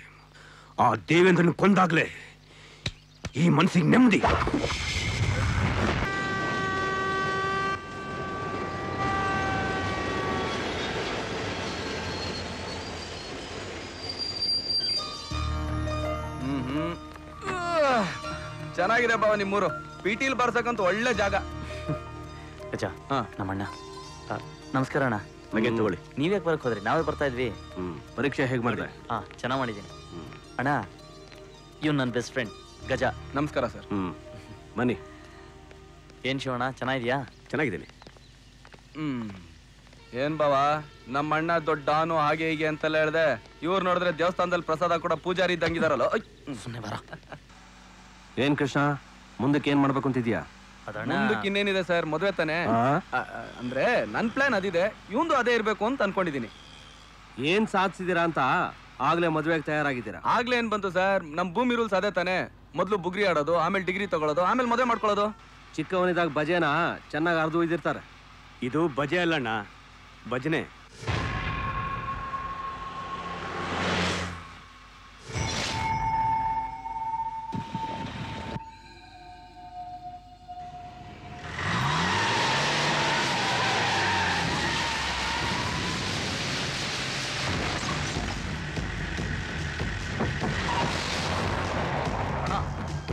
ಆ ದೇವೇಂದ್ರನ ಕೊಂದಾಗ್ಲೇ ಈ ಮನಸ್ಸಿಗೆ ನೆಮ್ಮದಿ. ಚೆನ್ನಾಗಿದೆ ಬಾವ ನಿಮ್ಮೂರು. ಪಿಟಿಲ್ ಬರ್ಸಕ್ಕಂತ ಒಳ್ಳೆ ಜಾಗ. ಅಜ್ಜ, ನಮ್ಮಣ್ಣ. ನಮಸ್ಕಾರ ಅಣ್ಣ. ತಗೊಳ್ಳಿ. ನೀವ್ಯಾಕೆ ಬರಕ್ ಹೋದ್ರಿ? ನಾವೇ ಬರ್ತಾ ಇದ್ವಿ. ಪರೀಕ್ಷೆ ಹೇಗ್ ಮಾಡಿದೆ? ಚೆನ್ನಾಗ್ ಮಾಡಿದ್ದೀನಿ ಅಣ್ಣ. ಇವ್ ನನ್ನ ಬೆಸ್ಟ್ ಫ್ರೆಂಡ್ ಗಜ. ನಮಸ್ಕಾರ ಸರ್. ಬನ್ನಿ. ಏನ್ ಶಿವಣ್ಣ, ಚೆನ್ನಾಗಿದ್ಯಾ? ಚೆನ್ನಾಗಿದ್ದೀನಿ. ಏನ್ ಬಾವ, ನಮ್ಮ ಅಣ್ಣ ದೊಡ್ಡ ಡಾನು ಹಾಗೆ ಹೀಗೆ ಅಂತೆಲ್ಲ ಹೇಳ್ದೆ. ಇವ್ರು ನೋಡಿದ್ರೆ ದೇವಸ್ಥಾನದಲ್ಲಿ ಪ್ರಸಾದ ಕೂಡ ಪೂಜಾರಿ ಇದ್ದಂಗಿದಾರಲ್ಲ. ಸುಮ್ಮನೆ ಬರ. ಏನ್ ಕೃಷ್ಣ, ಮುಂದಕ್ಕೆ ಏನ್ ಮಾಡ್ಬೇಕು ಅಂತಿದ್ಯಾ? ಮುಂದಕ್ಕೆ ಇನ್ನೇನಿದೆ ಸರ್, ಮದ್ವೆ ತಾನೆ. ಅಂದ್ರೆ ನನ್ ಪ್ಲಾನ್ ಅದಿದೆ, ಇವಂದು ಅದೇ ಇರ್ಬೇಕು ಅಂತ ಅನ್ಕೊಂಡಿದೀನಿ. ಏನ್ ಸಾಧಿಸಿದೀರಾ ಅಂತ ಆಗ್ಲೇ ಮದ್ವೆಗೆ ತಯಾರಾಗಿದ್ದೀರಾ? ಆಗ್ಲೇ ಏನ್ ಬಂತು ಸರ್, ನಮ್ ಭೂಮಿ ರೂಲ್ಸ್ ಅದೇ ತಾನೆ. ಮೊದ್ಲು ಬುಗ್ರಿ ಆಡೋದು, ಆಮೇಲೆ ಡಿಗ್ರಿ ತಗೊಳ್ಳೋದು, ಆಮೇಲೆ ಮದುವೆ ಮಾಡ್ಕೊಳ್ಳೋದು. ಚಿಕ್ಕವನಿದಾಗ ಬಜೆನ ಚೆನ್ನಾಗಿ ಅರ್ದು ಒಯ್ದಿರ್ತಾರೆ. ಇದು ಬಜೆ ಅಲ್ಲಣ್ಣ, ಭಜನೆ.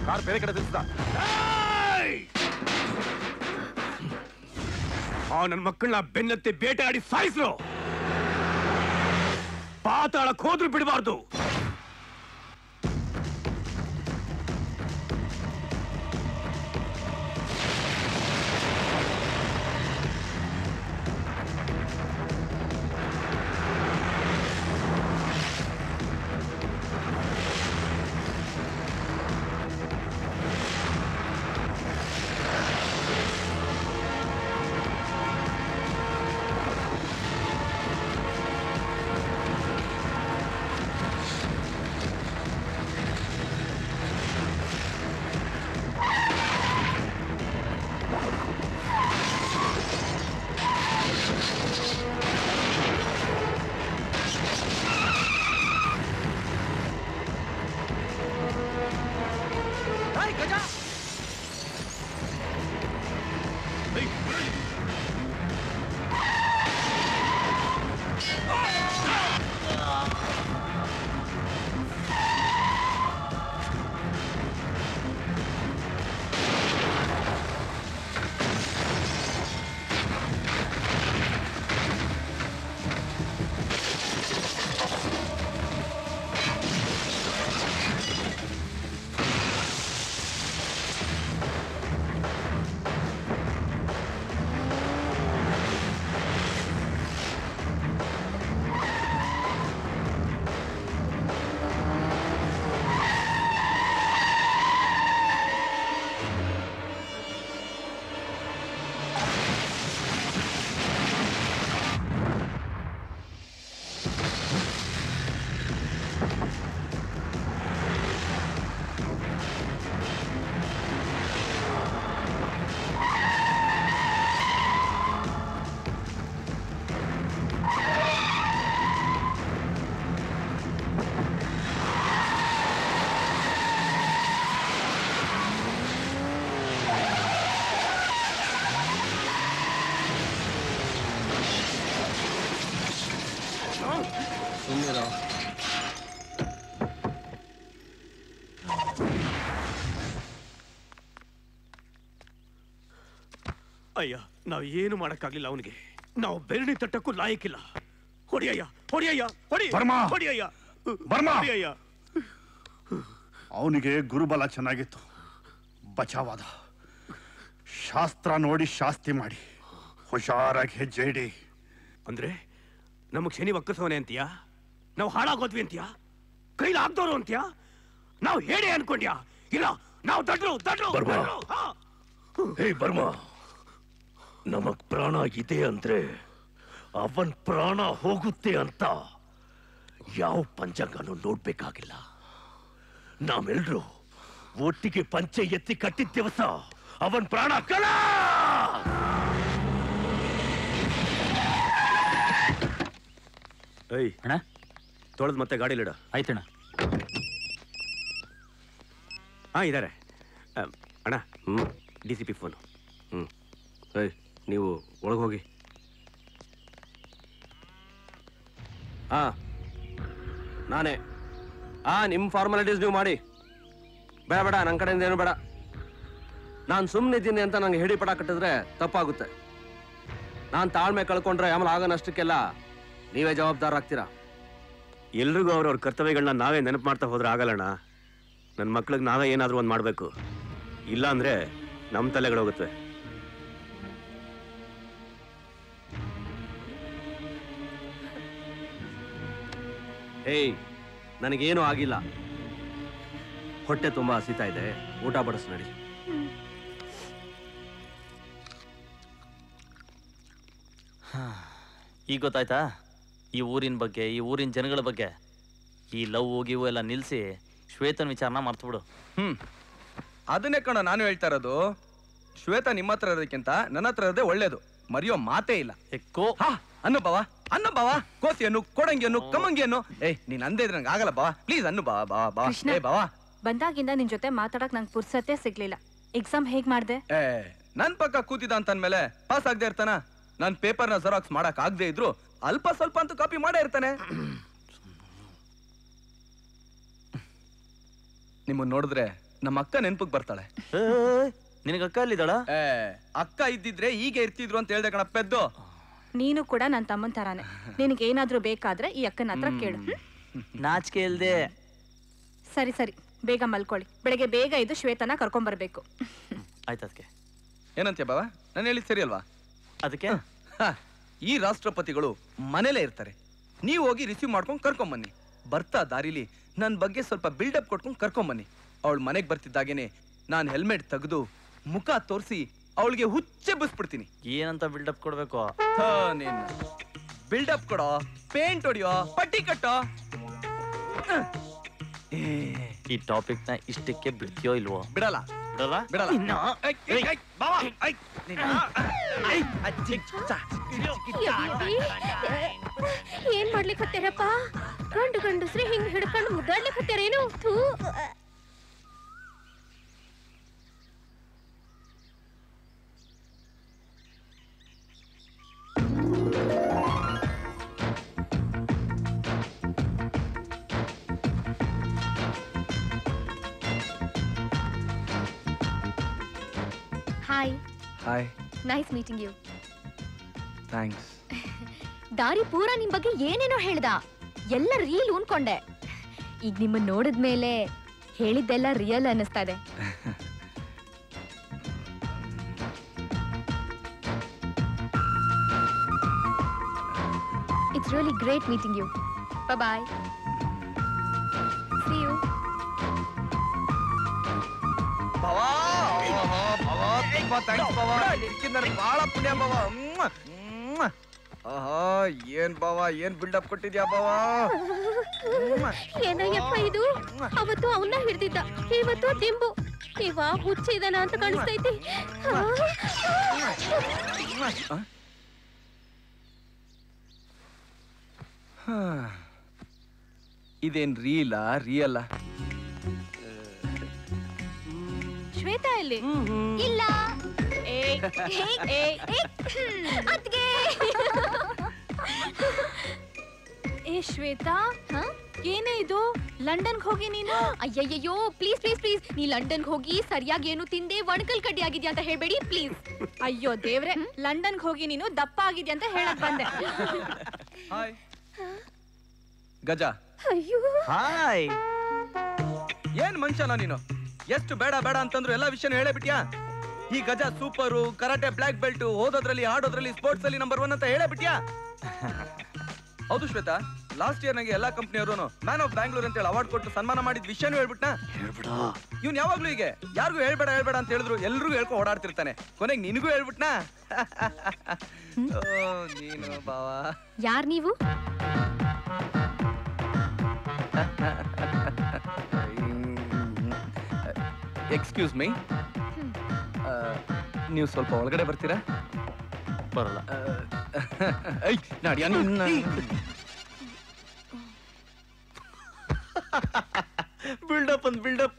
ಕಾರ್ ಬೇರೆ ಕಡೆ ತಿರ್ಸ್ದ. ನನ್ನ ಮಕ್ಕಳನ್ನ ಬೆನ್ನತ್ತಿ ಬೇಟೆಯಾಡಿ ಸಾಯಿಸ್ರು. ಪಾತಾಳಕ್ಕೆ ಹೋದ್ರು ಬಿಡಬಾರ್ದು. ಸುಮ್ಮನಿರೋ. ಅಯ್ಯ ನಾವ್ ಏನು ಮಾಡಕ್ಕಾಗ್ಲಿಲ್ಲ ಅವನಿಗೆ. ನಾವು ಬೆರಣಿ ತಟ್ಟಕ್ಕೂ ಲಾಯಕ್ಕಿಲ್ಲ. ಹೊಡಿಯಯ್ಯ ಹೊಡಿಯಯ್ಯ ಹೊಡಿ ಬರ್ಮಾ! ಹೊಡಿಯಯ್ಯ ಬರ್ಮಾ! ಹೊಡಿಯಯ್ಯ. ಅವನಿಗೆ ಗುರುಬಲ ಚೆನ್ನಾಗಿತ್ತು, ಬಚಾವಾದ. ಶಾಸ್ತ್ರ ನೋಡಿ ಶಾಸ್ತಿ ಮಾಡಿ ಹುಷಾರಾಗಿ ಹೆಜ್ಜೆ ಇಡಿ. ಅಂದ್ರೆ ನಮಗ್ ಶನಿ ಒಕ್ಕಸವನೆ ಅಂತೀಯಾ? ನಾವು ಹಾಳಾಗೋದ್ವಿ ಅಂತೀಯಾ? ಕೈಲಿ ಆಗ್ದವ್ರು ಅಂತೀಯಾ? ನಾವು ಹೇಳಿ ಅನ್ಕೊಂಡ್ಯಾ? ಇಲ್ಲ, ನಾವು ದಡ್ರು ದಡ್ರು ಬರ್ಮಾ! ದಡ್ರು. ಹಾ. ಹೇ ಬರ್ಮಾ, ನಮಗ್ ಪ್ರಾಣ ಇದೆ ಅಂದ್ರೆ ಅವನ್ ಪ್ರಾಣ ಹೋಗುತ್ತೆ ಅಂತ ಯಾವ ಪಂಚಾಂಗನೂ ನೋಡ್ಬೇಕಾಗಿಲ್ಲ. ನಾವೆಲ್ರೂ ಒಟ್ಟಿಗೆ ಪಂಚೆ ಎತ್ತಿ ಕಟ್ಟಿದ ದಿವಸ ಅವನ್ ಪ್ರಾಣ ಕಳ. ಏಯ್ ಅಣ್ಣ, ತೊಳೆದ್ ಮತ್ತೆ ಗಾಡಿಲಿಡ. ಆಯ್ತಣ್ಣ. ಹಾ ಇದಾರೆ ಅಣ್ಣ. DCP phone. ಏಯ್ ನೀವು ಒಳಗೆ ಹೋಗಿ. ಹಾ ನಾನೇ. ನಿಮ್ಮ ಫಾರ್ಮಾಲಿಟೀಸ್ ನೀವು ಮಾಡಿ. ಬೇಡ ಬೇಡ, ನನ್ನ ಕಡೆಯಿಂದ ಏನು ಬೇಡ. ನಾನು ಸುಮ್ಮನಿದ್ದೀನಿ ಅಂತ ನಂಗೆ ಹಿಡಿ ಪಟ ಕಟ್ಟಿದ್ರೆ ತಪ್ಪಾಗುತ್ತೆ. ನಾನು ತಾಳ್ಮೆ ಕಳ್ಕೊಂಡ್ರೆ ಆಮೇಲೆ ಆಗೋ ನಷ್ಟಕ್ಕೆಲ್ಲ ನೀವೇ ಜವಾಬ್ದಾರರಾಗ್ತೀರಾ. ಎಲ್ರಿಗೂ ಅವ್ರವ್ರ ಕರ್ತವ್ಯಗಳನ್ನ ನಾವೇ ನೆನಪು ಮಾಡ್ತಾ ಹೋದ್ರೆ ಆಗಲ್ಲಣ್ಣ. ನನ್ನ ಮಕ್ಳಿಗೆ ನಾವೇ ಏನಾದರೂ ಒಂದು ಮಾಡಬೇಕು. ಇಲ್ಲ ಅಂದ್ರೆ ನಮ್ಮ ತಲೆಗಳೋಗುತ್ತೆ. ಏಯ್, ನನಗೇನು ಆಗಿಲ್ಲ. ಹೊಟ್ಟೆ ತುಂಬಾ ಹಸಿತಾ ಇದೆ, ಊಟ ಬಡಿಸ್ ನಡಿ. ಈಗ ಗೊತ್ತಾಯ್ತಾ ಈ ಊರಿನ ಬಗ್ಗೆ, ಈ ಊರಿನ ಜನಗಳ ಬಗ್ಗೆ? ಈ ಲವ್ ಗಿವು ಎಲ್ಲ ನಿಲ್ಸಿ ಶ್ವೇತನ್ ವಿಚಾರನ ಮರ್ತ್ಬಿಡು. ಅದನ್ನೇ ಕಣ ನಾನು ಹೇಳ್ತಾ ಇರೋದು. ಶ್ವೇತಾ ನಿಮ್ಮ ಹತ್ರ ಇರೋದಕ್ಕಿಂತ ನನ್ನ ಹತ್ರ ಇರೋದೇ ಒಳ್ಳೇದು. ಮರೆಯೋ ಮಾತೇ ಇಲ್ಲ. ಅನ್ನು ಬಾವ, ಅನ್ನು ಬಾವ. ಕೋಸಿಯನ್ನು, ಕೊಡಂಗಿಯನ್ನು, ಕಮ್ಮಂಗಿಯನ್ನು. ಏಯ್ ನೀನ್ ಅಂದೇ ಇದ್ರೆ ನಂಗೆ ಆಗಲ್ಲ ಬಾವ. ಪ್ಲೀಸ್ ಅನ್ನು ಬಾವ ಬಾವ ಬಾವ. ಕೃಷ್ಣ, ಏ ಬಾವ, ಬಂದಾಗಿಂದ ನಿನ್ ಜೊತೆ ಮಾತಾಡಕ್ ನಂಗೆ ಪುರ್ಸತ್ತೆ ಸಿಗ್ಲಿಲ್ಲ. ಎಕ್ಸಾಮ್ ಹೇಗ್ ಮಾಡ್ದೆ? ಏ ನನ್ ಪಕ್ಕ ಕೂತಿದ ಅಂತಂದ್ಮೇಲೆ ಪಾಸ್ ಆಗದೆ ಇರ್ತಾನ? ನಾನ್ ಪೇಪರ್ನ ಜೆರಾಕ್ಸ್ ಮಾಡಕ್ ಆಗದೆ ಇದ್ರು ಅಲ್ಪ ಸ್ವಲ್ಪ ಅಂತೂ ಕಾಪಿ ಮಾಡೇ ಇರ್ತಾನೆ. ನಿಮ್ಮನ್ನ ನೋಡಿದ್ರೆ ನಮ್ಮ ಅಕ್ಕ ನೆನ್ಪಕ್ ಬರ್ತಾಳೆ. ನಿನಗೆ ಅಕ್ಕ ಅಲ್ಲಿದ್ದಾಳ? ಅಕ್ಕ ಇದ್ದಿದ್ರೆ ಹೀಗೆ ಇರ್ತಿದ್ರು ಅಂತ ಹೇಳ್ದೆ ಕಣ ಪೆದ್ದು. ನೀನು ಕೂಡ ನನ್ನ ತಮ್ಮನ್ ತರಾನೆ. ನಿನಗೆ ಏನಾದ್ರೂ ಬೇಕಾದ್ರೆ ಈ ಅಕ್ಕನ ಹತ್ರ ಕೇಳು. ನಾಚಿಕೆ ಇಲ್ದೆ. ಸರಿ ಸರಿ, ಬೇಗ ಮಲ್ಕೊಳ್ಳಿ. ಬೆಳಗ್ಗೆ ಬೇಗ ಇದು ಶ್ವೇತನ ಕರ್ಕೊಂಡ್ ಬರ್ಬೇಕು. ಆಯ್ತು. ಅದಕ್ಕೆ ಏನಂತೀಯ ಬಾವ? ನಾನು ಹೇಳಿದ್ ಸರಿ ಅಲ್ವಾ? ಅದಕ್ಕೆ ಈ ರಾಷ್ಟ್ರಪತಿಗಳು ಮನೇಲೇ ಇರ್ತಾರೆ. ನೀವು ಹೋಗಿ ರಿಸೀವ್ ಮಾಡ್ಕೊಂಡು ಕರ್ಕೊಂಬನ್ನಿ. ಬರ್ತಾ ದಾರಿಲಿ ನನ್ನ ಬಗ್ಗೆ ಸ್ವಲ್ಪ ಬಿಲ್ಡಪ್ ಕೊಟ್ಕೊಂಡು ಕರ್ಕೊಂಬನ್ನಿ. ಅವಳು ಮನೆಗೆ ಬರ್ತಿದ್ದಾಗೇನೆ ನಾನು ಹೆಲ್ಮೆಟ್ ತೆಗೆದು ಮುಖ ತೋರಿಸಿ ಅವಳಿಗೆ ಹುಚ್ಚೆ ಬಸ್ಬಿಡ್ತೀನಿ. ಏನಂತ ಬಿಲ್ಡಪ್ ಕೊಡ್ಬೇಕು? ನೀನು ಬಿಲ್ಡಪ್ ಕೊಡೋ, ಪೇಂಟ್ ಹೊಡಿಯೋ, ಪಟ್ಟಿ ಕಟ್ಟೋ. ಈ ಟಾಪಿಕ್ ನ ಇಷ್ಟಕ್ಕೆ ಬಿಡ್ತೀಯೋ ಇಲ್ವೋ? ಬಿಡಲ್ಲ ಬಿಡಲ್ಲ ಬಿಡಲ್ಲ. ಏನ್ ಮಾಡ್ಲಿಕ್ಕತ್ತೇರಪ್ಪ? ಗಂಡು ಗಂಡಸ್ರಿ ಹಿಂಗ್ ಹಿಡ್ಕೊಂಡು ಮುದ್ದಾಡ್ಲಿಕ್ಕತ್ತೇರೇನು? ಥೂ. Hi. Hi. Nice meeting you. Thanks. ದಾರಿ ಪೂರಾ ನಿಮ್ ಬಗ್ಗೆ ಏನೇನೋ ಹೇಳ್ದ. ಎಲ್ಲ ರೀಲ್ ಉನ್ಕೊಂಡೆ. ಈಗ ನಿಮ್ಮನ್ನ ನೋಡಿದ್ಮೇಲೆ ಹೇಳಿದ್ದೆಲ್ಲ ರಿಯಲ್ ಅನ್ನಿಸ್ತಾ ಇದೆ. It's really great meeting you. Bye. See you. ಬಹಳ ಪುಣ್ಯ ಬಾವ. ಏನ್ ಬಾವ, ಏನ್ ಬಿಲ್ಡಪ್ ಕೊಟ್ಟಿದ್ಯಾ ಬಾವ? ಏನಯ್ಯಪ್ಪ ಇದು? ಅವತ್ತು ಅವನ್ನ ಹಿಡ್ದಿದ್ದ, ಇವತ್ತು ದಿಂಬು. ಇವ ಹುಚ್ಚಿದನ ಅಂತ ಕಾಣಿಸ್ತೈತಿ. ಇದೇನ್ ರೀಲಾ ರಿಯಲ್ಲ? ಶ್ವೇತಾ ಎಲ್ಲಿ? ಇಲ್ಲ. ಏ ಶ್ವೇತಾ, ಏನೇ ಇದು? ಲಂಡನ್ಗೆ ಹೋಗಿ ನೀನು? ಅಯ್ಯಯ್ಯೋ, ಪ್ಲೀಸ್ ಪ್ಲೀಸ್ ಪ್ಲೀಸ್, ನೀ ಲಂಡನ್ಗೆ ಹೋಗಿ ಸರಿಯಾಗಿ ಏನು ತಿಂದೆ ಒಣಕಲ್ ಕಡ್ಡಿ ಆಗಿದ್ಯಾ ಅಂತ ಹೇಳ್ಬೇಡಿ ಪ್ಲೀಸ್. ಅಯ್ಯೋ ದೇವ್ರೆ, ಲಂಡನ್ಗೆ ಹೋಗಿ ನೀನು ದಪ್ಪ ಆಗಿದ್ಯಾ ಅಂತ ಹೇಳಕ್ ಬಂದೆ. ಹಾಯ್ ಗಜ. ಅಯ್ಯೋ ಹಾಯ್. ಏನ್ ಮನುಷ್ಯನ ನೀನು? ಎಷ್ಟು ಬೇಡ ಬೇಡ ಅಂತಂದ್ರು ಎಲ್ಲಾ ವಿಷಯನೂ ಹೇಳೇ ಬಿಟ್ಯಾ? ಈ Gaja super, karate black belt, ಓದೋದ್ರಲ್ಲಿ ಆಡೋದ್ರಲ್ಲಿ ಸ್ಪೋರ್ಟ್ಸ್ ಅಲ್ಲಿ ನಂಬರ್ 1 ಅಂತ ಹೇಳೇ ಬಿಟ್ಯಾ? ಹೌದು ಶ್ವೇತಾ, ಲಾಸ್ಟ್ ಇಯರ್ ನಂಗೆ ಎಲ್ಲಾ ಕಂಪ್ನಿಯವರು ಮ್ಯಾನ್ ಆಫ್ ಬ್ಯಾಂಗ್ಳೂರ್ ಅಂತ ಹೇಳಿ ಅವಾರ್ಡ್ ಕೊಟ್ಟು ಸನ್ಮಾನ ಮಾಡಿದ ವಿಷಯನೂ ಹೇಳ್ಬಿಟ್ನಾ? ಇವ್ನು ಯಾವಾಗ್ಲೂ ಹೀಗೆ ಯಾರಿಗೂ ಹೇಳ್ಬೇಡ ಹೇಳ್ಬೇಡ ಅಂತ ಹೇಳಿದ್ರು ಎಲ್ರಿಗೂ ಹೇಳ್ಕೊಂಡು ಓಡಾಡ್ತಿರ್ತಾನೆ. ಕೊನೆಗೆ ನಿನಗೂ ಹೇಳ್ಬಿಟ್ನಾ? ನೀನು ಬಾವಾ. ಯಾರ್ ನೀವು? ಎಕ್ಸ್ಕ್ಯೂಸ್ ಮೀ, ನೀವು ಸ್ವಲ್ಪ ಒಳಗಡೆ ಬರ್ತೀರಾ? ಬರಲ್ಲ. ನಾಡಿಯ ಬಿಲ್ಡಪ್ ಅಂತ ಬಿಲ್ಡಪ್.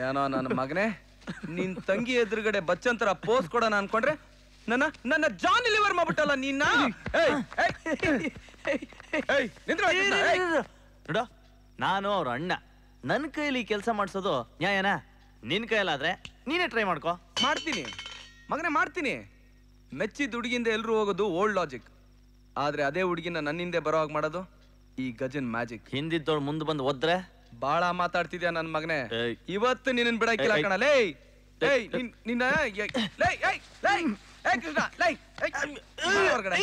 ಏನೋ ನನ್ನ ಮಗನೇ, ನಿನ್ ತಂಗಿ ಎದುರುಗಡೆ ಬಚ್ಚಂತರ ಪೋಸ್ ಕೊಡೋಣ ಅನ್ಕೊಂಡ್ರೆ ನನ್ನ ಜಾನ್ ಲಿವರ್ ಮಾಡ್ಬಿಟ್ಟಲ್ಲ ನೀನ್ನ. ನೋಡ, ನಾನು ಅವ್ರ ಅಣ್ಣ. ನನ್ನ ಕೈಲಿ ಕೆಲಸ ಮಾಡಿಸೋದು ನ್ಯಾಯನಾ? ನಿನ್ ಕೈಲಾದ್ರೆ ನೀನೇ ಟ್ರೈ ಮಾಡ್ಕೋ. ಮಾಡ್ತೀನಿ ಮಗನೇ, ಮಾಡ್ತೀನಿ. ಮೆಚ್ಚಿದ ಹುಡುಗಿಂದ ಎಲ್ರು ಹೋಗೋದು ಓಲ್ಡ್ ಲಾಜಿಕ್. ಆದ್ರೆ ಅದೇ ಹುಡುಗಿನ ನನ್ನಿಂದೆ ಬರೋ ಹಾಗೆ ಮಾಡೋದು ಈ ಗಜನ್ ಮ್ಯಾಜಿಕ್. ಹಿಂದಿದ್ದವ್ರು ಮುಂದೆ ಬಂದು ಒದ್ರೆ ಬಾಳ ಮಾತಾಡ್ತಿದ್ಯಾ ನನ್ ಮಗನೇ. ಇವತ್ತು ನಿನ್ನ ಬಿಡಕ್ಕಿಲ್ಲ ಕಣ. ಲೇ ನಿನ್ನ ಕೃಷ್ಣ, ಹೊರಗಡೆ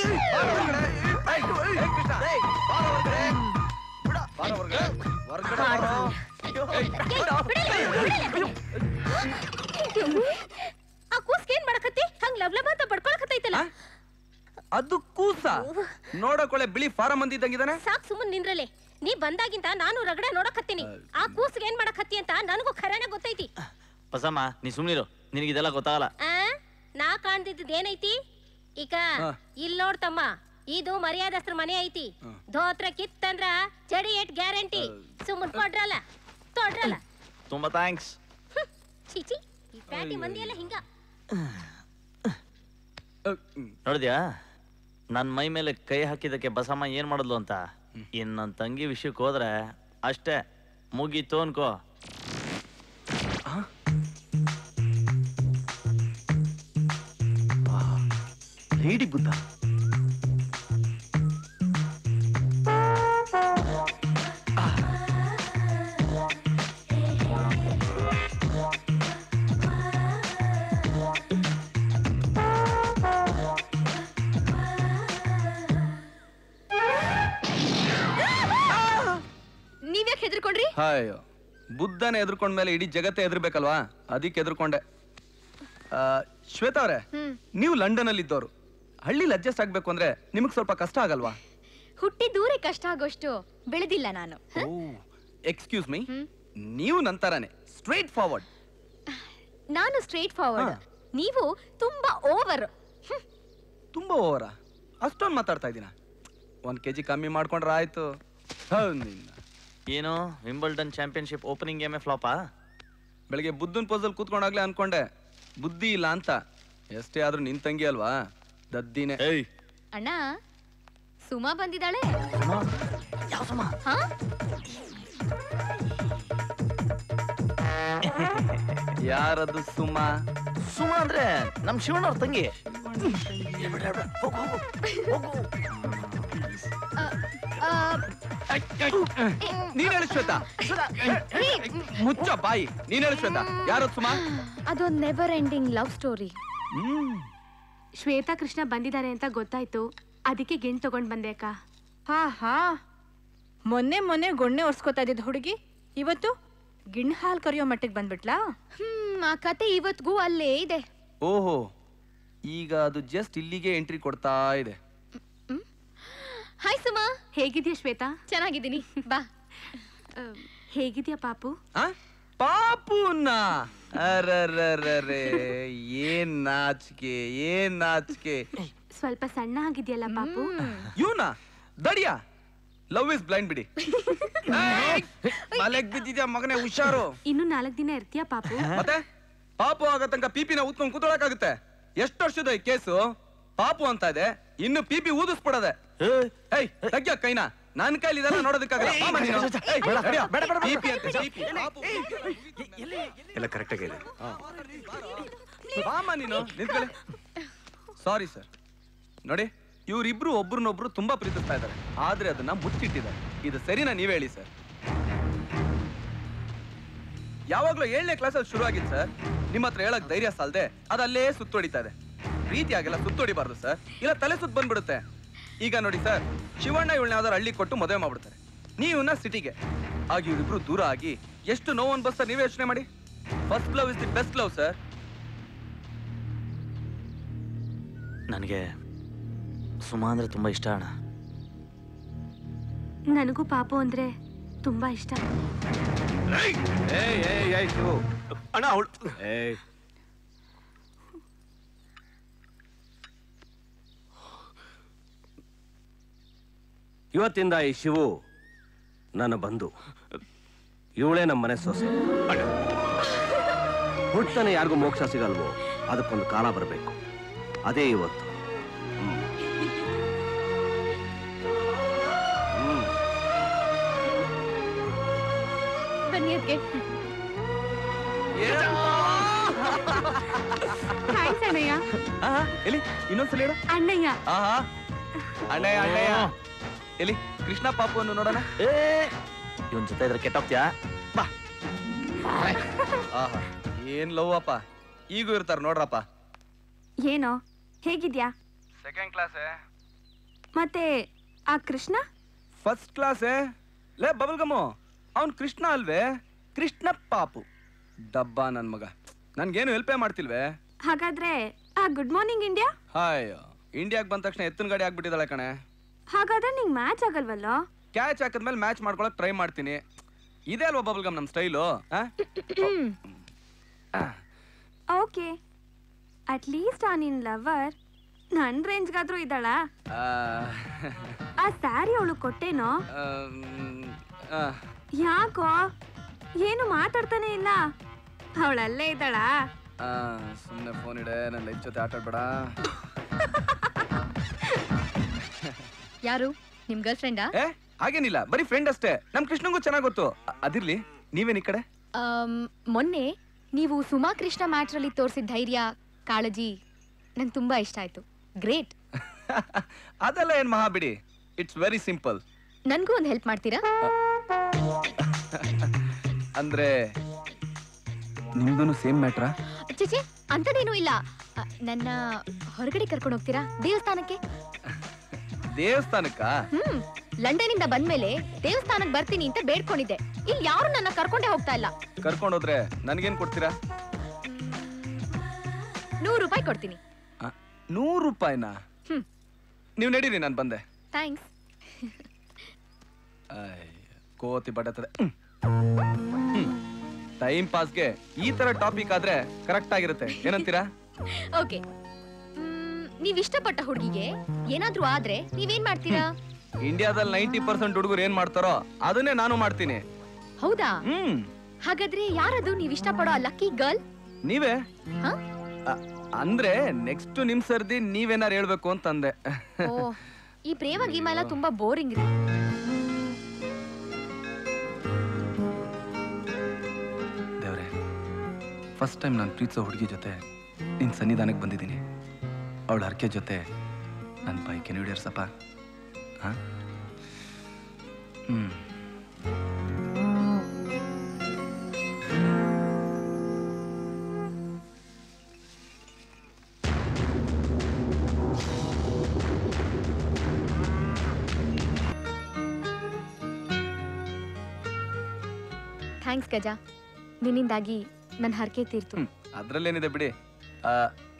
ಆ ಕೂಸ್ಗೇನ್ ಮಾಡಕತ್ತಿ? ಹಂಗ್ ಲವ್ಲಭ ಅಂತ ಬಡ್ಕೊಳಕತ್ತೈತಲ್ಲ. ಅದು ಕೂಸ ನೋಡಕೊಳ್ಳೆ ಬಿಳಿ ಫಾರಂ ಅಂದಿದ್ದಂಗಿದಾನೆ. ಸಾಕ್ ಸುಮ್ಮನ್ ನಿಂದ್ರಲೆ. ನೀ ಬಂದಾಗಿಂತ ನಾನು ರಗಡೆ ನೋಡಕತ್ತೀನಿ. ಆ ಕೂಸ್ಗೆ ಏನ್ ಮಾಡಕತ್ತಿ ಅಂತ ನನಗೂ ಖರೇನ ಗೊತ್ತೈತಿ. ಬಸಮ್ಮ, ನೀ ಸುಮ್ನಿರು, ನಿನಗಿದೆಲ್ಲ ಗೊತ್ತಾಗಲ್ಲ. ನಾ ಕಾಣ್ತಿದ್ದ ಏನೈತಿ ಈಗ? ಇಲ್ ನೋಡ್ತಮ್ಮ, ಇದು ಮರ್ಯಾದಸ್ತ್ರ ಮನೆ ಐತಿ. ಧೋತ್ರ ಕಿತ್ತಂದ್ರ ಚಡಿ ಏಟ್ ಗ್ಯಾರಂಟಿ. ಸುಮ್ಮನ್ ಕೊಡ್ರಲ್ಲ ತೊಡ್ರಲ್ಲ. ತುಂಬಾ ಥ್ಯಾಂಕ್ಸ್. ಚೀಚಿ, ಈ ಪ್ಯಾಟಿ ಮಂದಿ ಎಲ್ಲ ಹಿಂಗ. ನೋಡಿದ್ಯಾ ನನ್ ಮೈ ಮೇಲೆ ಕೈ ಹಾಕಿದಕ್ಕೆ ಬಸಮ್ಮ ಏನ್ ಮಾಡಿದ್ಲು ಅಂತ? ಇನ್ ನನ್ ತಂಗಿ ವಿಷಯಕ್ಕೆ ಹೋದ್ರೆ ಅಷ್ಟೇ, ಮುಗೀತು ಅನ್ಕೋ. ಲೇಡಿ ಬುದ್ಧ. ನೀವ್ಯಾಕೆ ಹೆದರ್ಕೊಂಡ್ರಿ? ಹಾಯ್, ಬುದ್ಧನ ಎದ್ರಕೊಂಡ್ಮೇಲೆ ಇಡೀ ಜಗತ್ತೇ ಎದುರ್ಬೇಕಲ್ವಾ, ಅದಕ್ಕೆ ಎದುರ್ಕೊಂಡೆ. ಶ್ವೇತಾ ಅವ್ರೆ, ನೀವು ಲಂಡನ್ ಅಲ್ಲಿ ಇದ್ದವ್ರು, ಹಳ್ಳಿಲಿ ಅಡ್ಜಸ್ಟ್ ಆಗ್ಬೇಕು ಅಂದ್ರೆ ನಿಮಗ್ ಸ್ವಲ್ಪ ಕಷ್ಟ ಆಗಲ್ವಾ? ಹುಟ್ಟಿ ದೂರ ಕಷ್ಟ ಆಗೋಷ್ಟು ಬೆಳೆದಿಲ್ಲ ನಾನು. ಎಕ್ಸ್ಕ್ಯೂಸ್ ಮೀ, ನೀವು ನಂತರನೇ ಸ್ಟ್ರೈಟ್ ಫಾರ್ವರ್ಡ್. ನಾನು ಸ್ಟ್ರೈಟ್ ಫಾರ್ವರ್ಡ್, ನೀವು ತುಂಬಾ ಓವರ್. ತುಂಬಾ ಓವರಾ? ಅಷ್ಟೊಂದು ಮಾತಾಡ್ತಾ ಇದ್ದೀನ? 1 kg ಕಮ್ಮಿ ಮಾಡ್ಕೊಂಡ್ರೆ ಆಯ್ತು. ಏನು ವಿಂಬಲ್ಡನ್ ಚಾಂಪಿಯನ್ಶಿಪ್ ಓಪನಿಂಗ್ ಗೇಮೇ ಫ್ಲಾಪಾ? ಬೆಳಿಗ್ಗೆ ಬುದ್ಧನ್ ಪೋಸಲ್ಲಿ ಕೂತ್ಕೊಂಡಾಗ್ಲೇ ಅನ್ಕೊಂಡೆ ಬುದ್ಧಿ ಇಲ್ಲ ಅಂತ. ಎಷ್ಟೇ ಆದ್ರೂ ನಿನ್ ತಂಗಿ ಅಲ್ವಾ, ದದ್ದಿನೇ. ಅಣ್ಣ, ಸುಮಾ ಬಂದಿದ್ದಾಳೆ. ಯಾವ ಸುಮಾ? ಯಾರದು ಸುಮಾ? ಸುಮಾ ಅಂದ್ರೆ ನಮ್ ಶಿವಣ್ಣವ್ರ ತಂಗಿ. ನೀನ್ ಹೇಳು ಶ್ವೇತಾ. ಮುಚ್ಚ ಬಾಯಿ. ನೀನ್ ಹೇಳು ಶ್ವೇತಾ, ಯಾರದು ಸುಮಾ? ಅದೊಂದು never ending love story. Shweta Krishna ಬಂದಿದ್ದಾರೆ ಅಂತ ಗೊತ್ತಾಯ್ತು, ಅದಕ್ಕೆ ಗಿಣ್ ತಗೊಂಡ್ ಬಂದೆ ಅಕ್ಕ. ಹಾ ಮೊನ್ನೆ ಗೊಣ್ಣೆ ಒರ್ಸ್ಕೊತಾ ಇದ್ದಿದ್ ಹುಡುಗಿ ಇವತ್ತು ಗಿಣ್ ಹಾಲ್ ಕರಿಯೋ ಮಟ್ಟಿಗೆ ಬಂದ್ಬಿಟ್ಲಾ? ಆ ಕತೆ ಇವತ್ಗೂ ಅಲ್ಲೇ ಇದೆ. ಓಹೋ, ಈಗ ಅದು ಜಸ್ಟ್ ಇಲ್ಲಿಗೆ ಎಂಟ್ರಿ ಕೊಡ್ತಾ ಇದೆ. ಹಾಯ್ ಸುಮಾ, ಹೇಗಿದ್ಯಾ ಶ್ವೇತಾ? ಚೆನ್ನಾಗಿದ್ದೀನಿ, ಬಾ. ಹೇಗಿದ್ಯಾ ಪಾಪು? ಪಾಪುನ? ಅರರರರೆ, ಏನ್ ನಾಚಿಕೆ, ಏನ್ ನಾಚಿಕೆ. ಸ್ವಲ್ಪ ಸಣ್ಣ ಆಗಿದ್ಯಲ್ಲ ಪಾಪು. ಇವನಾ ದಡಿಯಾ? ಲವ್ ಇಸ್ ಬ್ಲೈಂಡ್ ಬಿಡಿ. ಮಲೆಗ್ ಬಿದ್ದಿದ್ಯಾ ಮಗನೇ, ಹುಷಾರು. ಇನ್ನು 4 ದಿನ ಇರ್ತೀಯಾ ಪಾಪು? ಮತ್ತೆ ಪಾಪು ಆಗೋ ತನಕ ಪಿಪಿನ ಉತ್ಕೊಂಡ್ ಕೂತ್ಕೊಳಕಾಗುತ್ತೆ? ಎಷ್ಟು ವರ್ಷದ ಈ ಕೇಸು? ಪಾಪು ಅಂತ ಇದೆ, ಇನ್ನು ಪಿಪಿ ಊದಿಸ್ಬಿಡದೆ. ಏಯ್ ತಗ್ಯ ಕೈನಾ, ನನ್ ಕೈಲಿ ಇದೆಲ್ಲ ನೋಡೋದಕ್ಕಾಗಲ್ಲ. ಎಲ್ಲ ಕರೆಕ್ಟ್ ಆಗಿದೆ. ಬಾಮ ನೀನು ನಿಂತ್ಕೊಳ್ಳಿ. Sorry sir. ನೋಡಿ, ಇವರಿಬ್ರು ಒಬ್ರನ್ನೊಬ್ರು ತುಂಬಾ ಪ್ರೀತಿಸ್ತಾ ಇದ್ದಾರೆ, ಆದ್ರೆ ಅದನ್ನ ಮುಚ್ಚಿಟ್ಟಿದ್ದಾರೆ. ಇದು ಸರಿನಾ, ನೀವೇ ಹೇಳಿ ಸರ್. ಯಾವಾಗ್ಲೂ 7ನೇ ಕ್ಲಾಸಲ್ಲಿ ಶುರು ಆಗಿತ್ತು ಸರ್. ನಿಮ್ಮ ಹತ್ರ ಹೇಳಕ್ ಧೈರ್ಯ ಸಾಲದೆ ಅದಲ್ಲೇ ಸುತ್ತೊಡಿತಾ ಇದೆ. ಪ್ರೀತಿಯಾಗೆಲ್ಲ ಸುತ್ತೊಡಿಬಾರ್ದು ಸರ್, ಇಲ್ಲ ತಲೆ ಸುತ್ತ ಬಂದ್ಬಿಡುತ್ತೆ. ಈಗ ನೋಡಿ ಸರ್, ಶಿವಣ್ಣ ಇವಳನ್ನ ಯಾವ್ದಾರು ಹಳ್ಳಿ ಕೊಟ್ಟು ಮದುವೆ ಮಾಡ್ಬಿಡ್ತಾರೆ, ನೀವನ್ನ ಸಿಟಿಗೆ. ಆಗ ಇವರಿಬ್ರು ದೂರ ಆಗಿ ಎಷ್ಟು ನೋವು ಅನ್ಬಸ್ತಾರೆ ನೀವೇ ಯೋಚನೆ ಮಾಡಿ. First love is the best love sir. ನನಗೆ ಸುಮಾ ಅಂದ್ರೆ ತುಂಬಾ ಇಷ್ಟ ಅಣ್ಣ. ನನಗೂ ಪಾಪು ಅಂದ್ರೆ ತುಂಬಾ ಇಷ್ಟ. ಅಣ್ಣ ಅವಳು ಇವತ್ತಿಂದ ಈ ಶಿವು ನನ್ನ ಬಂಧು, ಇವಳೇ ನಮ್ಮ ಮನೆ ಸೊಸೆ. ಹುಟ್ಟನೆ ಯಾರಿಗೂ ಮೋಕ್ಷ ಸಿಗಲ್ವೋ ಅದಕ್ಕೊಂದು ಕಾಲ ಬರಬೇಕು, ಅದೇ ಇವತ್ತು. ಬನ್ನಿ ಅದಕ್ಕೆ. ಥ್ಯಾಂಕ್ಸ್ ಅಣ್ಣಯ್ಯ. ಎಲ್ಲಿ ಇನ್ನೊಂದ್ಸಲ ಹೇಳು. ಅಣ್ಣಯ್ಯ. ಆಹಾ, ಅಣ್ಣಯ್ಯ ಅಣ್ಣಯ್ಯ. ಎಲ್ಲಿ ಕೃಷ್ಣ ಪಾಪು ಅನ್ನು ನೋಡೋಣ. ಇವನ್ ಜೊತೆ ಇದ್ರೆ ಕೆಟ್ಟೋಗ್ತೀಯಾ? ಬಾ. ಆಹಾ, ಏನ್ ಲವ್ ಅಪ್ಪ, ಈಗೂ ಇರ್ತಾರ ನೋಡ್ರಪ್ಪ. ಏನೋ ಹೇಗಿದ್ಯಾ? Second class. ಮತ್ತೆ ಆ ಕೃಷ್ಣ? First class. ಲೇ ಬಬಲ್ ಗಮ್ಮು, ಅವನ್ ಕೃಷ್ಣ ಅಲ್ವೇ, ಕೃಷ್ಣ ಪಾಪು. ಡಬ್ಬ ನನ್ ಮಗ, ನನ್ಗೇನು ಹೆಲ್ಪೇ ಮಾಡ್ತಿಲ್ವೇ. ಹಾಗಾದ್ರೆ ಆ ಗುಡ್ ಮಾರ್ನಿಂಗ್ ಇಂಡಿಯಾ? ಹಾಯ್, ಇಂಡಿಯಾಗ್ ಬಂದ ತಕ್ಷಣ ಎತ್ತಿನ ಗಾಡಿ ಆಗ್ಬಿಟ್ಟಿದ್ದಾಳೆ ಕಣೆ. ಹಾಗಾದ್ರೆ ನಿಂಗ್ ಮ್ಯಾಚ್ ಆಗಲ್ವಲ್ಲ? ಕ್ಯಾಚ್ ಹಾಕಿದ್ಮೇಲೆ ಮ್ಯಾಚ್ ಮಾಡ್ಕೊಳಕ್ ಟ್ರೈ ಮಾಡ್ತೀನಿ. ಇದೇ ಅಲ್ವಾ ಬಬಲ್ ಗಮ್ ನಮ್ ಸ್ಟೈಲು. ಓಕೆ, ಅಟ್ ಲೀಸ್ಟ್ ಆ ನಿನ್ ಲವರ್ ನನ್ ರೇಂಜ್ಗಾದ್ರೂ ಇದ್ದಾಳ? ಆ ಸ್ಯಾರಿ ಅವಳು ಕೊಟ್ಟೇನೋ? ಯಾಕೋ ಏನು ಮಾತಾಡ್ತಾನೆ ಇಲ್ಲ? ಅವಳಲ್ಲೇ ಇದ್ದಾಳ? ಸುಮ್ನೆ ಫೋನ್ ಇಡೆ, ನನ್ನ ಲೈಫ್ ಜೊತೆ ಆಟ ಆಡ್ಬೇಡ. ಯಾರು ನಿಮ್ ಗರ್ಲ್ ಫ್ರೆಂಡಾ? ಹಾಗೇನಿಲ್ಲ, ಬರೀ ಫ್ರೆಂಡ್ ಅಷ್ಟೇ. ನಮ್ ಕೃಷ್ಣಂಗೂ ಚೆನ್ನಾಗ್ ಗೊತ್ತು. ಅದಿರ್ಲಿ, ನೀವೇನ್ ಈ ಕಡೆ? ಮೊನ್ನೆ ನೀವು ಸುಮಾ ಕೃಷ್ಣ ಮ್ಯಾಟ್ರಲ್ಲಿ ತೋರಿಸಿದ ಧೈರ್ಯ, ಕಾಳಜಿ ನಂಗೆ ತುಂಬಾ ಇಷ್ಟ ಆಯ್ತು. ಗ್ರೇಟ್. ಅದೆಲ್ಲ ಏನ್ ಮಹಾ ಬಿಡಿ, ಇಟ್ಸ್ ವೆರಿ ಸಿಂಪಲ್. ನನ್ಗೂ ಒಂದು ಹೆಲ್ಪ್ ಮಾಡ್ತೀರಾ? ಅಂದ್ರೆ ನಿಮ್ದು ಸೇಮ್ ಮ್ಯಾಟ್ರಾ? ಚೇಚೆ ಅಂತದೇನೂ ಇಲ್ಲ. ನನ್ನ ಹೊರಗಡೆ ಕರ್ಕೊಂಡು ಹೋಗ್ತೀರಾ ದೇವಸ್ಥಾನಕ್ಕೆ? ದೇವಸ್ಥಾನಕ್ಕ? ಲಂಡನ್ ಇಂದ ಬಂದ್ಮೇಲೆ ದೇವಸ್ಥಾನಕ್ಕೆ ಬರ್ತೀನಿ ಅಂತ ಬೇಡ್ಕೊಂಡಿದ್ದೆ. ಇಲ್ಲಿ ಯಾರು ನನ್ನ ಕರ್ಕೊಂಡೇ ಹೋಗ್ತಾ ಇಲ್ಲ. ಕರ್ಕೊಂಡೋದ್ರೆ ನನ್ಗೇನ್ ಕೊಡ್ತೀರಾ? 100 ರೂಪಾಯಿ ಕೊಡ್ತೀನಿ. 100 ರೂಪಾಯಿನಾ? ನೀವು ನಡೀರಿ, ನಾನು ಬಂದೆ. ಥ್ಯಾಂಕ್ಸ್. ಕೋತಿ ಬಡತದೆ. ಟೈಮ್ ಪಾಸ್ಗೆ ಈ ತರ ಟಾಪಿಕ್ ಆದ್ರೆ ಕರೆಕ್ಟ್ ಆಗಿರುತ್ತೆ, ಏನಂತೀರಾ? ಓಕೆ, ನೀವ್ ಇಷ್ಟಪಟ್ಟ ಹುಡುಗಿಗೆ ಏನಾದ್ರೂ ಆದ್ರೆ ನೀವೇನ್ ಮಾಡ್ತೀರಾ? ಇಂಡಿಯಾದಲ್ಲಿ 90% ಹುಡುಗರು ಏನ್ ಮಾಡ್ತಾರೋ ಅದನ್ನೇ ನಾನು ಮಾಡ್ತೀನಿ. ಹೌದಾ? ಹಾಗಾದ್ರೆ ಯಾರದು ನೀವ್ ಇಷ್ಟಪಡೋ ಲಕ್ಕಿ ಗರ್ಲ್? ನೀವೇ. ಅಂದ್ರೆ ನೆಕ್ಸ್ಟ್ ನಿಮ್ ಸರ್ದಿ ನೀವೇನಾರು ಹೇಳ್ಬೇಕು ಅಂತಂದೆ. ಈ ಪ್ರೇಮ ಗೀಮ ಎಲ್ಲ ತುಂಬಾ ಬೋರಿಂಗ್ ಇದೆ. ದೇವ್ರೆ, ಫಸ್ಟ್ ಟೈಮ್ ನಾನು ಪ್ರೀತಿಸೋ ಹುಡುಗಿ ಜೊತೆ ನಿನ್ ಸನ್ನಿಧಾನಕ್ಕೆ ಬಂದಿದ್ದೀನಿ. ಅವಳ ಹರಕೆ ಜೊತೆ ನನ್ನ ಬೈಕ್ ಈಡೇರ್ಸಪ್ಪ. ಥ್ಯಾಂಕ್ಸ್ ಗಜ, ನಿನ್ನಿಂದಾಗಿ ನನ್ನ ಹರಕೆ ತೀರ್ತು. ಅದ್ರಲ್ಲೇನಿದೆ ಬಿಡಿ.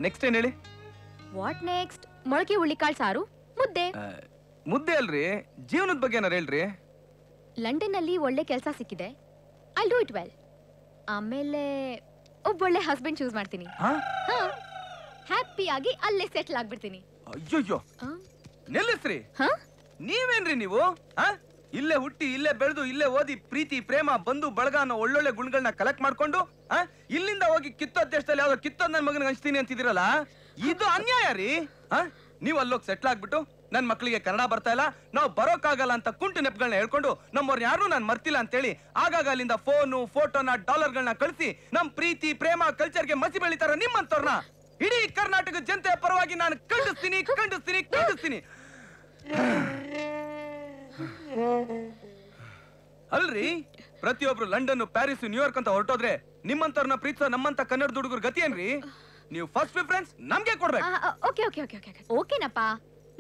ನೆಕ್ಸ್ಟ್ ಏನ್ ಹೇಳಿ? What next? ಮೊಳಕೆ ಹುಳ್ಳಿಕಾಳು ಸಾರು, ಮುದ್ದೆ. ಮುದ್ದೆ ಅಲ್ರಿ, ಜೀವನದ ಬಗ್ಗೆ ಏನಾರು ಹೇಳ್ರಿ. ಲಂಡನ್ ಅಲ್ಲಿ ಒಳ್ಳೆ ಕೆಲಸ ಸಿಕ್ಕಿದೆ, ಐ ಡೂ ಇಟ್ ವೆಲ್. ಆಮೇಲೆ ಒಬ್ಬೊಳ್ಳೆ ಹಸ್ಬೆಂಡ್ ಚೂಸ್ ಮಾಡ್ತೀನಿ. ಹ್ಯಾಪಿಯಾಗಿ ಅಲ್ಲೇ ಸೆಟ್ಲ್ ಆಗ್ಬಿಡ್ತೀನಿ. ಅಯ್ಯೋ ನಿಲ್ಲಿಸ್ರಿ. ನೀವೇನ್ರಿ ನೀವು? ಇಲ್ಲೇ ಹುಟ್ಟಿ, ಇಲ್ಲೇ ಬೆಳೆದು, ಇಲ್ಲೇ ಓದಿ, ಪ್ರೀತಿ, ಪ್ರೇಮ, ಬಂಧು ಬಳಗ ಅನ್ನೋ ಒಳ್ಳೊಳ್ಳೆ ಗುಣಗಳನ್ನ ಕಲೆಕ್ಟ್ ಮಾಡ್ಕೊಂಡು ಇಲ್ಲಿಂದ ಹೋಗಿ ಕಿತ್ತೋದ್ ದೇಶದಲ್ಲಿ ಯಾವ್ದೋ ಕಿತ್ತೋದ್ ನನ್ನ ಮಗನಿಗೆ ಹಂಚ್ತೀನಿ ಅಂತಿದಿರಲ್ಲ, ಇದು ಅನ್ಯಾಯ ರೀ. ನೀವು ಅಲ್ಲೋಗಿ ಸೆಟ್ಲ್ ಆಗ್ಬಿಟ್ಟು ನನ್ ಮಕ್ಕಳಿಗೆ ಕನ್ನಡ ಬರ್ತಾ ಇಲ್ಲ, ನಾವು ಬರೋಕ್ಕಾಗಲ್ಲ ಅಂತ ಕುಂಟು ನೆಪಗಳನ್ನ ಹೇಳ್ಕೊಂಡು ನಮ್ಮವ್ರು ಯಾರು ನಾನು ಮರ್ತಿಲ್ಲ ಅಂತೇಳಿ ಆಗಾಗ ಅಲ್ಲಿಂದ ಫೋನು ಫೋಟೋನ ಡಾಲರ್ಗಳನ್ನ ಕಳಿಸಿ ನಮ್ ಪ್ರೀತಿ ಪ್ರೇಮ ಕಲ್ಚರ್ಗೆ ಮಸಿ ಬೆಳಿತಾರ ನಿಮ್ಮಂತವ್ರನ್ನ ಇಡೀ ಕರ್ನಾಟಕ ಜನತೆಯ ಪರವಾಗಿ ನಾನು ಖಂಡಿಸ್ತೀನಿ. ಅಲ್ರಿ, ಪ್ರತಿಯೊಬ್ರು ಲಂಡನ್ ಪ್ಯಾರಿಸ್ ನ್ಯೂಯಾರ್ಕ್ ಅಂತ ಹೊರಟೋದ್ರೆ ನಿಮ್ಮಂತವ್ರನ್ನ ಪ್ರೀತಿಸೋ ನಮ್ಮಂತ ಕನ್ನಡ ಹುಡುಗರ ಗತಿ ಏನ್ರಿ? ನೀವು ಫಸ್ಟ್ ಪ್ರಿಫರೆನ್ಸ್ ನಮ್ಗೆ ಕೊಡ್ಬೇಕು. ಓಕೆನಪ್ಪ,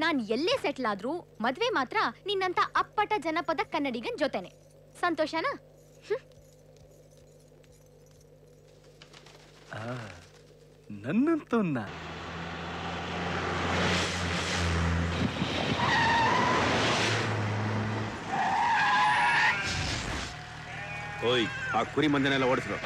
ನಾನ್ ಎಲ್ಲೇ ಸೆಟ್ಲ್ ಆದ್ರೂ ಮದ್ವೆ ಮಾತ್ರ ನಿನ್ನಂತ ಅಪ್ಪಟ ಜನಪದ ಕನ್ನಡಿಗನ್ ಜೊತೆನೆ. ಸಂತೋಷನಾ? ನನ್ನಂತೂ ಓಯ್, ಆ ಕುರಿ ಮಂದನೆಲ್ಲ ಓಡಿಸ್ರು.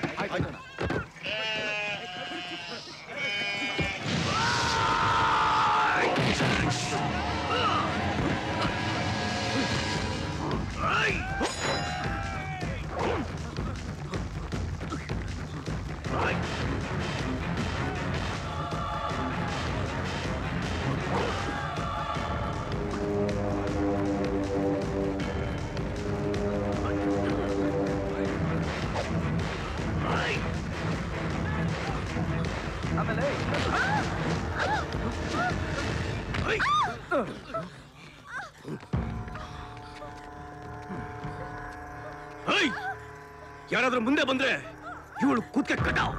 ಯಾರಾದ್ರೂ ಮುಂದೆ ಬಂದ್ರೆ ಇವಳು ಕೂತ್ಕೆ ಕಟಾವ್.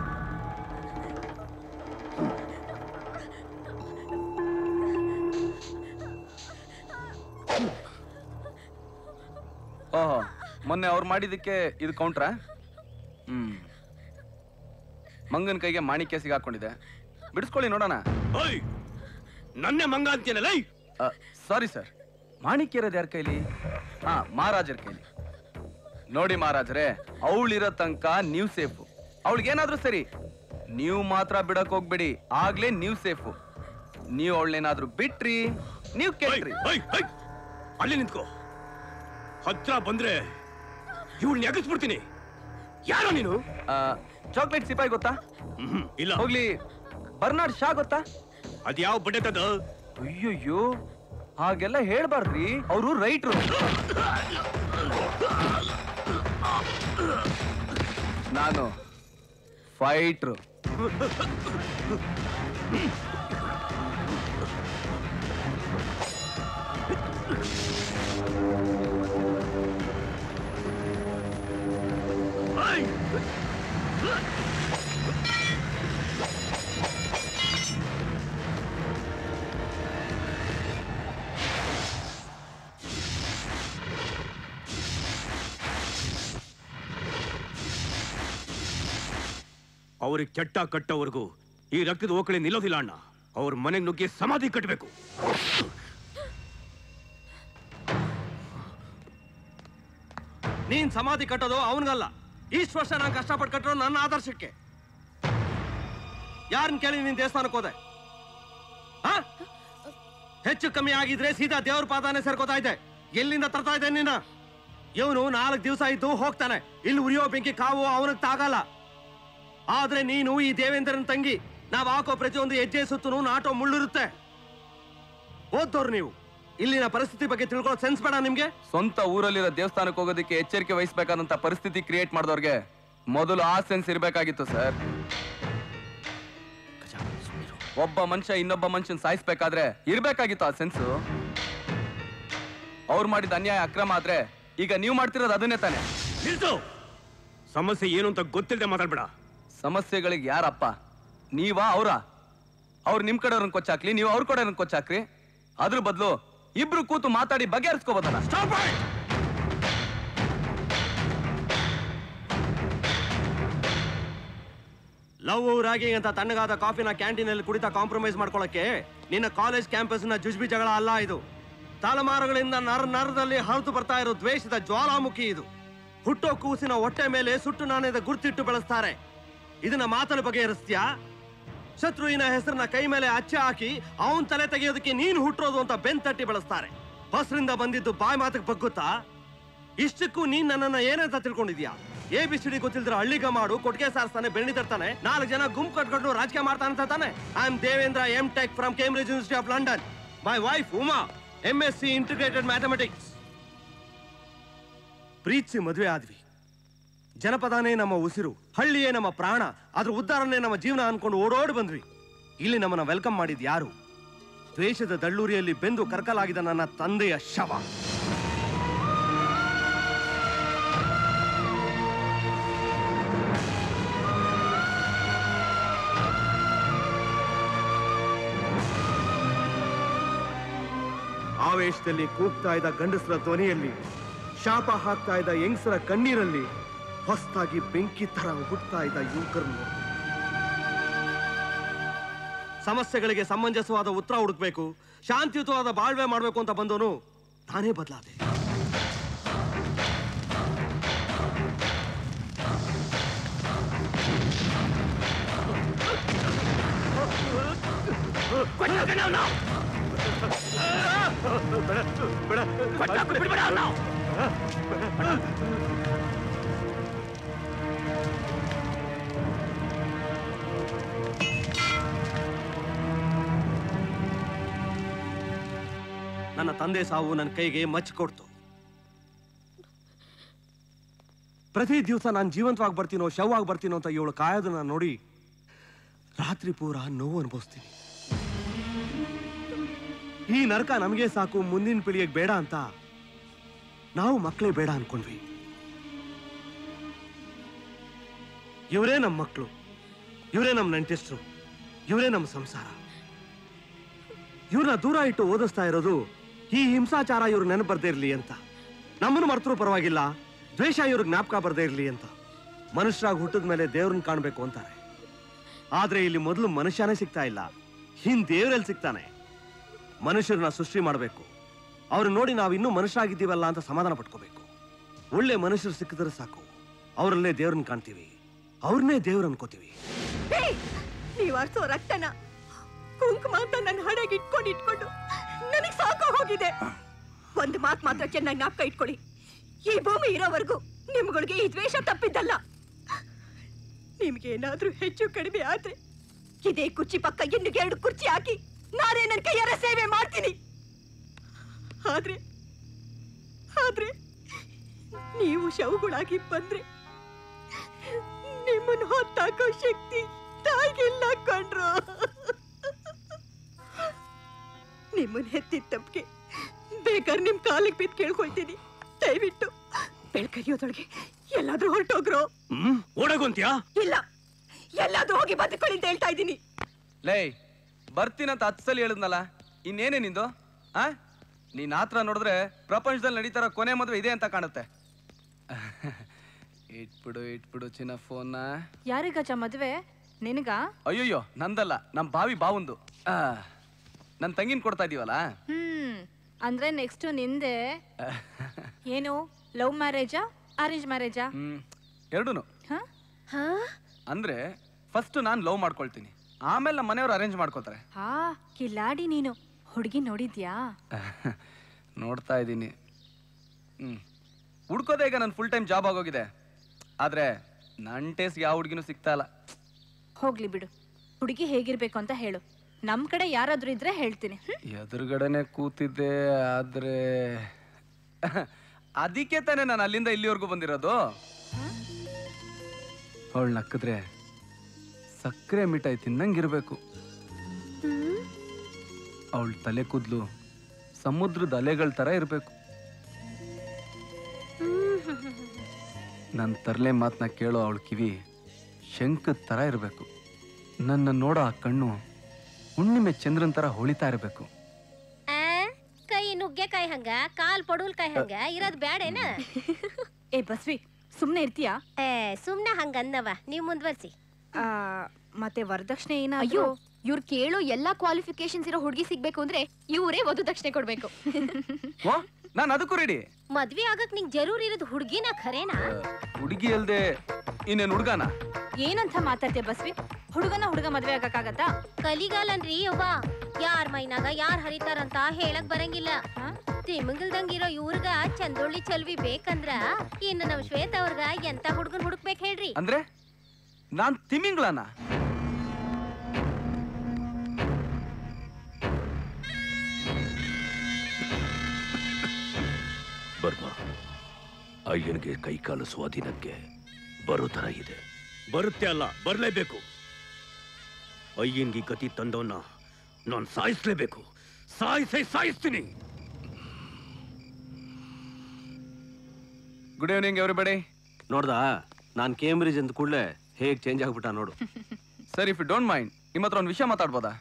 ಓಹೋ, ಮೊನ್ನೆ ಅವ್ರು ಮಾಡಿದಕ್ಕೆ ಇದು ಕೌಂಟ್ರಾ? ಮಂಗನ ಕೈಗೆ ಮಾಣಿಕ್ಯ ಸಿಗಾಕೊಂಡಿದೆ, ಬಿಡಿಸ್ಕೊಳ್ಳಿ ನೋಡೋಣ. ನನ್ನೇ ಮಂಗ ಅಂತೀನಲ್ಲ. ಸಾರಿ ಸರ್, ಮಾಣಿಕ್ಯ ಇರೋದು ಯಾರ ಕೈಲಿ? ಮಹಾರಾಜರ ಕೈಲಿ. ನೋಡಿ ಮಹಾರಾಜರೇ, ಅವಳಿರೋ ತನಕ ನೀವು ಸೇಫು. ಅವಳಿಗೇನಾದ್ರೂ ಸರಿ, ನೀವು ಮಾತ್ರ ಬಿಡಕ್ ಹೋಗ್ಬೇಡಿ, ಆಗ್ಲೇ ನೀವು ಸೇಫು. ನೀವು ಅವಳನ್ನೇನಾದ್ರೂ ಬಿಟ್ರಿ, ನೀವು ಕೇಳ್ರಿ. ಅಲ್ಲಿ ನಿಂತ್ಕೋ, ಹತ್ರ ಬಂದ್ರೆ ಇವಳನ್ನ ಎಗಸ್ಬಿಡ್ತೀನಿ. ಯಾರೋ ನೀನು? ಚಾಕ್ಲೇಟ್ ಸಿಪಾಯಿ ಗೊತ್ತಾ? ಇಲ್ಲ. ಹೋಗ್ಲಿ, ಬರ್ನಾರ್ಡ್ ಶಾ ಗೊತ್ತಾ? ಅದ್ಯಾವ ಬಡ್ಡೆತದ? ಅಯ್ಯಯ್ಯೋ, ಹಾಗೆಲ್ಲ ಹೇಳ್ಬಾರ್ದ್ರಿ, ಅವರು ರೈಟ್ರು. ನಾನು ಫೈಟ್ರು. ಅವ್ರಿಗೆ ಚಟ್ಟ ಕಟ್ಟೋವರೆಗೂ ಈ ರಕ್ತದ ಓಕಳಿ ನಿಲ್ಲೋದಿಲ್ಲ ಅಣ್ಣ. ಅವ್ರ ಮನೆಗೆ ನುಗ್ಗಿ ಸಮಾಧಿ ಕಟ್ಟಬೇಕು. ನೀನ್ ಸಮಾಧಿ ಕಟ್ಟೋದು ಅವನಿಗಲ್ಲ, ಇಷ್ಟು ವರ್ಷ ನಾನು ಕಷ್ಟಪಟ್ಟು ಕಟ್ಟೋ ನನ್ನ ಆದರ್ಶಕ್ಕೆ. ಯಾರನ್ನ ಕೇಳಿ ನೀನ್ ದೇವಸ್ಥಾನಕ್ಕೆ ಹೋದೆ? ಹೆಚ್ಚು ಕಮ್ಮಿ ಆಗಿದ್ರೆ ಸೀದಾ ದೇವ್ರ ಪಾದಾನೆ ಸೇರ್ಕೋತಾ ಇದೆ. ಎಲ್ಲಿಂದ ತರ್ತಾ ಇದೆ ನೀನ? ಇವನು 4 ದಿವಸ ಇದ್ದು ಹೋಗ್ತಾನೆ. ಇಲ್ಲಿ ಉರಿಯೋ ಬೆಂಕಿ ಕಾವು ಅವನಿಗೆ ತಾಗಲ್ಲ. ಆದ್ರೆ ನೀನು ಈ ದೇವೇಂದ್ರನ ತಂಗಿ, ನಾವ್ ಹಾಕೋ ಪ್ರತಿಯೊಂದು ಹೆಜ್ಜೆ ಸುತ್ತೂ ನಾಟೋ ಮುಳ್ಳಿರುತ್ತೆ. ಓದ್ದವ್ರು ನೀವು, ಇಲ್ಲಿನ ಪರಿಸ್ಥಿತಿ ಬಗ್ಗೆ ತಿಳ್ಕೊಳ್ಳೋ ಸೆನ್ಸ್ ಬೇಡ ನಿಮ್ಗೆ? ಸ್ವಂತ ಊರಲ್ಲಿರೋ ದೇವಸ್ಥಾನಕ್ಕೆ ಹೋಗೋದಕ್ಕೆ ಎಚ್ಚರಿಕೆ ವಹಿಸಬೇಕಾದಂತ ಪರಿಸ್ಥಿತಿ ಕ್ರಿಯೇಟ್ ಮಾಡಿದವ್ರಿಗೆ ಮೊದಲು ಆ ಸೆನ್ಸ್ ಇರ್ಬೇಕಾಗಿತ್ತು ಸರ್. ಒಬ್ಬ ಮನುಷ್ಯ ಇನ್ನೊಬ್ಬ ಮನುಷ್ಯನ್ ಸಾಯಿಸ್ಬೇಕಾದ್ರೆ ಇರ್ಬೇಕಾಗಿತ್ತು ಆ ಸೆನ್ಸು. ಅವ್ರು ಮಾಡಿದ ಅನ್ಯಾಯ ಅಕ್ರಮ ಆದ್ರೆ ಈಗ ನೀವು ಮಾಡ್ತಿರೋದು ಅದನ್ನೇ ತಾನೆ. ಸಮಸ್ಯೆ ಏನು ಅಂತ ಗೊತ್ತಿಲ್ಲದೆ ಮಾತಾಡ್ಬೇಡ. ಸಮಸ್ಯೆಗಳಿಗೆ ಯಾರಪ್ಪ? ನೀವಾ ಅವ್ರ? ಅವ್ರು ನಿಮ್ ಕಡೆಯವ್ರನ್ನ ಕೊಚ್ಚಾಕ್ಲಿ, ನೀವು ಅವ್ರ ಕಡೆಯವ್ರನ್ನ ಕೊಚ್ಚಾಕ್ರಿ. ಅದ್ರ ಬದಲು ಇಬ್ರು ಕೂತು ಮಾತಾಡಿ ಬಗೆಹರಿಸ್ಕೋಬೋದಲ್ಲ. ಲವ್ ರಾಗಿಂಗ್ ಅಂತ ತಣ್ಣಗಾದ ಕಾಫಿನ ಕ್ಯಾಂಟೀನಲ್ಲಿ ಕುಡಿತಾ ಕಾಂಪ್ರಮೈಸ್ ಮಾಡ್ಕೊಳ್ಳಕ್ಕೆ ನಿನ್ನ ಕಾಲೇಜ್ ಕ್ಯಾಂಪಸ್ ನ ಜುಜ್ಬಿ ಜಗಳ ಅಲ್ಲ ಇದು. ತಲೆಮಾರುಗಳಿಂದ ನರದಲ್ಲಿ ಹರಿದು ಬರ್ತಾ ಇರೋ ದ್ವೇಷದ ಜ್ವಾಲಾಮುಖಿ ಇದು. ಹುಟ್ಟೋ ಕೂಸಿನ ಹೊಟ್ಟೆ ಮೇಲೆ ಸುಟ್ಟು ನಾಣ್ಯದ ಗುರ್ತಿಟ್ಟು ಬೆಳೆಸ್ತಾರೆ. ಇದನ್ನ ಮಾತನ ಬಗೆಹರಿಸ್ತೀಯಾ? ಶತ್ರುವಿನ ಹೆಸರನ್ನ ಕೈ ಮೇಲೆ ಅಚ್ಚ ಹಾಕಿ ಅವನ್ ತಲೆ ತೆಗೆಯೋದಕ್ಕೆ ನೀನು ಹುಟ್ಟೋದು ಅಂತ ಬೆನ್ ತಟ್ಟಿ ಬೆಳೆಸ್ತಾರೆ. ಬಸ್ರಿಂದ ಬಂದಿದ್ದು ಬಾಯ್ ಮಾತಕ್ಕೆ ಬಗ್ಗುತ್ತಾ? ಇಷ್ಟಕ್ಕೂ ನೀನ್ ನನ್ನನ್ನ ಏನಂತ ತಿಳ್ಕೊಂಡಿದ್ಯಾ? ABCD ಗೊತ್ತಿಲ್ದ್ರ ಹಳ್ಳಿಗ ಮಾಡು, ಕೊಟ್ಟಿಗೆ ಸಾರಿಸ್ತಾನೆ, ಬೆಣ್ಣಿ ತರ್ತಾನೆ, 4 ಜನ ಗುಂಪು ಕಟ್ಕೊಂಡು ರಾಜಕೀಯ ಮಾಡ್ತಾನೆ ಅಂತ ತಾನೆ. I am Devendra, M.Tech from Cambridge university of London. My wife Uma MSc integrated mathematics. ಪ್ರೀತಿಸಿ ಮದುವೆ ಆದ್ವಿ. ಜನಪದನೇ ನಮ್ಮ ಉಸಿರು, ಹಳ್ಳಿಯೇ ನಮ್ಮ ಪ್ರಾಣ, ಅದ್ರ ಉದ್ಧಾರನೇ ನಮ್ಮ ಜೀವನ ಅನ್ಕೊಂಡು ಓಡೋಡಿ ಬಂದ್ವಿ. ಇಲ್ಲಿ ನಮ್ಮನ್ನ ವೆಲ್ಕಮ್ ಮಾಡಿದ್ ಯಾರು? ದ್ವೇಷದ ದಳ್ಳೂರಿಯಲ್ಲಿ ಬೆಂದು ಕರ್ಕಲಾಗಿದ್ದ ನನ್ನ ತಂದೆಯ ಶವ. ಆವೇಶದಲ್ಲಿ ಕೂಗ್ತಾ ಇದ್ದ ಗಂಡಸರ ಧ್ವನಿಯಲ್ಲಿ, ಶಾಪ ಹಾಕ್ತಾ ಇದ್ದ ಹೆಂಗಸರ ಕಣ್ಣೀರಲ್ಲಿ, ಹೊಸದಾಗಿ ಬೆಂಕಿ ತರ ಹುಟ್ಟುತ್ತಾ ಇದ್ದ ಯುವಕರನ್ನು. ಸಮಸ್ಯೆಗಳಿಗೆ ಸಮಂಜಸವಾದ ಉತ್ತರ ಹುಡುಕ್ಬೇಕು, ಶಾಂತಿಯುತವಾದ ಬಾಳ್ವೆ ಮಾಡ್ಬೇಕು ಅಂತ ಬಂದವನು ತಾನೇ ಬದಲಾದೆ. ನನ್ನ ತಂದೆ ಸಾವು ನನ್ನ ಕೈಗೆ ಮಚ್ಚಿಕೊಡ್ತು. ಪ್ರತಿ ದಿವಸ ನಾನು ಜೀವಂತವಾಗಿ ಬರ್ತೀನೋ ಶವವಾಗಿ ಬರ್ತೀನೋ ಅಂತ ಇವಳು ಕಾಯೋದನ್ನ ನೋಡಿ ರಾತ್ರಿ ಪೂರ ನೋವು ಅನುಭವಿಸ್ತೀನಿ. ಈ ನರಕ ನಮಗೆ ಸಾಕು, ಮುಂದಿನ ಪೀಳಿಗೆಗೆ ಬೇಡ ಅಂತ ನಾವು ಮಕ್ಕಳೇ ಬೇಡ ಅನ್ಕೊಂಡ್ವಿ. ಇವರೇ ನಮ್ಮ ಮಕ್ಕಳು, ಇವರೇ ನಮ್ಮ ನೆಂಟಿಸ್ಟ್ರು, ಇವರೇ ನಮ್ಮ ಸಂಸಾರ. ಇವ್ರನ್ನ ದೂರ ಇಟ್ಟು ಓದಿಸ್ತಾ ಇರೋದು ಈ ಹಿಂಸಾಚಾರ ಇವ್ರ ನೆನಪು ಬರ್ದೇ ಇರ್ಲಿ ಅಂತ. ನಮ್ಮನ್ನು ಮರ್ತರೂ ಪರವಾಗಿಲ್ಲ, ದ್ವೇಷ ಇವ್ರ ಜ್ಞಾಪಕ ಬರ್ದೇ ಇರ್ಲಿ ಅಂತ. ಮನುಷ್ಯರಾಗಿ ಹುಟ್ಟಿದ ಮೇಲೆ ದೇವ್ರನ್ನ ಕಾಣ್ಬೇಕು ಅಂತಾರೆ. ಆದ್ರೆ ಇಲ್ಲಿ ಮೊದಲು ಮನುಷ್ಯನೇ ಸಿಗ್ತಾ ಇಲ್ಲ, ಹಿಂದ್ ದೇವ್ರಲ್ಲಿ ಸಿಗ್ತಾನೆ. ಮನುಷ್ಯರನ್ನ ಸೃಷ್ಟಿ ಮಾಡಬೇಕು, ಅವ್ರು ನೋಡಿ ನಾವು ಇನ್ನೂ ಮನುಷ್ಯರಾಗಿದ್ದೀವಲ್ಲ ಅಂತ ಸಮಾಧಾನ ಪಟ್ಕೋಬೇಕು. ಒಳ್ಳೆ ಮನುಷ್ಯರು ಸಿಕ್ಕಿದ್ರೆ ಸಾಕು, ಅವರಲ್ಲೇ ದೇವ್ರನ್ನ ಕಾಣ್ತೀವಿ, ಅವ್ರನ್ನೇ ದೇವ್ರ ಅನ್ಕೋತೀವಿ. ನೀವ್ ಆಡ್ಸೋ ರಕ್ತನ ಕುಂಕುಮ ಅಂತ ನನ್ನ ಹಣೆಗೆ ಇಟ್ಕೊಂಡು ನನಗ್ ಸಾಕು ಹೋಗಿದೆ. ಒಂದು ಮಾತು ಮಾತ್ರ ಚೆನ್ನಾಗಿ ಜ್ಞಾಪಕ ಇಟ್ಕೊಳ್ಳಿ, ಈ ಭೂಮಿ ಇರೋವರೆಗೂ ನಿಮ್ಗಳಿಗೆ ಈ ದ್ವೇಷ ತಪ್ಪಿದ್ದಲ್ಲ. ನಿಮ್ಗೆ ಏನಾದ್ರೂ ಹೆಚ್ಚು ಕಡಿಮೆ ಆದ್ರೆ ಇದೇ ಕುರ್ಚಿ ಪಕ್ಕ ಇನ್ನು 2 ಕುರ್ಚಿ ಹಾಕಿ ನಾನೇ ನನ್ನ ಕೈಯಾರ ಸೇವೆ ಮಾಡ್ತೀನಿ. ಆದ್ರೆ ನೀವು ಶವಗಳಾಗಿ ಬಂದ್ರೆ ನಿಮ್ಮನ್ನು ಹೊತ್ತಾಕೋ ಶಕ್ತಿ ತಾಯಿಗಿಲ್ಲ ಕಂಡ್ರು. ನಿಮ್ಮನ್ನ ಹೆತ್ತಿದ ತಪ್ಪಿಗೆ ಬೇಕಾದ್ರೆ ನಿಮ್ ಕಾಲಿಗೆ ಬಿದ್ದು ಕೇಳ್ಕೊಳ್ತೀನಿ, ದಯವಿಟ್ಟು ಬೆಳಕರಿಯೋದೊಳಗೆ ಎಲ್ಲಾದ್ರೂ ಹೊರಟೋಗ್ರೋ. ಓಡೋಗಂತ್ಯಾ? ಇಲ್ಲ, ಎಲ್ಲಾದ್ರೂ ಹೋಗಿ ಬದುಕೊಳ್ಳಿ ಅಂತ ಹೇಳ್ತಾ ಇದ್ದೀನಿ. ಲೇ, ಬರ್ತೀನಂತ 10 ಸಲ ಹೇಳಿದ್ನಲ್ಲ, ಇನ್ನೇನೇ ನಿಂದು? ನೀನ್ ಆತ್ರ ನೋಡಿದ್ರೆ ಪ್ರಪಂಚದಲ್ಲಿ ನಡೀತಾರ ಕೊನೆ ಮದುವೆ ಇದೆ ಅಂತ ಕಾಣುತ್ತೆ. ಇಟ್ಬಿಡು ಚಿನ್ನ ಫೋನ್ನ. ಯಾರಿಗಜ್ಜ ಮದುವೆ? ನಿನಗ? ಅಯ್ಯೋಯ್ಯೋ, ನಂದಲ್ಲ, ನಮ್ ಬಾವಿ ಬಾವುಂದು. ನನ್ ತಂಗಿನ ಕೊಡ್ತಾ ಇದೀವಲ್ಲ. ಅಂದ್ರೆ ನೆಕ್ಸ್ಟ್ ನಿಂದೆ. ಏನು ಲವ್ ಮ್ಯಾರೇಜಾ ಅರೇಂಜ್ ಮ್ಯಾರೇಜಾ? ಎರಡೂನು. ಅಂದ್ರೆ ಫಸ್ಟ್ ನಾನ್ ಲವ್ ಮಾಡ್ಕೊಳ್ತೀನಿ, ಆಮೇಲೆ ನಮ್ಮ ಮನೆಯವ್ರು ಅರೇಂಜ್ ಮಾಡ್ಕೋತಾರೆ. ಕಿಲಾಡಿ ನೀನು. ಹುಡುಗಿ ನೋಡಿದ್ಯಾ? ನೋಡ್ತಾ ಇದ್ದೀನಿ. ಹುಡ್ಕೋದೇ ಈಗ ನನ್ ಫುಲ್ ಟೈಮ್ ಜಾಬ್ ಆಗೋಗಿದೆ. ಆದ್ರೆ ನನ್ ಟೇಸ್ಟ್ ಯಾವ ಹುಡುಗಿನೂ ಸಿಗ್ತಾ ಇಲ್ಲ. ಹೋಗ್ಲಿ ಬಿಡು, ಹುಡುಗಿ ಹೇಗಿರ್ಬೇಕು ಅಂತ ಹೇಳು, ನಮ್ ಕಡೆ ಯಾರಾದ್ರೂ ಇದ್ರೆ ಹೇಳ್ತೀನಿ. ಎದುರುಗಡೆನೆ ಕೂತಿದ್ದೆ, ಆದ್ರೆ ಅದಕ್ಕೆ ತಾನೇ ನಾನು ಅಲ್ಲಿಂದ ಇಲ್ಲಿವರೆಗೂ ಬಂದಿರೋದು. ಅವಳು ನಕ್ಕಿದ್ರೆ ಸಕ್ಕರೆ ಮಿಠಾಯಿ ತಿನ್ನಂಗಿರ್ಬೇಕು. ಅವಳ ತಲೆ ಕೂದ್ಲು ಸಮುದ್ರದ ಅಲೆಗಳ ತರ ಇರ್ಬೇಕು. ನನ್ನ ತರಲೆ ಮಾತನ್ನ ಕೇಳೋ ಅವಳ ಕಿವಿ ಶಂಕದ ತರ ಇರ್ಬೇಕು. ನನ್ನ ನೋಡೋ ಆ ಕಣ್ಣು ಹುಣ್ಣಿಮೆ ಚಂದ್ರನ್ ತರ ಹೊಳಿತಾ ಇರ್ಬೇಕು. ಕೈ ನುಗ್ಗೆಕಾಯಿ ಹಂಗ ಕಾಲ್ ಪಡುಲ್ಕಾಯಿ ಹಂಗ ಇರೋದ್ ಬ್ಯಾಡೇನ? ಏ ಬಸ್ವಿ, ಸುಮ್ನೆ ಇರ್ತೀಯಾ? ಸುಮ್ನೆ ಹಂಗ ಅಂದವ, ನೀವ್ ಮುಂದ್ವರ್ಸಿ. ಮತ್ತೆ ವರದಕ್ಷಿಣೆ ಏನಾದ್ರು? ಅಯ್ಯೋ, ಇವ್ರು ಕೇಳೋ ಎಲ್ಲಾ ಕ್ವಾಲಿಫಿಕೇಶನ್ಸ್ ಇರೋ ಹುಡುಗಿ ಸಿಗ್ಬೇಕು ಅಂದ್ರೆ ಇವರೇ ವಧು ದಕ್ಷಿಣೆ ಕೊಡ್ಬೇಕು. ನಾನು ಅದಕ್ಕೂ ರೆಡಿ. ಮದ್ವೆ ಆಗಕ್ ನಿಂಗ್ ಜರೂರ್ ಇರೋದು ಹುಡುಗಿನ ಖರೇನಾ? ಹುಡುಗಿ ಅಲ್ದೆ ಇನ್ನೇನ್ ಹುಡುಗನ? ಏನಂತ ಮಾತಾಡ್ತೀಯ ಬಸ್ವಿ? ಹುಡುಗ ಮದ್ವೆ ಆಗಕ್ಕಾಗತ್ತಾ? ಕಲಿಗಾಲನ್ರಿ ಅವ್ವ, ಯಾರ್ ಮೈನಾಗ ಯಾರ್ ಹರಿತಾರಂತ ಹೇಳಕ್ ಬರಂಗಿಲ್ಲ. ತಿಮ್ಮಂಗಿಲ್ದಂಗಿರೋ ಇವ್ರಗ ಚಂದೊಳ್ಳಿ ಚಲ್ವಿ ಬೇಕಂದ್ರ ಇನ್ನು ನಮ್ ಶ್ವೇತ ಅವ್ರಗ ಎಂತ ಹುಡುಗನ್ ಹುಡುಕ್ಬೇಕ್ ಹೇಳ್ರಿ? ಅಂದ್ರೆ ನಾನ್ ತಿಮಿಂಗ್ಳನ? ಅಯ್ಯನಿಗೆ ಕೈಕಾಲು ಸ್ವಾಧೀನಕ್ಕೆ ಬರೋ ತರ ಇದೆ. ಬರುತ್ತೆ ಅಲ್ಲ, ಬರ್ಲೇಬೇಕು. ಅಯ್ಯನ್ಗೆ ಗತಿ ತಂದವನ್ನ ನಾನು ಸಾಯಿಸ್ಲೇಬೇಕು. ಸಾಯಿಸ್ತೀನಿ. Good evening everybody. ನೋಡ್ದಾ, ನಾನು ಕೇಂಬ್ರಿಡ್ಜ್ ಅಂತ ಕೂಡಲೇ ಹೇಗೆ ಚೇಂಜ್ ಆಗ್ಬಿಟ್ಟ ನೋಡು. Sir, if you don't mind, ನಿಮ್ಮ ಹತ್ರ ಒಂದು ವಿಷಯ ಮಾತಾಡ್ಬೋದಾ?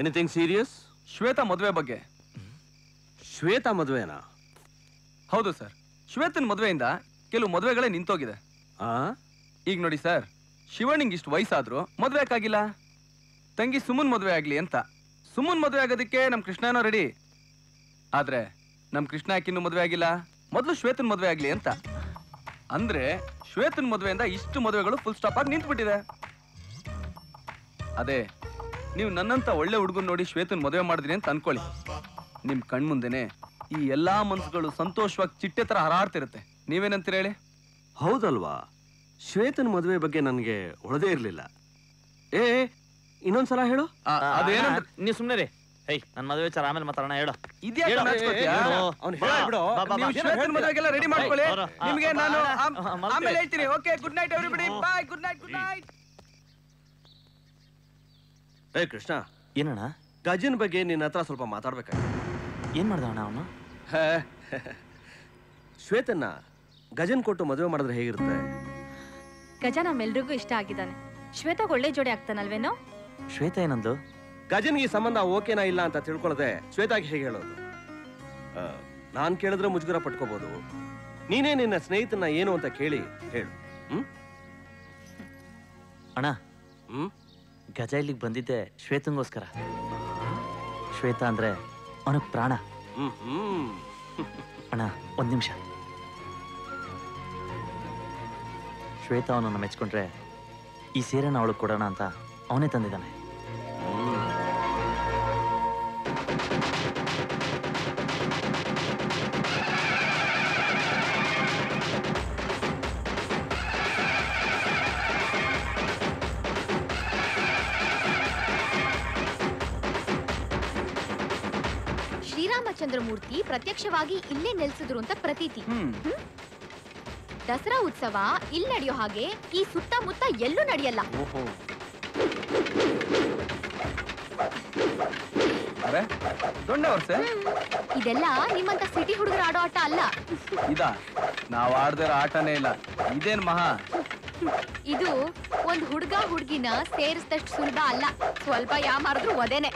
Anything serious? ಶ್ವೇತಾ ಮದುವೆ ಬಗ್ಗೆ. ಶ್ವೇತಾ ಮದುವೆನಾ? ಹೌದು ಸರ್. ಶ್ವೇತನ್ ಮದುವೆಯಿಂದ ಕೆಲವು ಮದುವೆಗಳೇ ನಿಂತೋಗಿದೆ. ಈಗ ನೋಡಿ ಸರ್, ಶಿವಣ್ಣಿಂಗ್ ಇಷ್ಟು ವಯಸ್ಸಾದ್ರು ಮದುವೆ ಆಗಿಲ್ಲ. ತಂಗಿ ಸುಮನ್ ಮದುವೆ ಆಗ್ಲಿ ಅಂತ. ಸುಮನ್ ಮದುವೆ ಆಗೋದಕ್ಕೆ ನಮ್ ಕೃಷ್ಣನೋ ರೆಡಿ. ಆದ್ರೆ ನಮ್ ಕೃಷ್ಣ ಯಾಕಿನ್ನೂ ಮದುವೆ ಆಗಿಲ್ಲ. ಮೊದಲು ಶ್ವೇತನ್ ಮದುವೆ ಆಗ್ಲಿ ಅಂತ. ಅಂದ್ರೆ ಶ್ವೇತನ್ ಮದುವೆಯಿಂದ ಇಷ್ಟು ಮದುವೆಗಳು ಫುಲ್ ಸ್ಟಾಪ್ ಆಗಿ ನಿಂತ್ಬಿಟ್ಟಿದೆ. ಅದೇ ನೀವು ನನ್ನಂತ ಒಳ್ಳೆ ಹುಡುಗನ್ ನೋಡಿ ಶ್ವೇತನ್ ಮದುವೆ ಮಾಡಿದ್ರಿ ಅಂತ ಅನ್ಕೊಳ್ಳಿ. ನಿಮ್ ಕಣ್ಮುಂದೆನೆ ಈ ಎಲ್ಲಾ ಮನ್ಸುಗಳು ಸಂತೋಷವಾಗಿ ಚಿಟ್ಟೆ ತರ ಹರಾಡ್ತಿರುತ್ತೆ. ನೀವೇನಂತೀರ ಹೇಳಿ? ಹೌದಲ್ವಾ? ಶ್ವೇತನ್ ಮದುವೆ ಬಗ್ಗೆ ನನಗೆ ಹೊಳದೇ ಇರ್ಲಿಲ್ಲ. ಇನ್ನೊಂದ್ಸಲ ಹೇಳು. ಅದೇನಂದ್ರೆ ನೀವು ಸುಮ್ಮನೆ ರೀ. ನನ್ನ ಮದುವೆ ವಿಚಾರ ಆಮೇಲೆ ಮಾತಾಡೋಣ. ಹೇಳು. ಮದುವೆಗೆಲ್ಲ ರೆಡಿ ಮಾಡ್ಕೊಳ್ಳಿ. ನಿಮ್ಗೆ ನಾನು ಆಮೇಲೆ ಹೇಳ್ತೀನಿ. Okay, good night everybody. Bye. Good night. Krishna, ಏನಣ್ಣ? ಗಜನ್ ಬಗ್ಗೆ ನಿನ್ನ ಹತ್ರ ಸ್ವಲ್ಪ ಮಾತಾಡ್ಬೇಕಾಗಿ. ಏನ್ ಮಾಡ್ದವಣ್ಣ ಅವನು? ಶ್ವೇತನ್ನ ಗಜನ್ ಕೊಟ್ಟು ಮದುವೆ ಮಾಡಿದ್ರೆ ಹೇಗಿರುತ್ತೆ? ಗಜ ನಮ್ಮೆಲ್ರಿಗೂ ಇಷ್ಟ ಆಗಿದ್ದಾನೆ. ಶ್ವೇತಾಗ್ ಒಳ್ಳೆ ಜೋಡಿ ಆಗ್ತಾನಲ್ವೇನೋ? ಶ್ವೇತಾ ಏನಂದು? ಗಜನ್ಗೆ ಈ ಸಂಬಂಧ ಓಕೆನಾ ಇಲ್ಲ ಅಂತ ತಿಳ್ಕೊಳ್ಳದೆ ಶ್ವೇತಾಗೆ ಹೇಗೆ ಹೇಳೋದು? ನಾನ್ ಕೇಳಿದ್ರೆ ಮುಜುಗರ ಪಟ್ಕೋಬಹುದು. ನೀನೇ ನಿನ್ನ ಸ್ನೇಹಿತನ ಏನು ಅಂತ ಕೇಳಿ ಹೇಳು. ಅಣ್ಣ, ಗಜ ಇಲ್ಲಿಗೆ ಬಂದಿದ್ದೆ ಶ್ವೇತಂಗೋಸ್ಕರ. ಶ್ವೇತಾ ಅಂದ್ರೆ ಅವನಿಗೆ ಪ್ರಾಣ. ಅಣ್ಣ, ಒಂದ್ ನಿಮಿಷ. ಶ್ವೇತಾ ಅವನನ್ನ ಮೆಚ್ಕೊಂಡ್ರೆ ಈ ಸೀರೆನ ಅವಳಿಗೆ ಕೊಡೋಣ ಅಂತ ಅವನೇ ತಂದಿದ್ದಾನೆ. ಶ್ರೀರಾಮಚಂದ್ರಮೂರ್ತಿ ಪ್ರತ್ಯಕ್ಷವಾಗಿ ಇಲ್ಲೇ ನೆಲೆಸಿದ್ರು ಅಂತ ಪ್ರತೀತಿ. ದಸರಾ ಉತ್ಸವ ಇಲ್ಲಿ ನಡೆಯೋ ಹಾಗೆ ಈ ಸುತ್ತಮುತ್ತ ಎಲ್ಲೂ ನಡೆಯಲ್ಲ. ಇದೆಲ್ಲ ನಿಮ್ಮಂತ ಸಿಟಿ ಹುಡುಗರ ಆಡೋ ಆಟ ಅಲ್ಲ. ನಾವ್ ಆಡ್ದಿರೋ ಆಟನೇ ಇಲ್ಲ. ಇದೇನ್ ಮಹಾ? ಇದು ಒಂದ್ ಹುಡುಗ ಹುಡುಗಿನ ಸೇರಿಸಿದಷ್ಟು ಸುಲಭ ಅಲ್ಲ. ಸ್ವಲ್ಪ ಯಾಮಾರಿದ್ರು ಒದೇನೆ.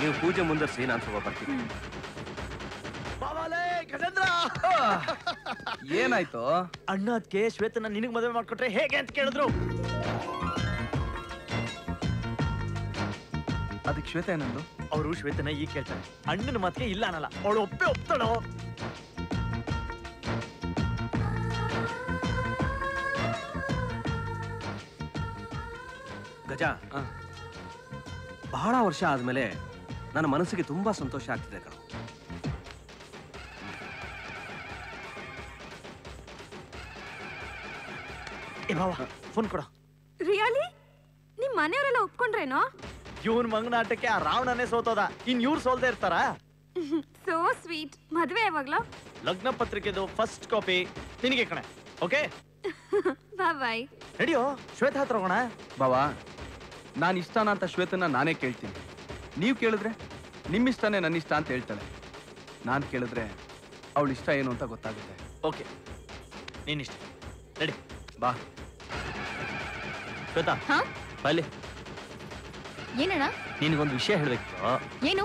ನೀವು ಪೂಜೆ ಮುಂದರ್ಸಿ, ನಾನು ಸ್ವಲ್ಪ ಬರ್ತೀನಿ. ಏನಾಯ್ತು? ಅಣ್ಣ ಅದಕ್ಕೆ ಶ್ವೇತನ ನಿನಗ್ ಮದುವೆ ಮಾಡ್ಕೊಟ್ರೆ ಹೇಗೆ ಅಂತ ಕೇಳಿದ್ರು. ಅದಕ್ಕೆ ಶ್ವೇತ ಏನಂದು? ಅವರು ಶ್ವೇತನ ಈಗ ಕೇಳ್ತಾರೆ. ಅಣ್ಣನ ಮಾತಿಗೆ ಇಲ್ಲ ಅನ್ನಲ್ಲ. ಅವಳು ಒಪ್ತಾಳೋ? ಗಜ, ಬಹಳ ವರ್ಷ ಆದ್ಮೇಲೆ ನನ್ನ ಮನಸ್ಸಿಗೆ ತುಂಬಾ ಸಂತೋಷ ಆಗ್ತಿದೆ ಕಣೋ. ಫೋನ್ ಕೊಡ. ರಿಯಲಿ? ನಿಮ್ ಮನೆಯವರೆಲ್ಲ ಒಪ್ಕೊಂಡ್ರೇನೋ? ಇವನ್ ಮಂಗನಾಟಕ್ಕೆ ಆ ರಾವಣನೇ ಸೋತೋದ. ಇನ್ ಇವ್ರು ಸೋಲ್ದೇ ಇರ್ತಾರ? So sweet. ಮದ್ವೆ ಯಾವಾಗ್ಲೋ? ಲಗ್ನ ಪತ್ರಿಕೆದು ಫಸ್ಟ್ ಕಾಪಿ ನಿನಗೆ ಕಣೆ. ಓಕೆ, ಬಾಯ್. ರೆಡಿಯೋ? ಶ್ವೇತಾ ಹತ್ರ ಹೋಗೋಣ. ಬಾವಾ, ನಾನು ಇಷ್ಟನಾ ಅಂತ ಶ್ವೇತನ ನಾನೇ ಕೇಳ್ತೀನಿ. ನೀವು ಕೇಳಿದ್ರೆ ನಿಮ್ಮಿಷ್ಟನೇ ನನ್ನ ಇಷ್ಟ ಅಂತ ಹೇಳ್ತಾಳೆ. ನಾನು ಕೇಳಿದ್ರೆ ಅವಳ ಇಷ್ಟ ಏನು ಅಂತ ಗೊತ್ತಾಗುತ್ತೆ. ಓಕೆ, ನೀನಿಷ್ಟ. ರೆಡಿ? ಬಾ ಶ್ವೇತಾ, ಬಲ್ಲಿ. ಏನಣ್ಣ? ನಿನಗೊಂದು ವಿಷಯ ಹೇಳ್ಬೇಕಿತ್ತು. ಏನು?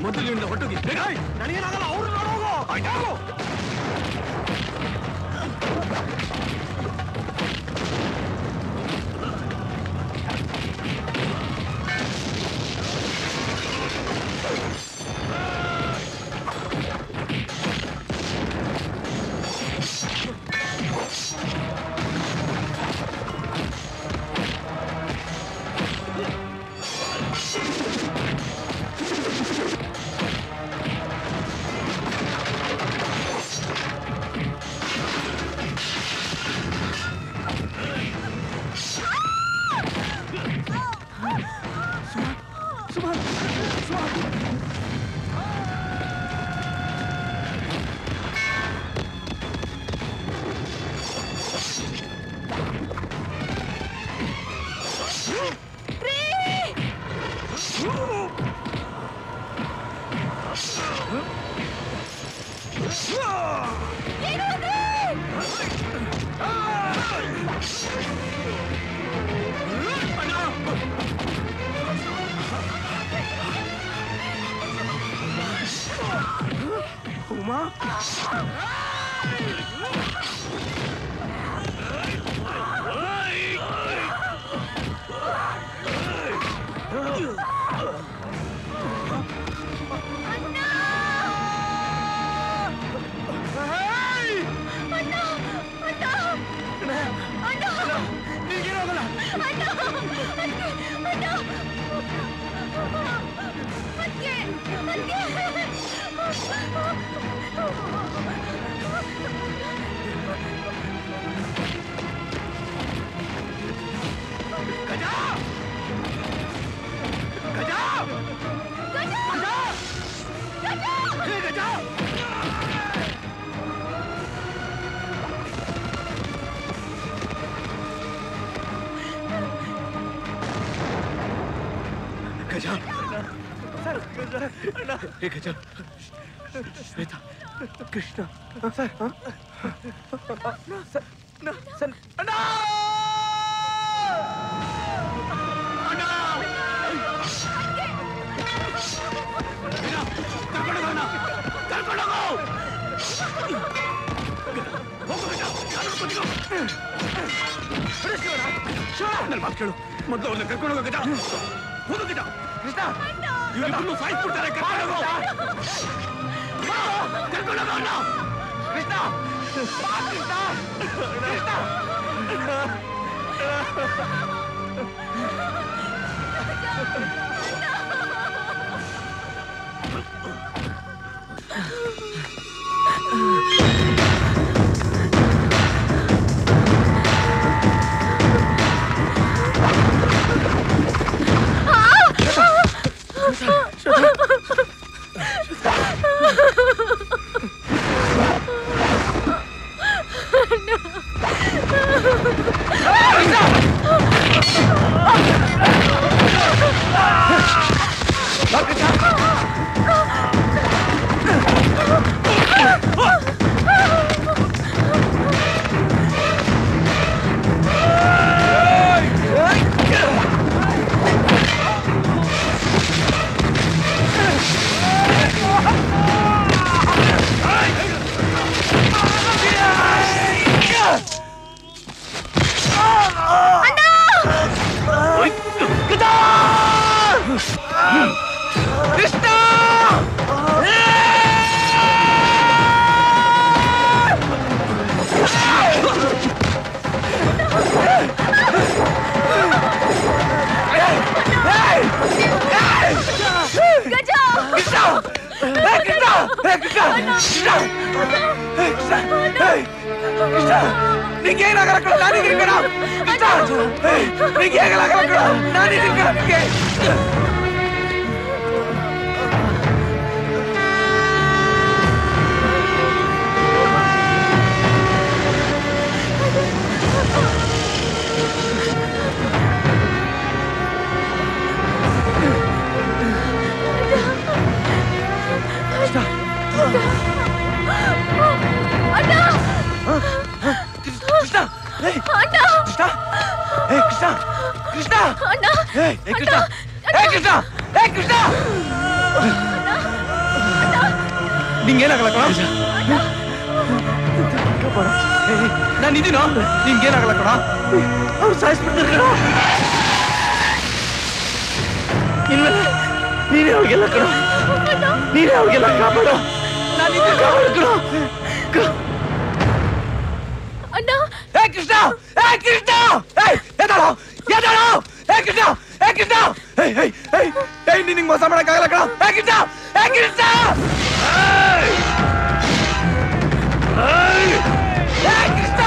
ಮೊದಲಿನಿಂದ ಹೊಟ್ಟೋಗಿ ನನಗೇನಾಗಲ್ಲ, ಅವ್ರು ನೋಡೋಗೋ. ಉಮಾ, ಗಜ, ಶ್ವೇತಾ, ಕೃಷ್ಣ ಸರ್, ಅಣ್ಣ, ನನ್ನ ಮಾತು ಕೇಳು. ಮೊದಲು ಅವ್ರನ್ನ ಕರ್ಕೊಂಡು ಹೋಗೋ ಗಜ. ಹೋಗೋ ಗಜ. ಕೃಷ್ಣ, ಇವರಿಬ್ಬರನ್ನು ಸಾಯಿಸ್ಬಿಡ್ತಾರೆ. ಕರ್ಕೊಂಡು ಹೋಗೋ. ಕರ್ಕೊಂಡು ಹೋಗೋ ಅಣ್ಣ. ಕೃಷ್ಣ, ಕೃಷ್ಣ, ಕೃಷ್ಣ. ಕೃಷ್ಣ ನಿಂಗೇನಾಗಲ್ಲ ಕಣ ನಾನಿದ್ದೀನಿ ಕಣ ನಿಂಗೇನಾಗಲ್ಲ ಕಣ ನಾನಿದ್ದೀನಿ ಕಣ ನಿಂಗೆ ನಿಂಗೇನಾಗಲ್ಲ ಕಣ ನಾನಿದ್ದೀನೋ ನಿಂಗೇನಾಗಲ್ಲ ಕಣ ಅವ್ರು ಸಾಯಿಸ್ಬಿಡ್ತಾರೆ ಕಣ ಇನ್ಮೇಲೆ ನೀನೇ ಅವ್ರಿಗೆಲ್ಲ ಕಣ ನೀನೇ ಅವ್ರಿಗೆಲ್ಲ ಕಾಪಾಡು ನಾನಿದ್ದೀನಿ ಕಾಪಾಡು ಕಣ ಹೇ ಕೃಷ್ಣ ಹೇ ಕೃಷ್ಣ ಹೇ ಎದ್ದಾಳೋ ಎದ್ದಾಳೋ ಹೇ ಕೃಷ್ಣ ಹೇ ಕೃಷ್ಣ ಹೇ ಹೇ ಹೇ ಹೇ ನಿನಗೆ ಮೋಸ ಮಾಡಕ್ಕಾಗಲ್ಲ ಕಣ ಹೇ ಕೃಷ್ಣ ಹೇ ಕೃಷ್ಣ ಹೇ ಕೃಷ್ಣ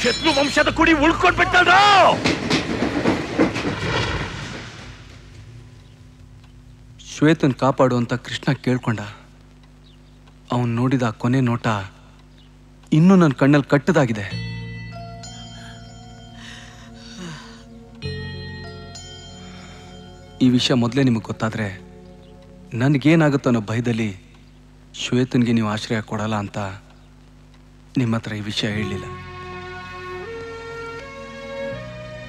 ಶತ್ರು ವಂಶದ ಕುಡಿ ಉಳ್ಕೊಂಡ್ಬಿಟ್ಟಲ್ರ ಶ್ವೇತನ್ ಕಾಪಾಡು ಅಂತ ಕೃಷ್ಣ ಕೇಳ್ಕೊಂಡ ಅವನ್ ನೋಡಿದ ಕೊನೆ ನೋಟ ಇನ್ನೂ ನನ್ನ ಕಣ್ಣಲ್ಲಿ ಕಟ್ಟದಾಗಿದೆ ಈ ವಿಷಯ ಮೊದಲೇ ನಿಮಗೆ ಗೊತ್ತಾದ್ರೆ ನನಗೇನಾಗುತ್ತೋ ಅನ್ನೋ ಭಯದಲ್ಲಿ ಶ್ವೇತನ್ಗೆ ನೀವು ಆಶ್ರಯ ಕೊಡಲ್ಲ ಅಂತ ನಿಮ್ಮ ಹತ್ರ ಈ ವಿಷಯ ಹೇಳಲಿಲ್ಲ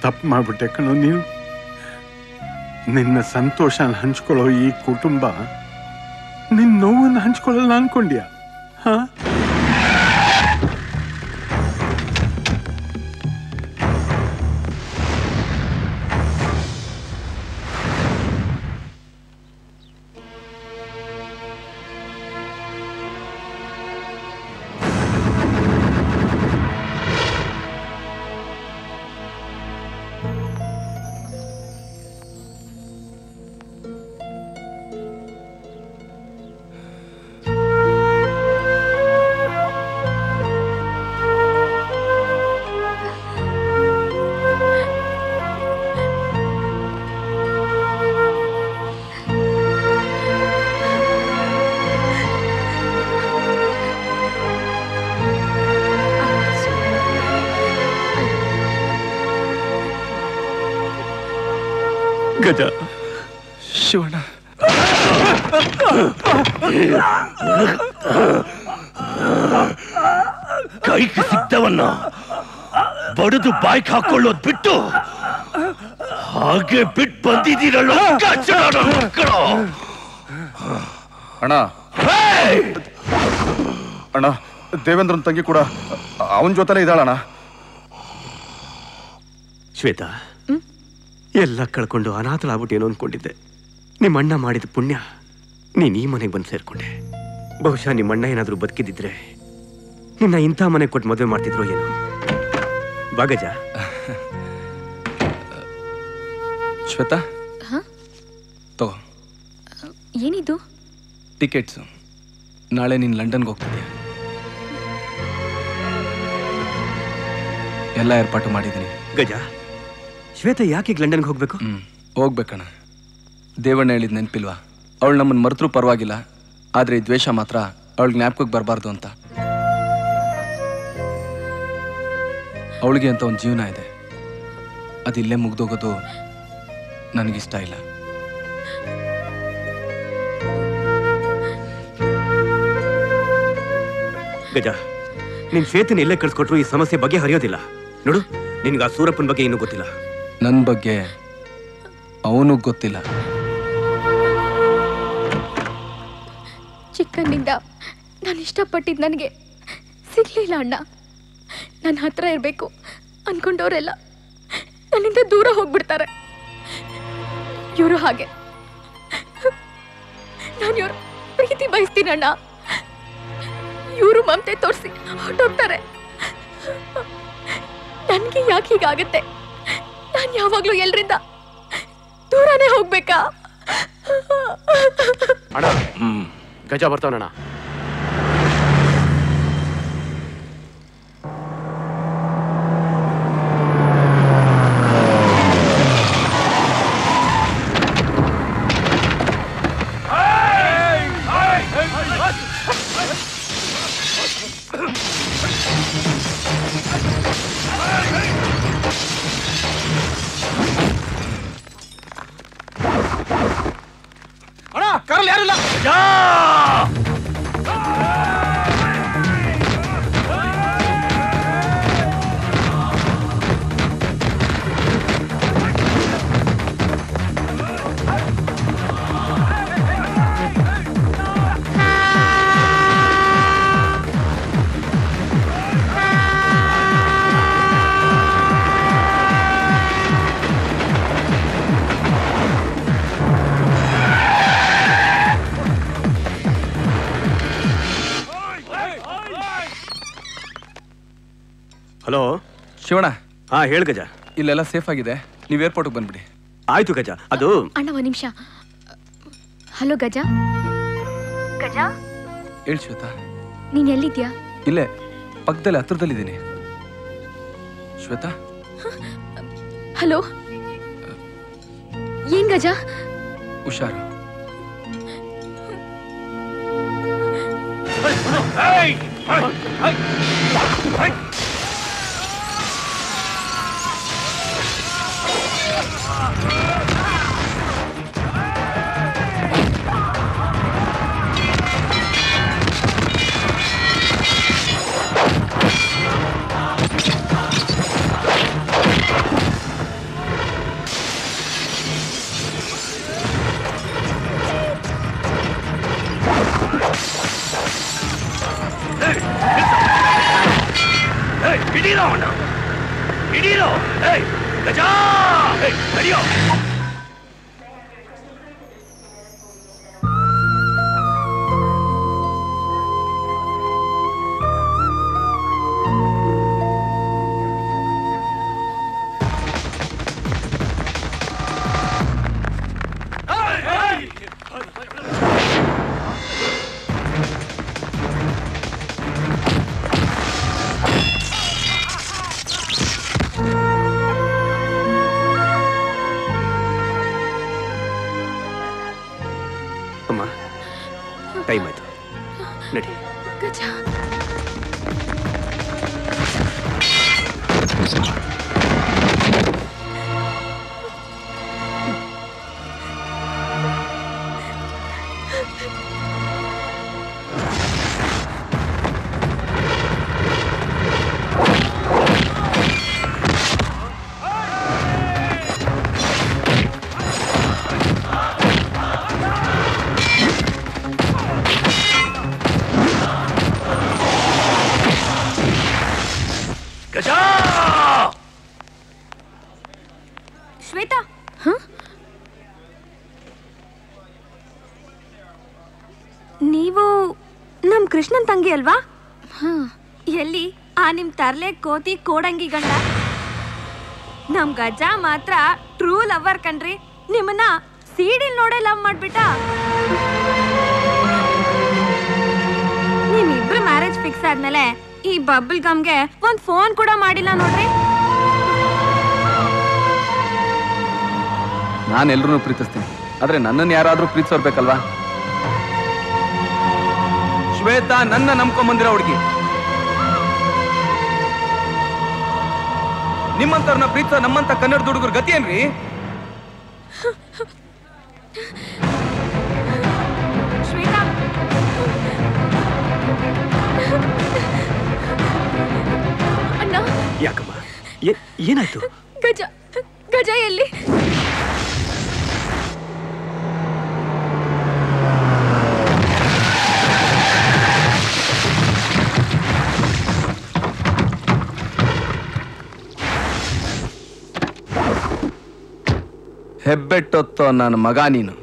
ತಪ್ಪು ಮಾಡ್ಬಿಟ್ಟೆ ಕಣೋ ನೀನು ನಿನ್ನ ಸಂತೋಷನ ಹಂಚ್ಕೊಳ್ಳೋ ಈ ಕುಟುಂಬ ನಿನ್ನ ನೋವನ್ನು ಹಂಚ್ಕೊಳ್ಳಲ್ಲ ಅನ್ಕೊಂಡ್ಯಾ ಹಾ ಗಜ ಶಿವಣ್ಣ ಕೈಗೆ ಸಿಕ್ತವನ್ನ ಬಡದು ಬಾಯ್ಕ್ ಹಾಕೊಳ್ಳೋದ್ ಬಿಟ್ಟು ಹಾಗೆ ಬಿಟ್ಟು ಬಂದಿದ್ದೀರಲ್ಲ ಮಕ್ಕಳು. ಅಣ್ಣ ಅಣ್ಣ ದೇವೇಂದ್ರನ್ ತಂಗಿ ಕೂಡ ಅವನ ಜೊತೆಲೇ ಇದ್ದಾಳಣ್ಣ. ಶ್ವೇತಾ, ಎಲ್ಲ ಕಳ್ಕೊಂಡು ಅನಾಥಳಾಗ್ಬಿಟ್ಟೇನೋ ಅನ್ಕೊಂಡಿದ್ದೆ. ನಿಮ್ಮಣ್ಣ ಮಾಡಿದ ಪುಣ್ಯ ನೀನ್ ಈ ಮನೆಗೆ ಬಂದು ಸೇರ್ಕೊಂಡೆ. ಬಹುಶಃ ನಿಮ್ಮಣ್ಣ ಏನಾದ್ರೂ ಬದುಕಿದ್ದಿದ್ರೆ ನಿನ್ನ ಇಂಥ ಮನೆ ಕೊಟ್ಟು ಮದುವೆ ಮಾಡ್ತಿದ್ರು ಏನೋ. ಬಾಗಜ. ಶ್ವೇತಾ ತಗೋ ಏನಿದು? ಟಿಕೆಟ್ಸು. ನಾಳೆ ನೀನು ಲಂಡನ್ಗೆ ಹೋಗ್ತಿದ್ಯಾ? ಎಲ್ಲ ಏರ್ಪಾಟು ಮಾಡಿದ್ದೀನಿ. ಗಜ, ಶ್ವೇತಾ ಯಾಕೆ ಲಂಡನ್ಗೆ ಹೋಗ್ಬೇಕು? ಹೋಗ್ಬೇಕಣ್ಣ. ದೇವಣ್ಣ ಹೇಳಿದ್ ನೆನಪಿಲ್ವಾ? ಅವಳು ನಮ್ಮನ್ನು ಮರೆತರೂ ಪರವಾಗಿಲ್ಲ, ಆದರೆ ಈ ದ್ವೇಷ ಮಾತ್ರ ಅವಳಿಗೆ ಜ್ಞಾಪಕಕ್ಕೆ ಬರಬಾರ್ದು ಅಂತ. ಅವಳಿಗೆ ಅಂತ ಒಂದು ಜೀವನ ಇದೆ, ಅದಿಲ್ಲೇ ಮುಗ್ದೋಗೋದು ನನಗಿಷ್ಟ ಇಲ್ಲ. ಗಜ, ನಿನ್ ಶ್ವೇತನ ಎಲ್ಲೇ ಕಳ್ಸಿಕೊಟ್ರು ಈ ಸಮಸ್ಯೆ ಬಗ್ಗೆ ಹರಿಯೋದಿಲ್ಲ. ನೋಡು, ನಿನ್ಗೆ ಆ ಸೂರಪ್ಪನ ಬಗ್ಗೆ ಇನ್ನೂ ಗೊತ್ತಿಲ್ಲ. ನನ್ನ ಬಗ್ಗೆ ಅವನು ಗೊತ್ತಿಲ್ಲ. ಚಿಕ್ಕಂದಿನಿಂದ ನಾನು ಇಷ್ಟಪಟ್ಟಿದ್ದು ನನಗೆ ಸಿಗ್ಲಿಲ್ಲ ಅಣ್ಣ. ನನ್ನ ಹತ್ರ ಇರಬೇಕು ಅನ್ಕೊಂಡವರೆಲ್ಲ ನನ್ನಿಂದ ದೂರ ಹೋಗ್ಬಿಡ್ತಾರೆ. ಇವರು ಹಾಗೆ. ನಾನು ಇವ್ರ ಪ್ರೀತಿ ಬಯಸ್ತೀನಿ ಅಣ್ಣ. ಇವರು ಮಮತೆ ತೋರಿಸಿ ಹೊರಟೋಗ್ತಾರೆ. ನನಗೆ ಯಾಕೆ ಹೀಗಾಗತ್ತೆ? ನಾನು ಯಾವಾಗ್ಲೂ ಎಲ್ರಿಂದ ದೂರನೇ ಹೋಗ್ಬೇಕಾ? ಅಣ್ಣ, ಗಜ ಬರ್ತಾವಣ್ಣ. ಅಣ್ಣ, ಕಾರಲ್ಲಿ ಯಾರಿಲ್ಲ. ಹಲೋ ಶಿವಣ್ಣ. ಹಾ, ಹೇಳು ಗಜ. ಇಲ್ಲೆಲ್ಲ ಸೇಫ್ ಆಗಿದೆ, ನೀವು ಏರ್ಪೋರ್ಟ್ಗೆ ಬಂದ್ಬಿಡಿ. ಆಯ್ತು ಗಜ. ಅದು ಅಣ್ಣ ಒಂದು ನಿಮಿಷ. ಹಲೋ ಗಜ. ಗಜ, ಹೇಳಿ ಶ್ವೇತಾ. ನೀನ್ ಎಲ್ಲಿದ್ಯಾ? ಇಲ್ಲೇ ಪಕ್ಕದಲ್ಲಿ ಹತ್ರದಲ್ಲಿದ್ದೀನಿ. ಶ್ವೇತಾ. ಹಲೋ, ಏನ್ ಗಜ? ಹುಷಾರು. ಹಿಡೀರೋ ಅವನ್ನ, ಹಿಡೀರೋ. ಗಜ, ನಡೆಯೋ. ಟೈಮ್ ಆಯ್ತು, ನಡಿ. ಗಜ, ಶ್ವೇತಾ, ನೀವು ನಮ್ ಕೃಷ್ಣನ್ ತಂಗಿ ಅಲ್ವಾ? ಎಲ್ಲಿ ಆ ನಿಮ್ ತರ್ಲೆ ಕೋತಿ ಕೋಡಂಗಿ ಗಂಡ? ನಮ್ ಗಜ ಮಾತ್ರ ಟ್ರೂ ಲವರ್ ಕಣ್ರಿ. ನಿಮ್ಮನ್ನ ಸೀಡಿಲ್ ನೋಡೇ ಲವ್ ಮಾಡ್ಬಿಟ್ಟ. ನಿಮ್ಮಿಬ್ರು ಮ್ಯಾರೇಜ್ ಫಿಕ್ಸ್ ಆದ್ಮೇಲೆ ಈ ಬಬಲ್ ಗಮ್ಗೆ ಒಂದ್ ಫೋನ್ ಕೂಡ ಮಾಡಿಲ್ಲ ನೋಡ್ರಿ. ನಾನು ಎಲ್ರೂ ಪ್ರೀತಿಸ್ತೀನಿ, ಆದ್ರೆ ನನ್ನನ್ನು ಯಾರಾದ್ರೂ ಪ್ರೀತಿಸೋರ್ಬೇಕಲ್ವಾ? ಶ್ವೇತಾ ನನ್ನ ನಂಬ್ಕೊಂಬಂದಿರೋ ಹುಡುಗಿ. ನಿಮ್ಮಂತವ್ರನ್ನ ಪ್ರೀತಿಸೋ ನಮ್ಮಂತ ಕನ್ನಡದ ಹುಡುಗರ ಗತಿ ಏನ್ರಿ? ಅಣ್ಣ, ಯಾಕಮ್ಮ ಏನಾಯ್ತು? ಗಜ ಗಜ ಎಲ್ಲಿ? ಹೆಬ್ಬೆಟ್ಟೊತ್ತೋ ನನ್ನ ಮಗ ನೀನು.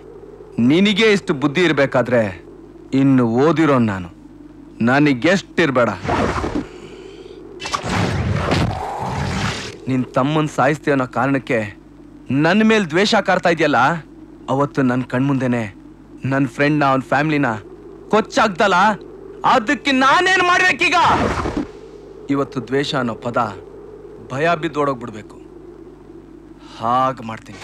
ನಿನಗೆ ಇಷ್ಟು ಬುದ್ಧಿ ಇರ್ಬೇಕಾದ್ರೆ ಇನ್ನು ಓದಿರೋ ನಾನು ನನಗೆಷ್ಟಿರ್ಬೇಡ. ನಿನ್ ತಮ್ಮನ್ ಸಾಯಿಸ್ತೀಯ ಅನ್ನೋ ಕಾರಣಕ್ಕೆ ನನ್ನ ಮೇಲೆ ದ್ವೇಷ ಕಾರ್ತಾ ಇದೆಯಲ್ಲ, ಅವತ್ತು ನನ್ನ ಕಣ್ಮುಂದೆನೆ ನನ್ನ ಫ್ರೆಂಡ್ನ ಅವನ ಫ್ಯಾಮಿಲಿನ ಕೊಚ್ಚಾಗ್ದಲ್ಲ, ಅದಕ್ಕೆ ನಾನೇನ್ ಮಾಡ್ಬೇಕೀಗ? ಇವತ್ತು ದ್ವೇಷ ಅನ್ನೋ ಪದ ಭಯ ಬಿದ್ದೋಡೋಗ್ಬಿಡ್ಬೇಕು. ಹಾಗೆ ಮಾಡ್ತೀನಿ.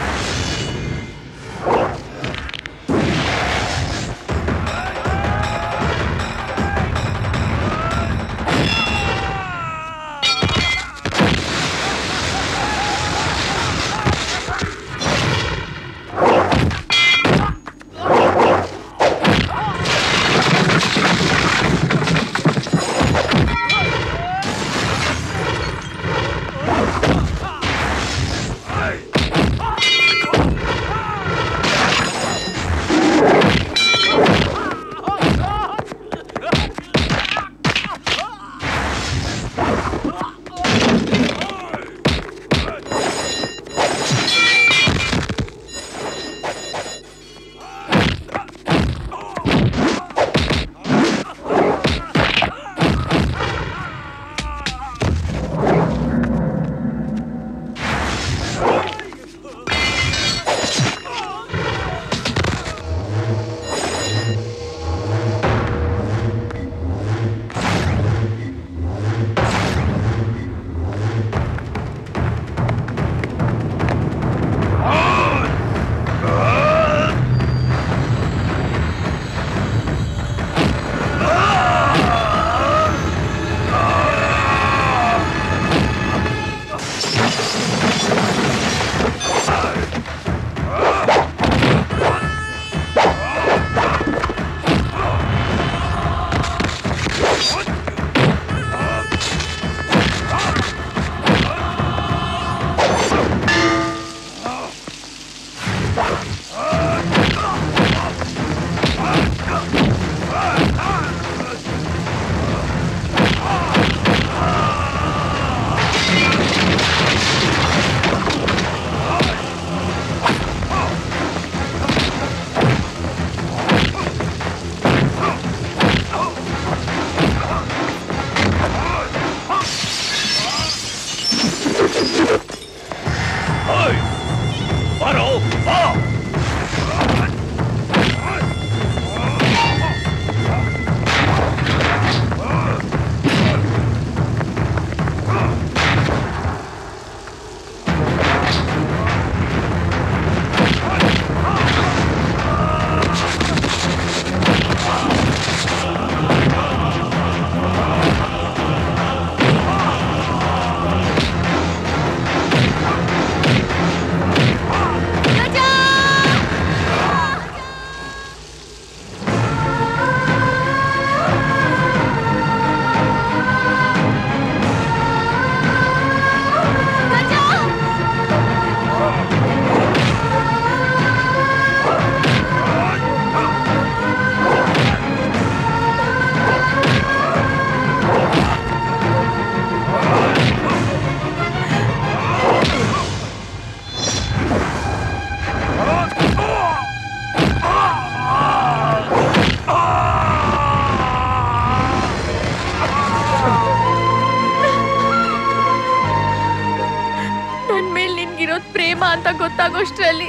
ಅಂತ ಗೊತ್ತಾಗೋಷ್ಟ್ರಲ್ಲಿ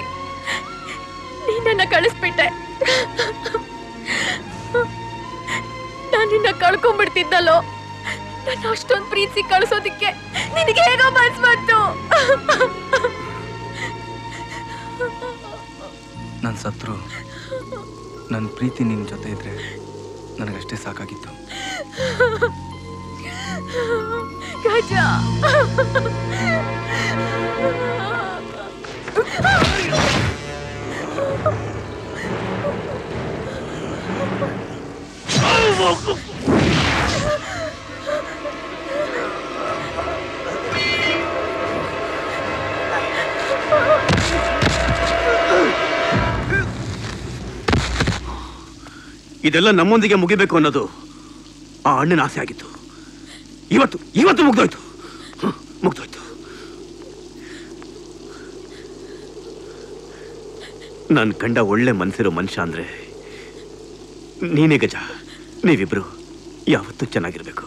ನೀನನ್ನ ಕಳಿಸ್ಬಿಟ್ಟೆ. ನಾನು ನಿನ್ನ ಕಳ್ಕೊಂಡ್ಬಿಡ್ತಿದ್ದಲ್ಲೋ. ನನ್ನ ಅಷ್ಟೊಂದು ಪ್ರೀತಿ ಕಳಿಸೋದಿಕ್ಕೆ ನಿನಗೆ ಹೇಗೋ ಮನ್ಸು ಬಂತು? ನನ್ನ ನಾನು ಸತ್ರು ನನ್ನ ಪ್ರೀತಿ ನಿನ್ನ ಜೊತೆ ಇದ್ರೆ ನನಗಷ್ಟೇ ಸಾಕಾಗಿತ್ತು. ಗಜ ಇದೆಲ್ಲ ನಮ್ಮೊಂದಿಗೆ ಮುಗಿಬೇಕು ಅನ್ನೋದು ಆ ಅಣ್ಣನ ಆಸೆ ಆಗಿತ್ತು. ಇವತ್ತು ಮುಗ್ದೋಯ್ತು. ನಾನು ಕಂಡ ಒಳ್ಳೆ ಮನಸ್ಸಿರೋ ಮನುಷ್ಯ ಅಂದ್ರೆ ನೀನೇ ಗಜ. ನೀವಿಬ್ರು ಯಾವತ್ತೂ ಚೆನ್ನಾಗಿರ್ಬೇಕು.